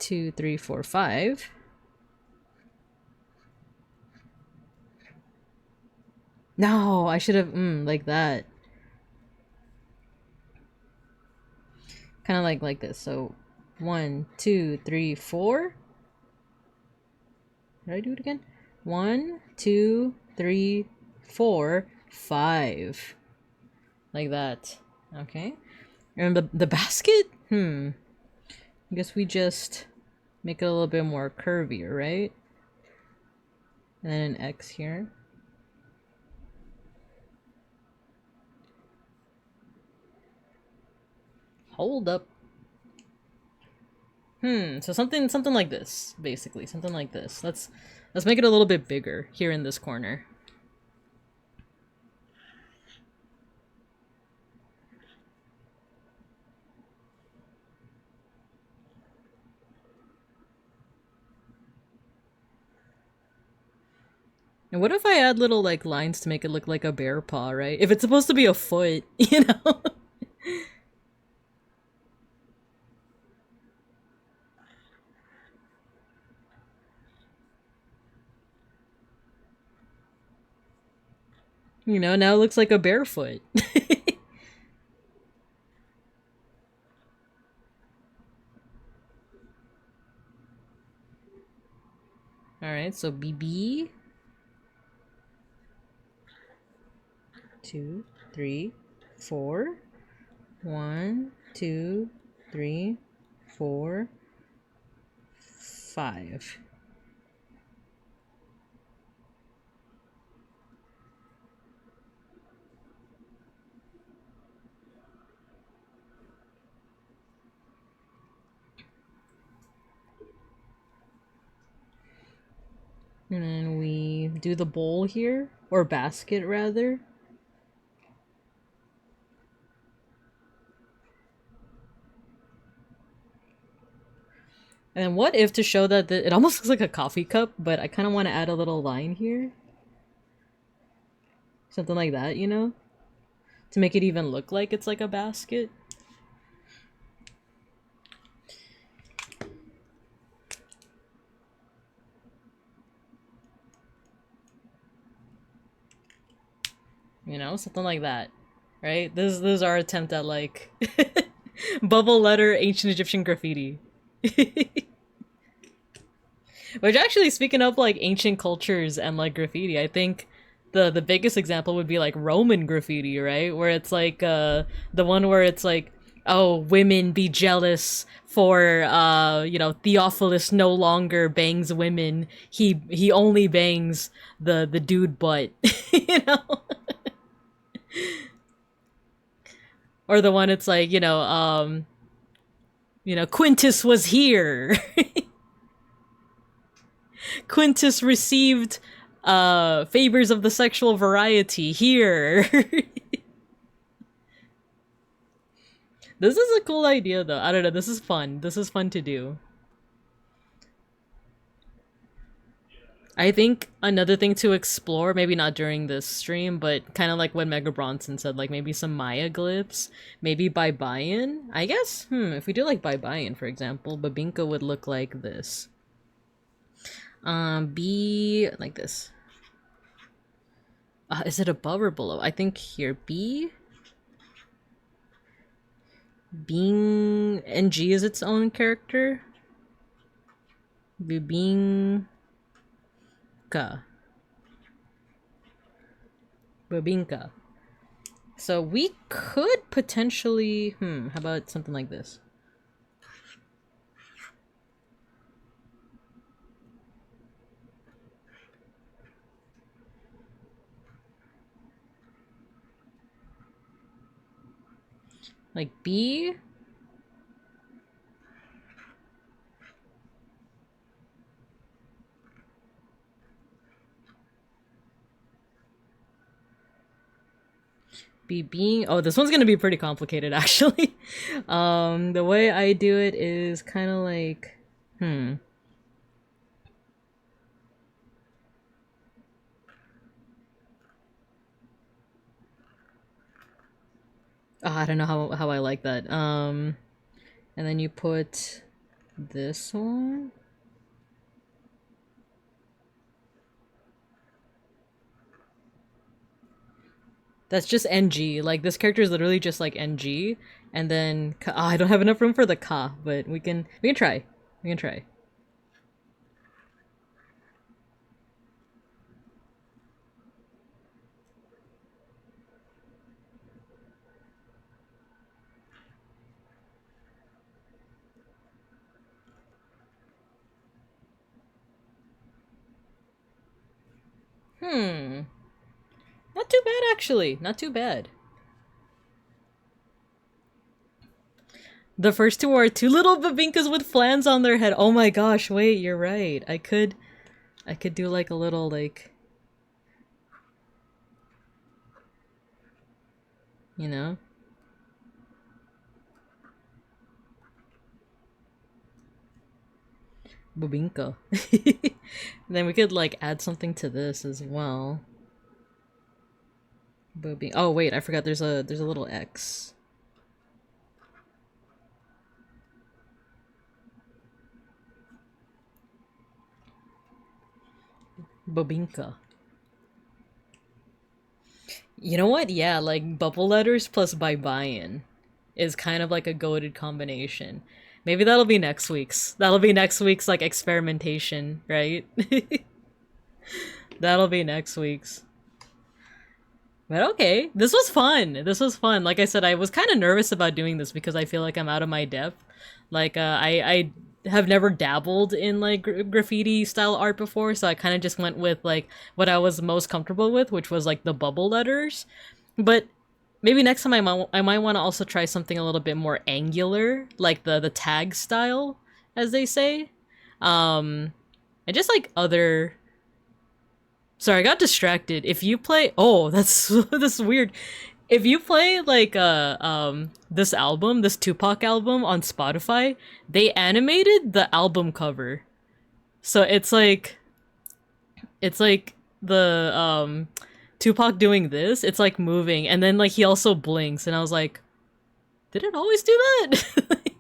Speaker 1: 2, 3, 4, 5. No, I should have like that. Kind of like this. So 1, 2, 3, 4. Did I do it again? 1, 2, 3, 4, 5. Like that. Okay. And the basket? I guess we just make it a little bit more curvier, right? And then an X here. Hold up. So something like this, basically. Something like this. Let's make it a little bit bigger here in this corner. And what if I add little like lines to make it look like a bear paw, right? If it's supposed to be a foot, you know? You know, now it looks like a barefoot. Alright, so BB. 2, 3, 4. 1, 2, 3, 4, 5. And then we do the bowl here, or basket rather. And then what if, to show that it almost looks like a coffee cup, but I kind of want to add a little line here. Something like that, you know? To make it even look like it's like a basket. You know, something like that, right? This is our attempt at like bubble letter ancient Egyptian graffiti. Which actually, speaking of like ancient cultures and like graffiti, I think the biggest example would be like Roman graffiti, right? Where it's like the one where it's like, oh, women be jealous for you know, Theophilus no longer bangs women. He only bangs the dude butt. You know? Or the one it's like, you know, Quintus was here. Quintus received favors of the sexual variety here. This is a cool idea though. I don't know, this is fun. This is fun to do. I think another thing to explore, maybe not during this stream, but kind of like what Mega Bronson said, like maybe some Maya glyphs, maybe by buy-in. I guess, if we do like by buy-in, for example, Babinka would look like this. B, like this. Is it above or below? I think here, B. Being NG is its own character. Bibinka. Bibinka. So we could potentially... how about something like this? Like B? Being oh, this one's gonna be pretty complicated actually. The way I do it is kind of like I don't know how I like that. And then you put this one. That's just NG. Like, this character is literally just like NG. And then I don't have enough room for the ka, but we can try. We can try. Not too bad, actually. Not too bad. The first two are two little babinkas with flans on their head. Oh my gosh, wait, you're right. I could do like a little, like... You know? Babinka. Then we could, like, add something to this as well. Oh wait, I forgot there's a little X. Babinka. You know what? Yeah, like bubble letters plus bye-bye-in is kind of like a goated combination. Maybe that'll be next week's. That'll be next week's like experimentation, right? That'll be next week's. But okay, this was fun. This was fun. Like I said, I was kind of nervous about doing this because I feel like I'm out of my depth. Like, I have never dabbled in, like, graffiti-style art before, so I kind of just went with, like, what I was most comfortable with, which was, like, the bubble letters. But maybe next time I might want to also try something a little bit more angular, like the tag style, as they say. And just, like, other... Sorry, I got distracted. If you play... Oh, that's weird. If you play, like, this album, this Tupac album on Spotify, they animated the album cover. So it's like the, Tupac doing this, it's, like, moving, and then, like, he also blinks, and I was like, did it always do that?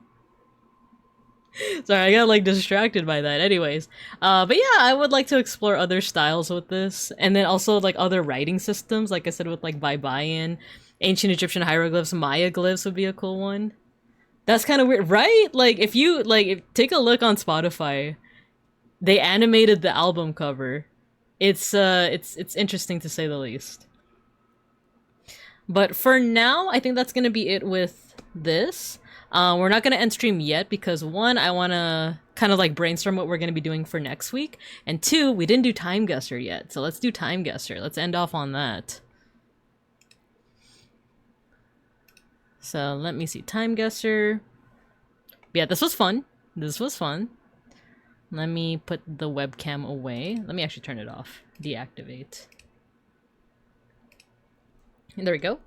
Speaker 1: Sorry, I got, like, distracted by that. Anyways, but yeah, I would like to explore other styles with this, and then also, like, other writing systems, like I said, with, like, bye-bye-in, ancient Egyptian hieroglyphs, Maya glyphs would be a cool one. That's kind of weird, right? Like, if you, like, take a look on Spotify, they animated the album cover. It's interesting to say the least. But for now, I think that's gonna be it with this. We're not going to end stream yet because, one, I want to kind of like brainstorm what we're going to be doing for next week. And two, we didn't do Time Guesser yet. So let's do Time Guesser. Let's end off on that. So let me see. Time Guesser. Yeah, this was fun. This was fun. Let me put the webcam away. Let me actually turn it off. Deactivate. And there we go.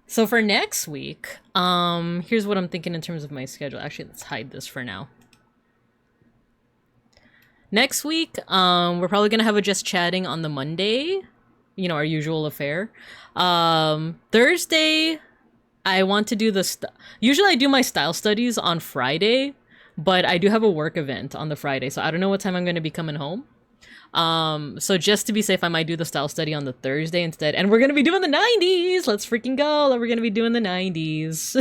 Speaker 1: So for next week, here's what I'm thinking in terms of my schedule. Actually, let's hide this for now. Next week, we're probably gonna have a just chatting on the Monday, you know, our usual affair. Thursday, I want to do usually I do my style studies on Friday, but I do have a work event on the Friday, so I don't know what time I'm gonna be coming home. So just to be safe, I might do the style study on the Thursday instead. And we're gonna be doing the 90s! Let's freaking go! We're gonna be doing the 90s.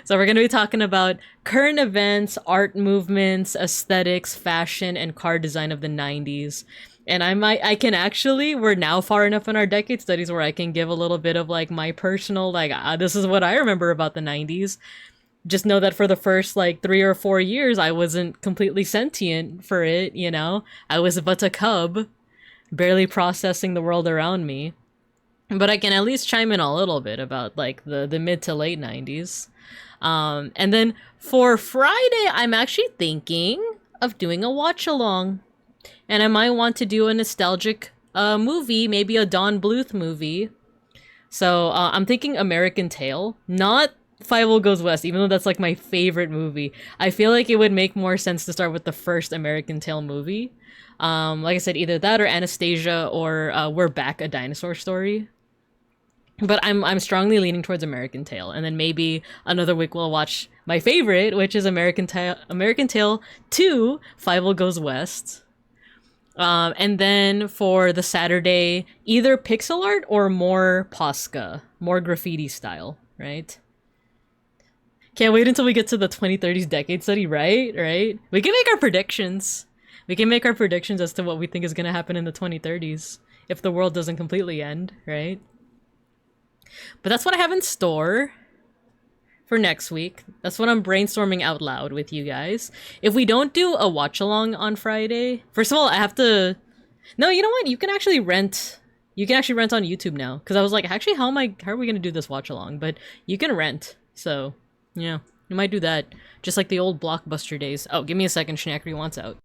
Speaker 1: So we're going to be talking about current events, art movements, aesthetics, fashion, and car design of the 90s. And we're now far enough in our decade studies where I can give a little bit of like my personal, like, this is what I remember about the 90s. Just know that for the first like 3 or 4 years, I wasn't completely sentient for it, you know? I was but a cub, barely processing the world around me. But I can at least chime in a little bit about like the mid to late 90s. And then for Friday, I'm actually thinking of doing a watch along. And I might want to do a nostalgic movie, maybe a Don Bluth movie. So I'm thinking American Tail, not Five Goes West, even though that's like my favorite movie. I feel like it would make more sense to start with the first American Tail movie. Like I said, either that or Anastasia or We're Back, A Dinosaur Story. But I'm strongly leaning towards American Tail, and then maybe another week we'll watch my favorite, which is American Tail 2, Five Goes West. And then for the Saturday, either pixel art or more POSCA, more graffiti style, right? Can't wait until we get to the 2030s decade study, right? Right? We can make our predictions. We can make our predictions as to what we think is going to happen in the 2030s if the world doesn't completely end, right? But that's what I have in store for next week. That's what I'm brainstorming out loud with you guys. If we don't do a watch along on Friday, first of all, I have to... No, you know what? You can actually rent on YouTube now. Because I was like, actually, how are we going to do this watch along? But you can rent, so... Yeah, you might do that. Just like the old Blockbuster days. Oh, give me a second, Schnackery wants out.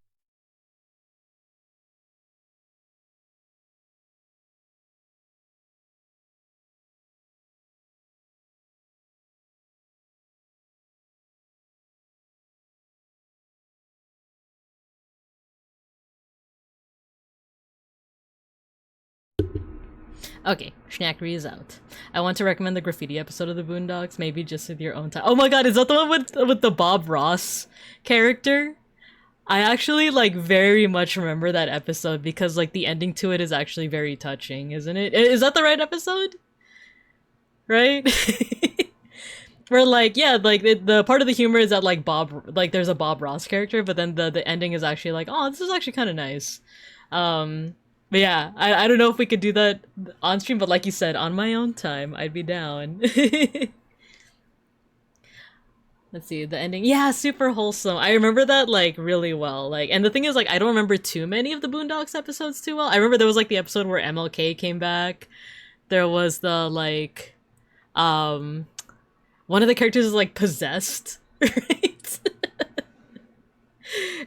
Speaker 1: Okay, Schnackery is out. I want to recommend the graffiti episode of the Boondocks, maybe just with your own time. Oh my god, is that the one with the Bob Ross character? I actually, like, very much remember that episode because, like, the ending to it is actually very touching, isn't it? Is that the right episode? Right? Where, like, yeah, like, the part of the humor is that, like, there's a Bob Ross character, but then the ending is actually like, oh, this is actually kind of nice. But yeah, I don't know if we could do that on stream, but like you said, on my own time, I'd be down. Let's see, the ending. Yeah, super wholesome. I remember that, like, really well. Like, and the thing is, like, I don't remember too many of the Boondocks episodes too well. I remember there was, like, the episode where MLK came back. There was the, like, one of the characters is, like, possessed, right?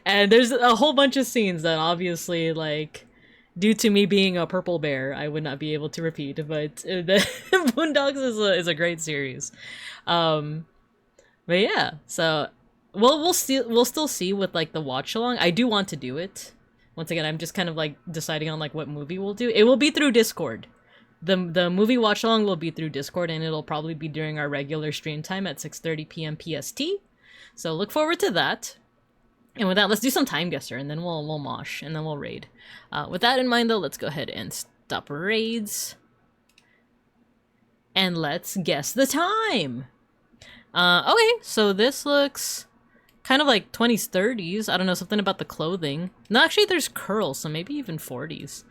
Speaker 1: And there's a whole bunch of scenes that obviously, like, due to me being a purple bear, I would not be able to repeat, but the Boondocks is a great series. But yeah, so we'll still see with like the watch along. I do want to do it. Once again, I'm just kind of like deciding on like what movie we'll do. It will be through Discord. The movie watch along will be through Discord, and it'll probably be during our regular stream time at 6:30 p.m. PST. So look forward to that. And with that, let's do some time guesser, and then we'll mosh, and then we'll raid. With that in mind, though, let's go ahead and stop raids. And let's guess the time! Okay, so this looks kind of like 20s, 30s. I don't know, something about the clothing. No, actually, there's curls, so maybe even 40s.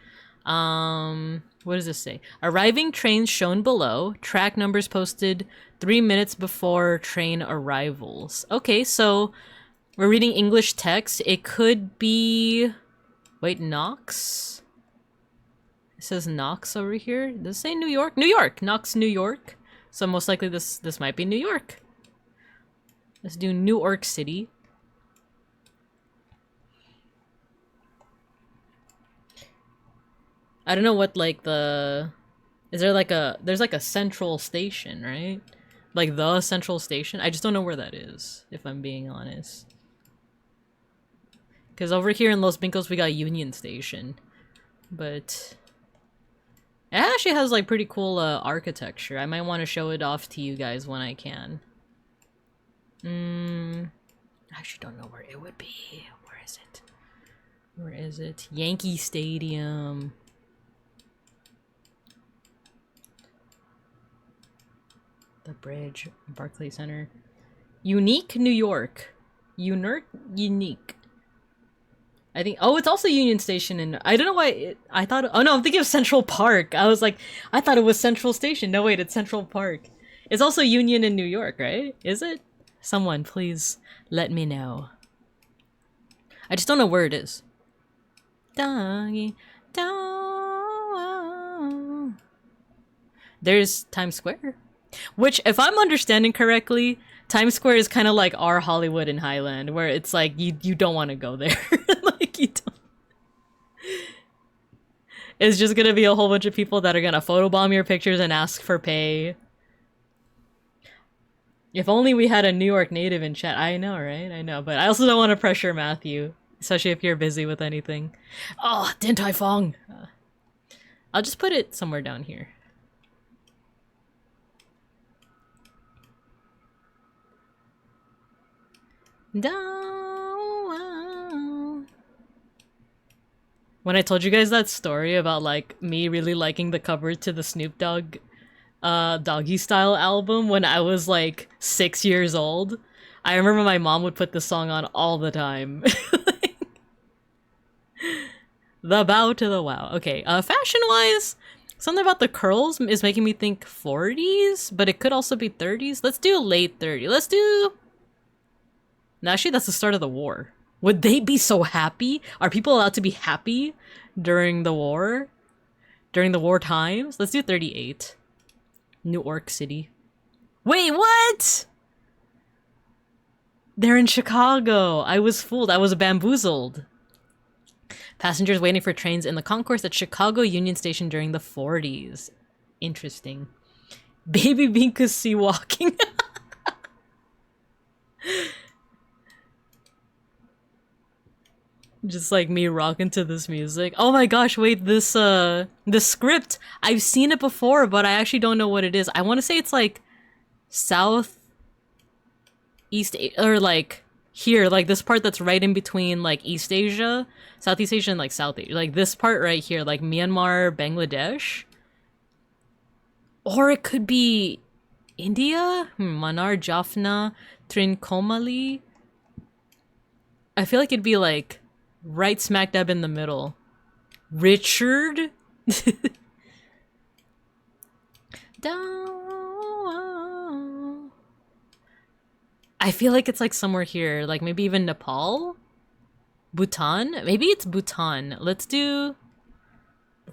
Speaker 1: What does this say? Arriving trains shown below. Track numbers posted 3 minutes before train arrivals. Okay, so... we're reading English text. It could be... wait, Knox? It says Knox over here. Does it say New York? New York! Knox, New York. So most likely this might be New York. Let's do New York City. I don't know what, like, the... is there, like, there's, like, a central station, right? Like, the central station? I just don't know where that is, if I'm being honest. Because over here in Los Brincos, we got Union Station. But... it actually has, like, pretty cool architecture. I might want to show it off to you guys when I can. I actually don't know where it would be. Where is it? Where is it? Yankee Stadium. The bridge. Barclays Center. Unique, New York. Unique. I think. Oh, it's also Union Station, and I don't know why. I thought. Oh no, I'm thinking of Central Park. I was like, I thought it was Central Station. No, wait, it's Central Park. It's also Union in New York, right? Is it? Someone, please let me know. I just don't know where it is. Doggy, dog. There's Times Square, which, if I'm understanding correctly, Times Square is kind of like our Hollywood in Highland, where it's like you don't want to go there. Like you don't. It's just gonna be a whole bunch of people that are gonna photobomb your pictures and ask for pay. If only we had a New York native in chat. I know, right? I know, but I also don't want to pressure Matthew, especially if you're busy with anything. Oh, Din Tai Fung. I'll just put it somewhere down here. Down. When I told you guys that story about like me really liking the cover to the Snoop Dogg Doggy Style album when I was like 6 years old, I remember my mom would put this song on all the time. The bow to the wow. Okay, fashion wise, something about the curls is making me think 40s, but it could also be 30s. Let's do late 30s. Let's do... Actually, that's the start of the war. Would they be so happy? Are people allowed to be happy during the war? During the war times? Let's do 38. New York City. Wait, what? They're in Chicago. I was fooled. I was bamboozled. Passengers waiting for trains in the concourse at Chicago Union Station during the 40s. Interesting. Baby Binkus sea walking. Just like me rocking to this music. Oh my gosh, wait, this script, I've seen it before, but I actually don't know what it is. I want to say it's like South East, or like here, like this part that's right in between like East Asia, Southeast Asia, and like South Asia. Like this part right here, like Myanmar, Bangladesh. Or it could be India? Manar, Jaffna, Trincomalee. I feel like it'd be like right smack dab in the middle. Richard? Down. I feel like it's like somewhere here, like maybe even Nepal? Bhutan? Maybe it's Bhutan. Let's do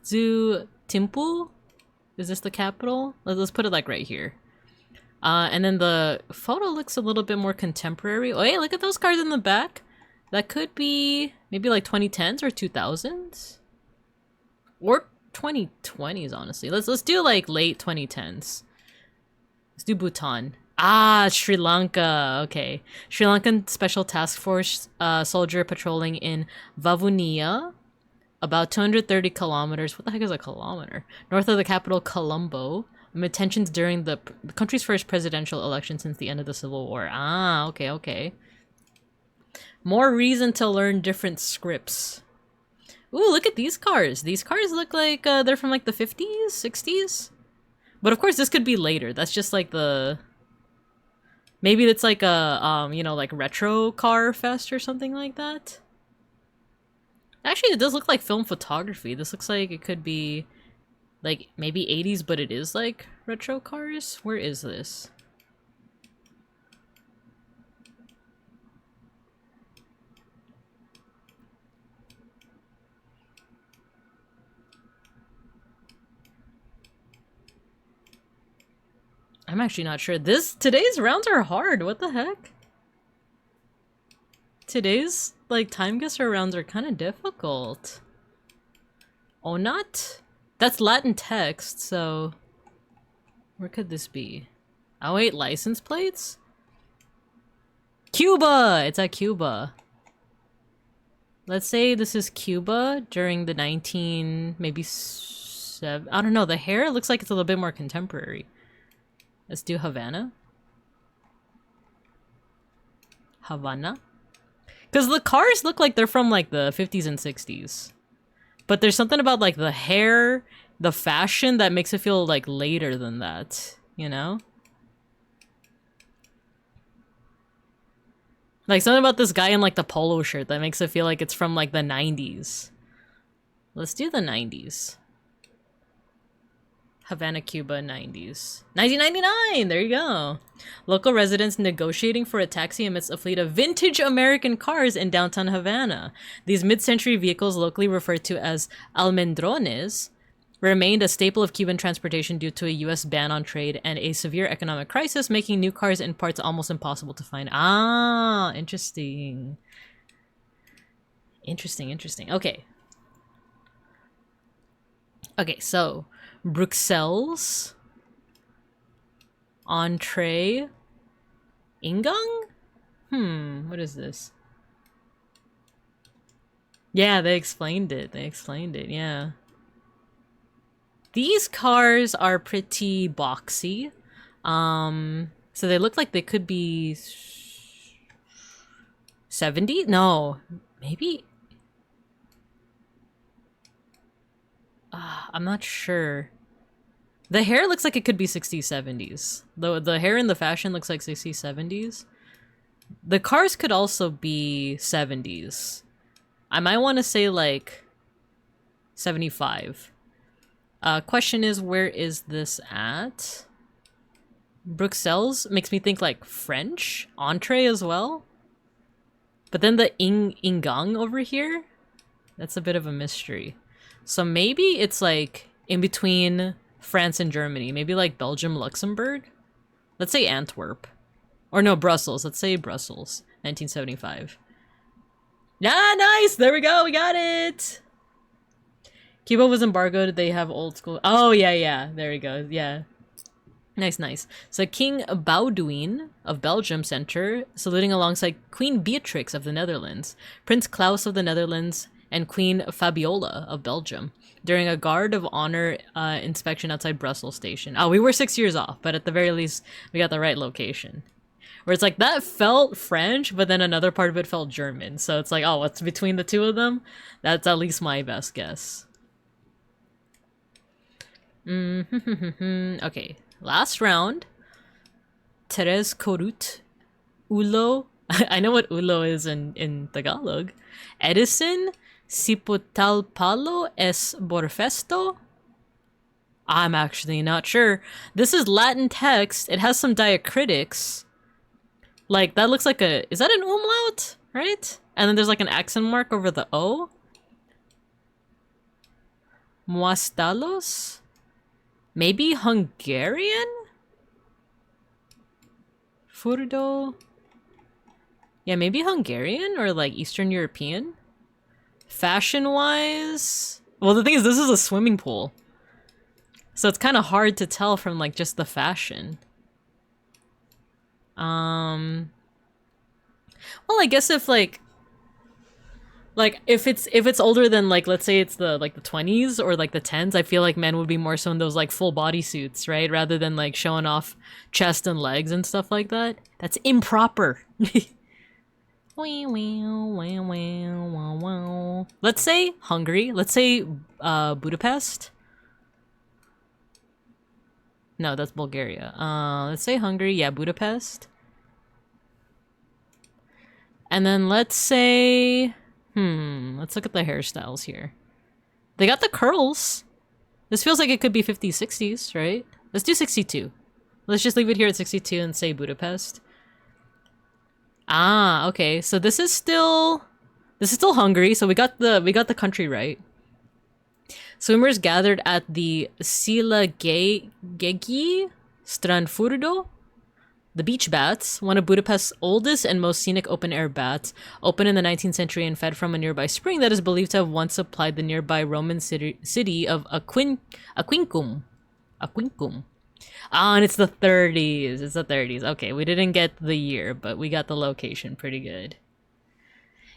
Speaker 1: Thimphu? Is this the capital? Let's put it like right here. And then the photo looks a little bit more contemporary. Oh, hey, look at those cars in the back. That could be maybe like 2010s or 2000s, or 2020s. Honestly, let's do like late 2010s. Let's do Bhutan. Ah, Sri Lanka. Okay, Sri Lankan Special Task Force soldier patrolling in Vavuniya, about 230 kilometers. What the heck is a kilometer? North of the capital, Colombo. Amid tensions during the country's first presidential election since the end of the Civil War. Ah, okay, okay. More reason to learn different scripts. Ooh, look at these cars. These cars look like they're from like the 50s, 60s. But of course, this could be later. That's just like the... Maybe it's like a, you know, like retro car fest or something like that. Actually, it does look like film photography. This looks like it could be like maybe 80s, but it is like retro cars. Where is this? I'm actually not sure. Today's rounds are hard. What the heck? Today's, like, time guesser rounds are kind of difficult. Oh, not? That's Latin text, so... Where could this be? Oh, wait, license plates? Cuba! It's at Cuba. Let's say this is Cuba during the 19... maybe... I don't know, the hair looks like it's a little bit more contemporary. Let's do Havana. Havana. Because the cars look like they're from like the 50s and 60s. But there's something about like the hair, the fashion that makes it feel like later than that, you know? Like something about this guy in like the polo shirt that makes it feel like it's from like the 90s. Let's do the 90s. Havana, Cuba, 90s. 1999! There you go. Local residents negotiating for a taxi amidst a fleet of vintage American cars in downtown Havana. These mid-century vehicles, locally referred to as almendrones, remained a staple of Cuban transportation due to a U.S. ban on trade and a severe economic crisis, making new cars and parts almost impossible to find. Ah, interesting. Interesting. Okay. Okay, so Bruxelles, entree, ingang? What is this? Yeah, they explained it. Yeah. These cars are pretty boxy. So they look like they could be 70? No, maybe. I'm not sure. The hair looks like it could be 60s, 70s. The hair in the fashion looks like 60s, 70s. The cars could also be 70s. I might want to say like 75. Question is, where is this at? Bruxelles makes me think like French entree as well. But then the ingang over here, that's a bit of a mystery. So maybe it's like in between France and Germany. Maybe like Belgium, Luxembourg. Let's say Antwerp. Or no, Brussels. Let's say Brussels. 1975. Yeah, nice! There we go, we got it! Cuba was embargoed, they have old school... Oh, yeah, there we go, yeah. Nice. So King Baudouin of Belgium Center, saluting alongside Queen Beatrix of the Netherlands, Prince Claus of the Netherlands, and Queen Fabiola of Belgium during a guard of honor inspection outside Brussels station. Oh, we were 6 years off, but at the very least, we got the right location. Where it's like, that felt French, but then another part of it felt German. So it's like, oh, what's between the two of them? That's at least my best guess. Okay, last round. Tres Corut. Ulo. I know what ulo is in Tagalog. Edison. Siputalpalo es Borfesto? I'm actually not sure. This is Latin text. It has some diacritics. Like, that looks like a... Is that an umlaut? Right? And then there's like an accent mark over the O. Muastalos? Maybe Hungarian? Furdo? Yeah, maybe Hungarian or like Eastern European? Fashion-wise? Well, the thing is, this is a swimming pool. So it's kind of hard to tell from, like, just the fashion. Well, I guess if, like, if it's older than, like, let's say it's the 20s or, like, the 10s, I feel like men would be more so in those, like, full bodysuits, right? Rather than, like, showing off chest and legs and stuff like that. That's improper. Let's say Hungary. Let's say Budapest. No, that's Bulgaria. Let's say Hungary. Yeah, Budapest. And then let's say... let's look at the hairstyles here. They got the curls. This feels like it could be 50s, 60s, right? Let's do 62. Let's just leave it here at 62 and say Budapest. Ah, okay. So this is still Hungary. So we got the country right. Swimmers gathered at the Szilagyi Strandfurdo. The beach bats, one of Budapest's oldest and most scenic open-air bats, opened in the 19th century and fed from a nearby spring that is believed to have once supplied the nearby Roman city of Aquincum. Ah, and it's the 30s. It's the 30s. Okay, we didn't get the year, but we got the location pretty good.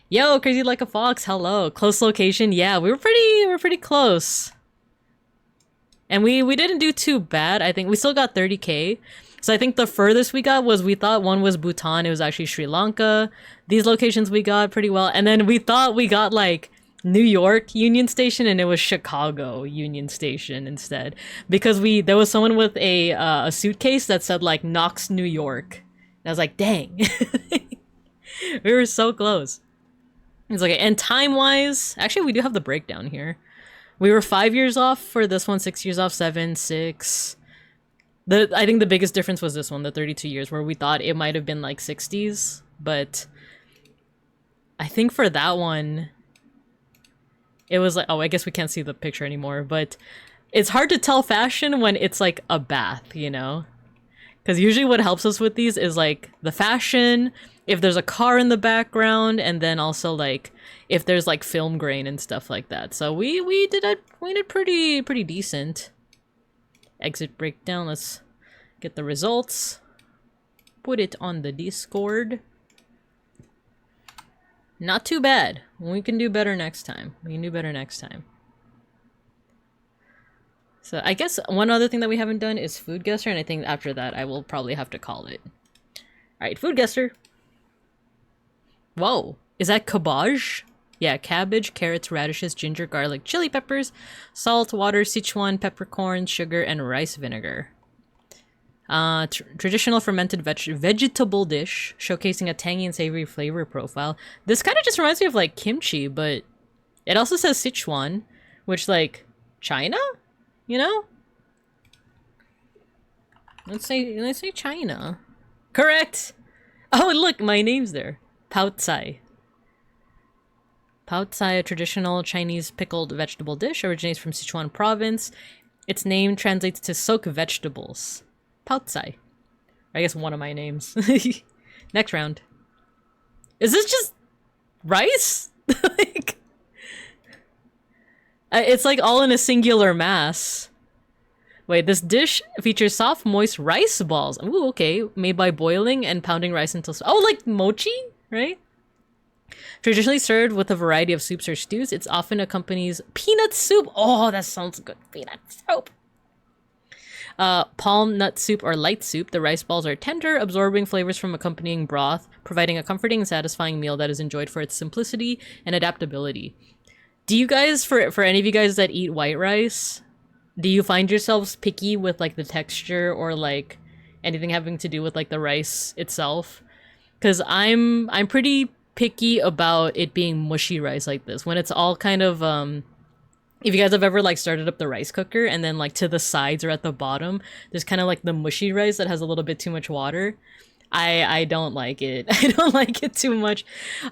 Speaker 1: Yo, Crazy Like a Fox, hello. Close location. Yeah, we're pretty close. And we didn't do too bad. I think we still got 30k. So I think the furthest we got was, we thought one was Bhutan. It was actually Sri Lanka. These locations we got pretty well. And then we thought we got like New York Union Station, and it was Chicago Union Station instead. Because there was someone with a suitcase that said like Knox, New York. And I was like, dang. We were so close. It's okay. And time-wise, actually, we do have the breakdown here. We were 5 years off for this one, 6 years off, 7, 6. I think the biggest difference was this one, the 32 years, where we thought it might have been like 60s, but I think for that one, it was like, oh, I guess we can't see the picture anymore, but it's hard to tell fashion when it's like a bath, you know? Because usually what helps us with these is like the fashion, if there's a car in the background, and then also like if there's like film grain and stuff like that. So we did pretty decent. Exit breakdown. Let's get the results. Put it on the Discord. Not too bad. We can do better next time. We can do better next time. So I guess one other thing that we haven't done is food guesser, and I think after that I will probably have to call it. Alright, food guesser. Whoa. Is that cabbage? Yeah, cabbage, carrots, radishes, ginger, garlic, chili peppers, salt, water, Sichuan, peppercorn, sugar, and rice vinegar. Traditional fermented vegetable dish, showcasing a tangy and savory flavor profile. This kind of just reminds me of like kimchi, but it also says Sichuan, which like China? You know? Let's say China. Correct! Oh, look, my name's there. Pao Tsai. Pao Tsai, a traditional Chinese pickled vegetable dish, originates from Sichuan province. Its name translates to soak vegetables. Pao Tsai. I guess one of my names. Next round. Is this just rice? Like, it's like all in a singular mass. Wait, this dish features soft, moist rice balls. Ooh, okay. Made by boiling and pounding rice until... Oh, like mochi? Right? Traditionally served with a variety of soups or stews, it often accompanies peanut soup. Oh, that sounds good. Peanut soup. Palm nut soup or light soup. The rice balls are tender, absorbing flavors from accompanying broth, providing a comforting and satisfying meal that is enjoyed for its simplicity and adaptability. Do you guys, for any of you guys that eat white rice, do you find yourselves picky with like the texture or like anything having to do with like the rice itself? Because I'm pretty picky about it being mushy rice like this. When it's all kind of if you guys have ever like started up the rice cooker and then like to the sides or at the bottom, there's kind of like the mushy rice that has a little bit too much water. I don't like it. I don't like it too much.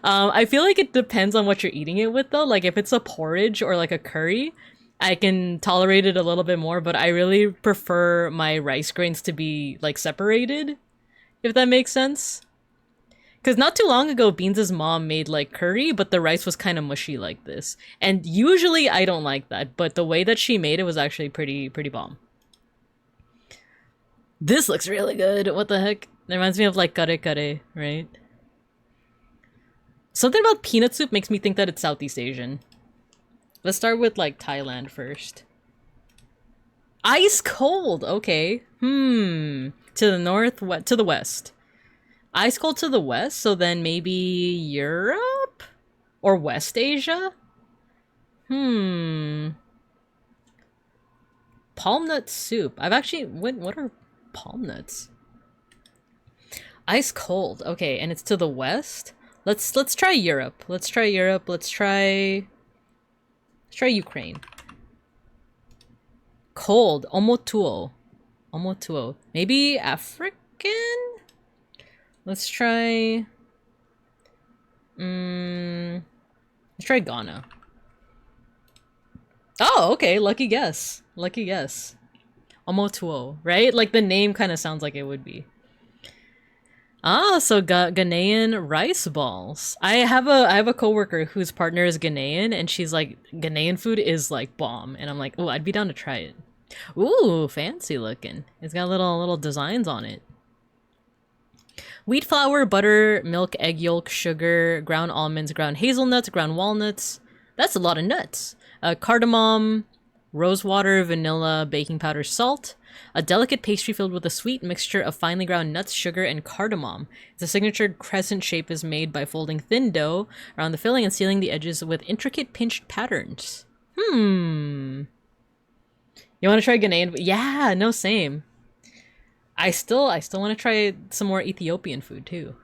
Speaker 1: I feel like it depends on what you're eating it with though. Like if it's a porridge or like a curry, I can tolerate it a little bit more, but I really prefer my rice grains to be like separated, if that makes sense. Because not too long ago, Beans' mom made like curry, but the rice was kind of mushy like this. And usually I don't like that, but the way that she made it was actually pretty bomb. This looks really good. What the heck? It reminds me of like kare, right? Something about peanut soup makes me think that it's Southeast Asian. Let's start with like Thailand first. Ice cold. Okay. To the north, to the west. Ice cold to the west, so then maybe Europe? Or West Asia? Palm nut soup. I've actually... What are palm nuts? Ice cold. Okay, and it's to the west? Let's try Europe. Let's try Europe. Let's try Ukraine. Cold. Omotuo. Omotuo. Maybe African? Let's try... let's try Ghana. Oh, okay. Lucky guess. Lucky guess. Omotuo, right? Like the name kind of sounds like it would be. Ah, so Ghanaian rice balls. I have a coworker whose partner is Ghanaian, and she's like, Ghanaian food is like bomb, and I'm like, oh, I'd be down to try it. Ooh, fancy looking. It's got little designs on it. Wheat flour, butter, milk, egg yolk, sugar, ground almonds, ground hazelnuts, ground walnuts. That's a lot of nuts. Cardamom, rose water, vanilla, baking powder, salt. A delicate pastry filled with a sweet mixture of finely ground nuts, sugar, and cardamom. The signature crescent shape is made by folding thin dough around the filling and sealing the edges with intricate pinched patterns. You want to try Ghanaian? Yeah, no, same. I still want to try some more Ethiopian food too.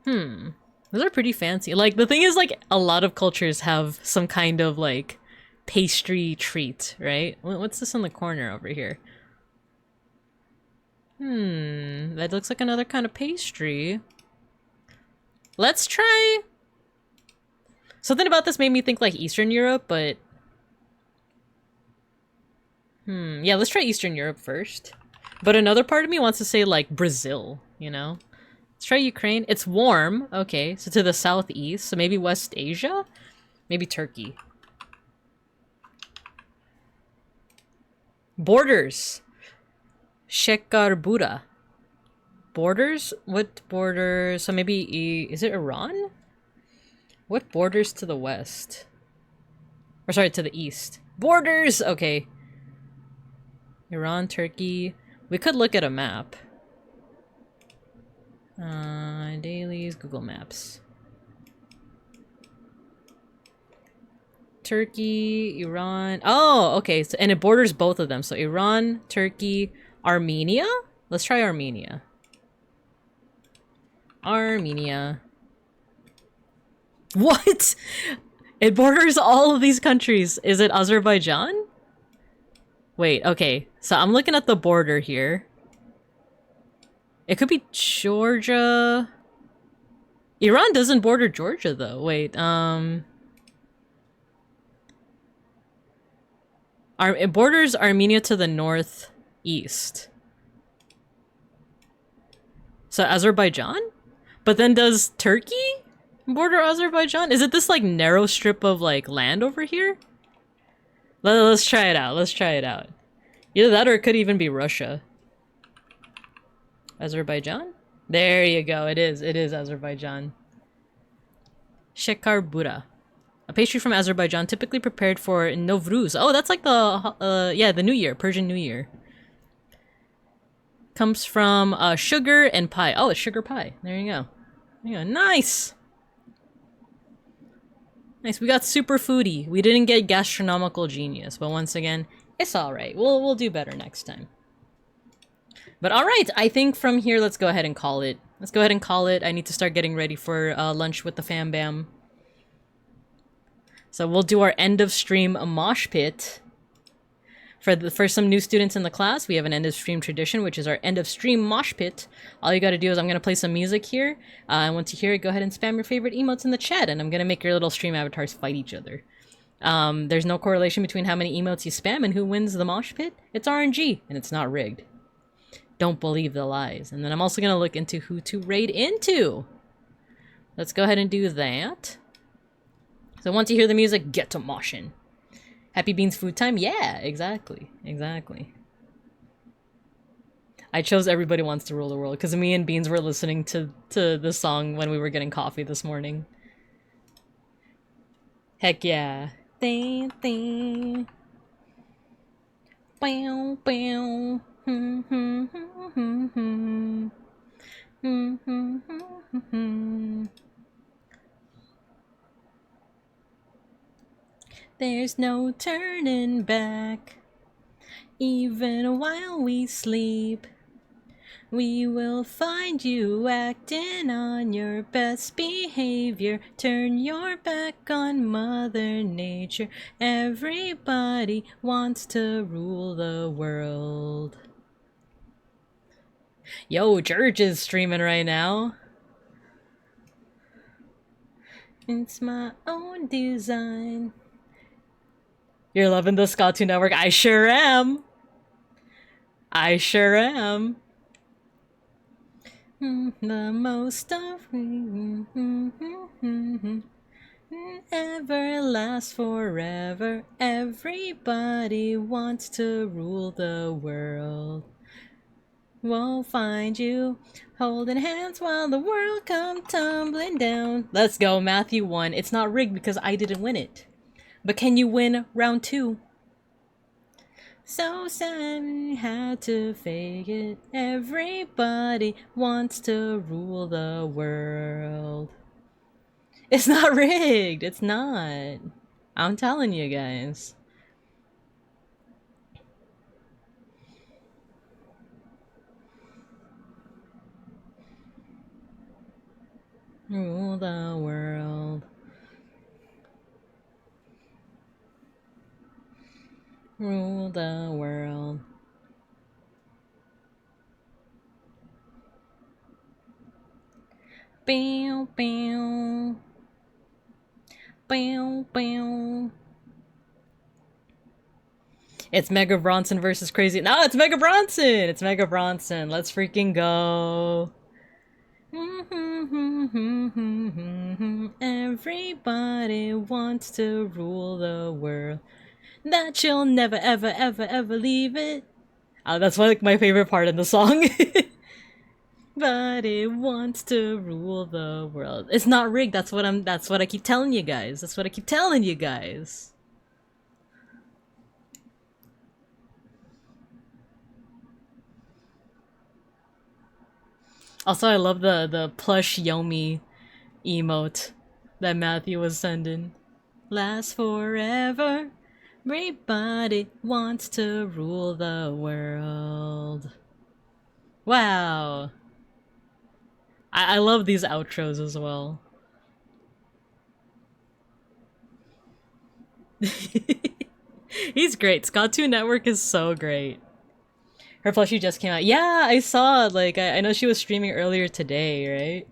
Speaker 1: Those are pretty fancy. Like, the thing is, like, a lot of cultures have some kind of, like, pastry treat, right? What's this in the corner over here? That looks like another kind of pastry. Let's try... Something about this made me think, like, Eastern Europe, but... Yeah, let's try Eastern Europe first. But another part of me wants to say, like, Brazil, you know? Let's try Ukraine. It's warm. Okay, so to the southeast. So maybe West Asia? Maybe Turkey. Borders. Shekarbura. Borders? What borders? So maybe... Is it Iran? What borders to the west? Or sorry, to the east. Borders! Okay. Iran, Turkey. We could look at a map. Dailies, Google Maps. Turkey, Iran. Oh, okay. So, and it borders both of them. So Iran, Turkey, Armenia? Let's try Armenia. Armenia. What? It borders all of these countries. Is it Azerbaijan? Wait, okay. So I'm looking at the border here. It could be Georgia. Iran doesn't border Georgia though. Wait, it borders Armenia to the northeast. So Azerbaijan? But then does Turkey border Azerbaijan? Is it this like narrow strip of like land over here? Let's try it out. Let's try it out. Either that or it could even be Russia. Azerbaijan? There you go. It is. It is Azerbaijan. Shekarbura. A pastry from Azerbaijan typically prepared for Novruz. Oh, that's like the, yeah, the New Year. Persian New Year. Comes from sugar and pie. Oh, it's sugar pie. There you go. There you go. Nice! Nice. We got super foodie. We didn't get gastronomical genius, but once again, it's alright. We'll do better next time. But alright, I think from here, let's go ahead and call it. Let's go ahead and call it. I need to start getting ready for lunch with the fam bam. So we'll do our end of stream mosh pit. For some new students in the class, we have an end of stream tradition, which is our end of stream mosh pit. All you gotta do is I'm gonna play some music here. And once you hear it, go ahead and spam your favorite emotes in the chat, and I'm gonna make your little stream avatars fight each other. There's no correlation between how many emotes you spam and who wins the mosh pit. It's RNG, and it's not rigged. Don't believe the lies. And then I'm also gonna look into who to raid into. Let's go ahead and do that. So once you hear the music, get to moshing. Happy Beans food time? Yeah, exactly. Exactly. I chose Everybody Wants to Rule the World because me and Beans were listening to this song when we were getting coffee this morning. Heck yeah. Bow, bow. There's no turning back. Even while we sleep, we will find you acting on your best behavior. Turn your back on Mother Nature. Everybody wants to rule the world. Yo, George is streaming right now. It's my own design. You're loving the Scottoon Network? I sure am. I sure am. The most of ever lasts forever. Everybody wants to rule the world. We'll find you holding hands while the world come tumbling down. Let's go, Matthew won. It's not rigged because I didn't win it. But can you win round 2? So sad had to fake it. Everybody wants to rule the world. It's not rigged. It's not. I'm telling you guys. Rule the world. Rule the world. Bow, bow. Bow, bow. It's Mega Bronson versus Crazy. No, it's Mega Bronson! It's Mega Bronson. Let's freaking go. Everybody wants to rule the world. That you'll never, ever, ever, ever leave it. Oh, that's like my favorite part in the song. But it wants to rule the world. It's not rigged. That's what I keep telling you guys. That's what I keep telling you guys. Also, I love the plush Yomi emote that Matthew was sending. Last forever. Everybody wants to rule the world. Wow. I love these outros as well. He's great. Scott2 Network is so great. Her plushie just came out. Yeah, I saw. Like, I know she was streaming earlier today, right?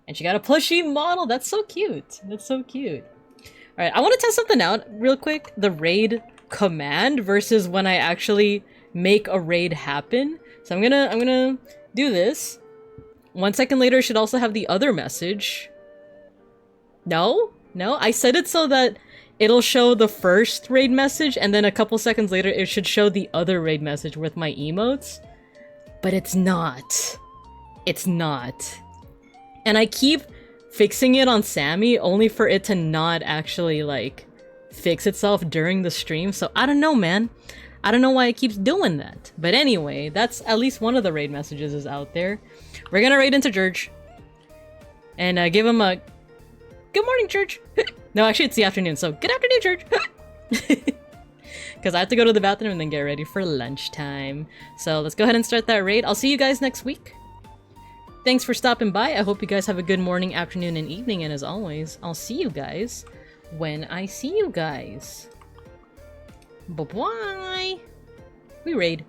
Speaker 1: And she got a plushie model. That's so cute. That's so cute. All right, I want to test something out real quick. The raid command versus when I actually make a raid happen. So I'm gonna do this. 1 second later, it should also have the other message. No, I set it so that it'll show the first raid message, and then a couple seconds later, it should show the other raid message with my emotes. But it's not. It's not. And I keep fixing it on SAMMI only for it to not actually, like, fix itself during the stream. So I don't know, man. I don't know why it keeps doing that. But anyway, that's at least one of the raid messages is out there. We're gonna raid into George. And give him a... Good morning, George! No, actually it's the afternoon, so good afternoon, George! Because I have to go to the bathroom and then get ready for lunchtime. So let's go ahead and start that raid. I'll see you guys next week. Thanks for stopping by. I hope you guys have a good morning, afternoon, and evening. And as always, I'll see you guys when I see you guys. Bye-bye! We raid.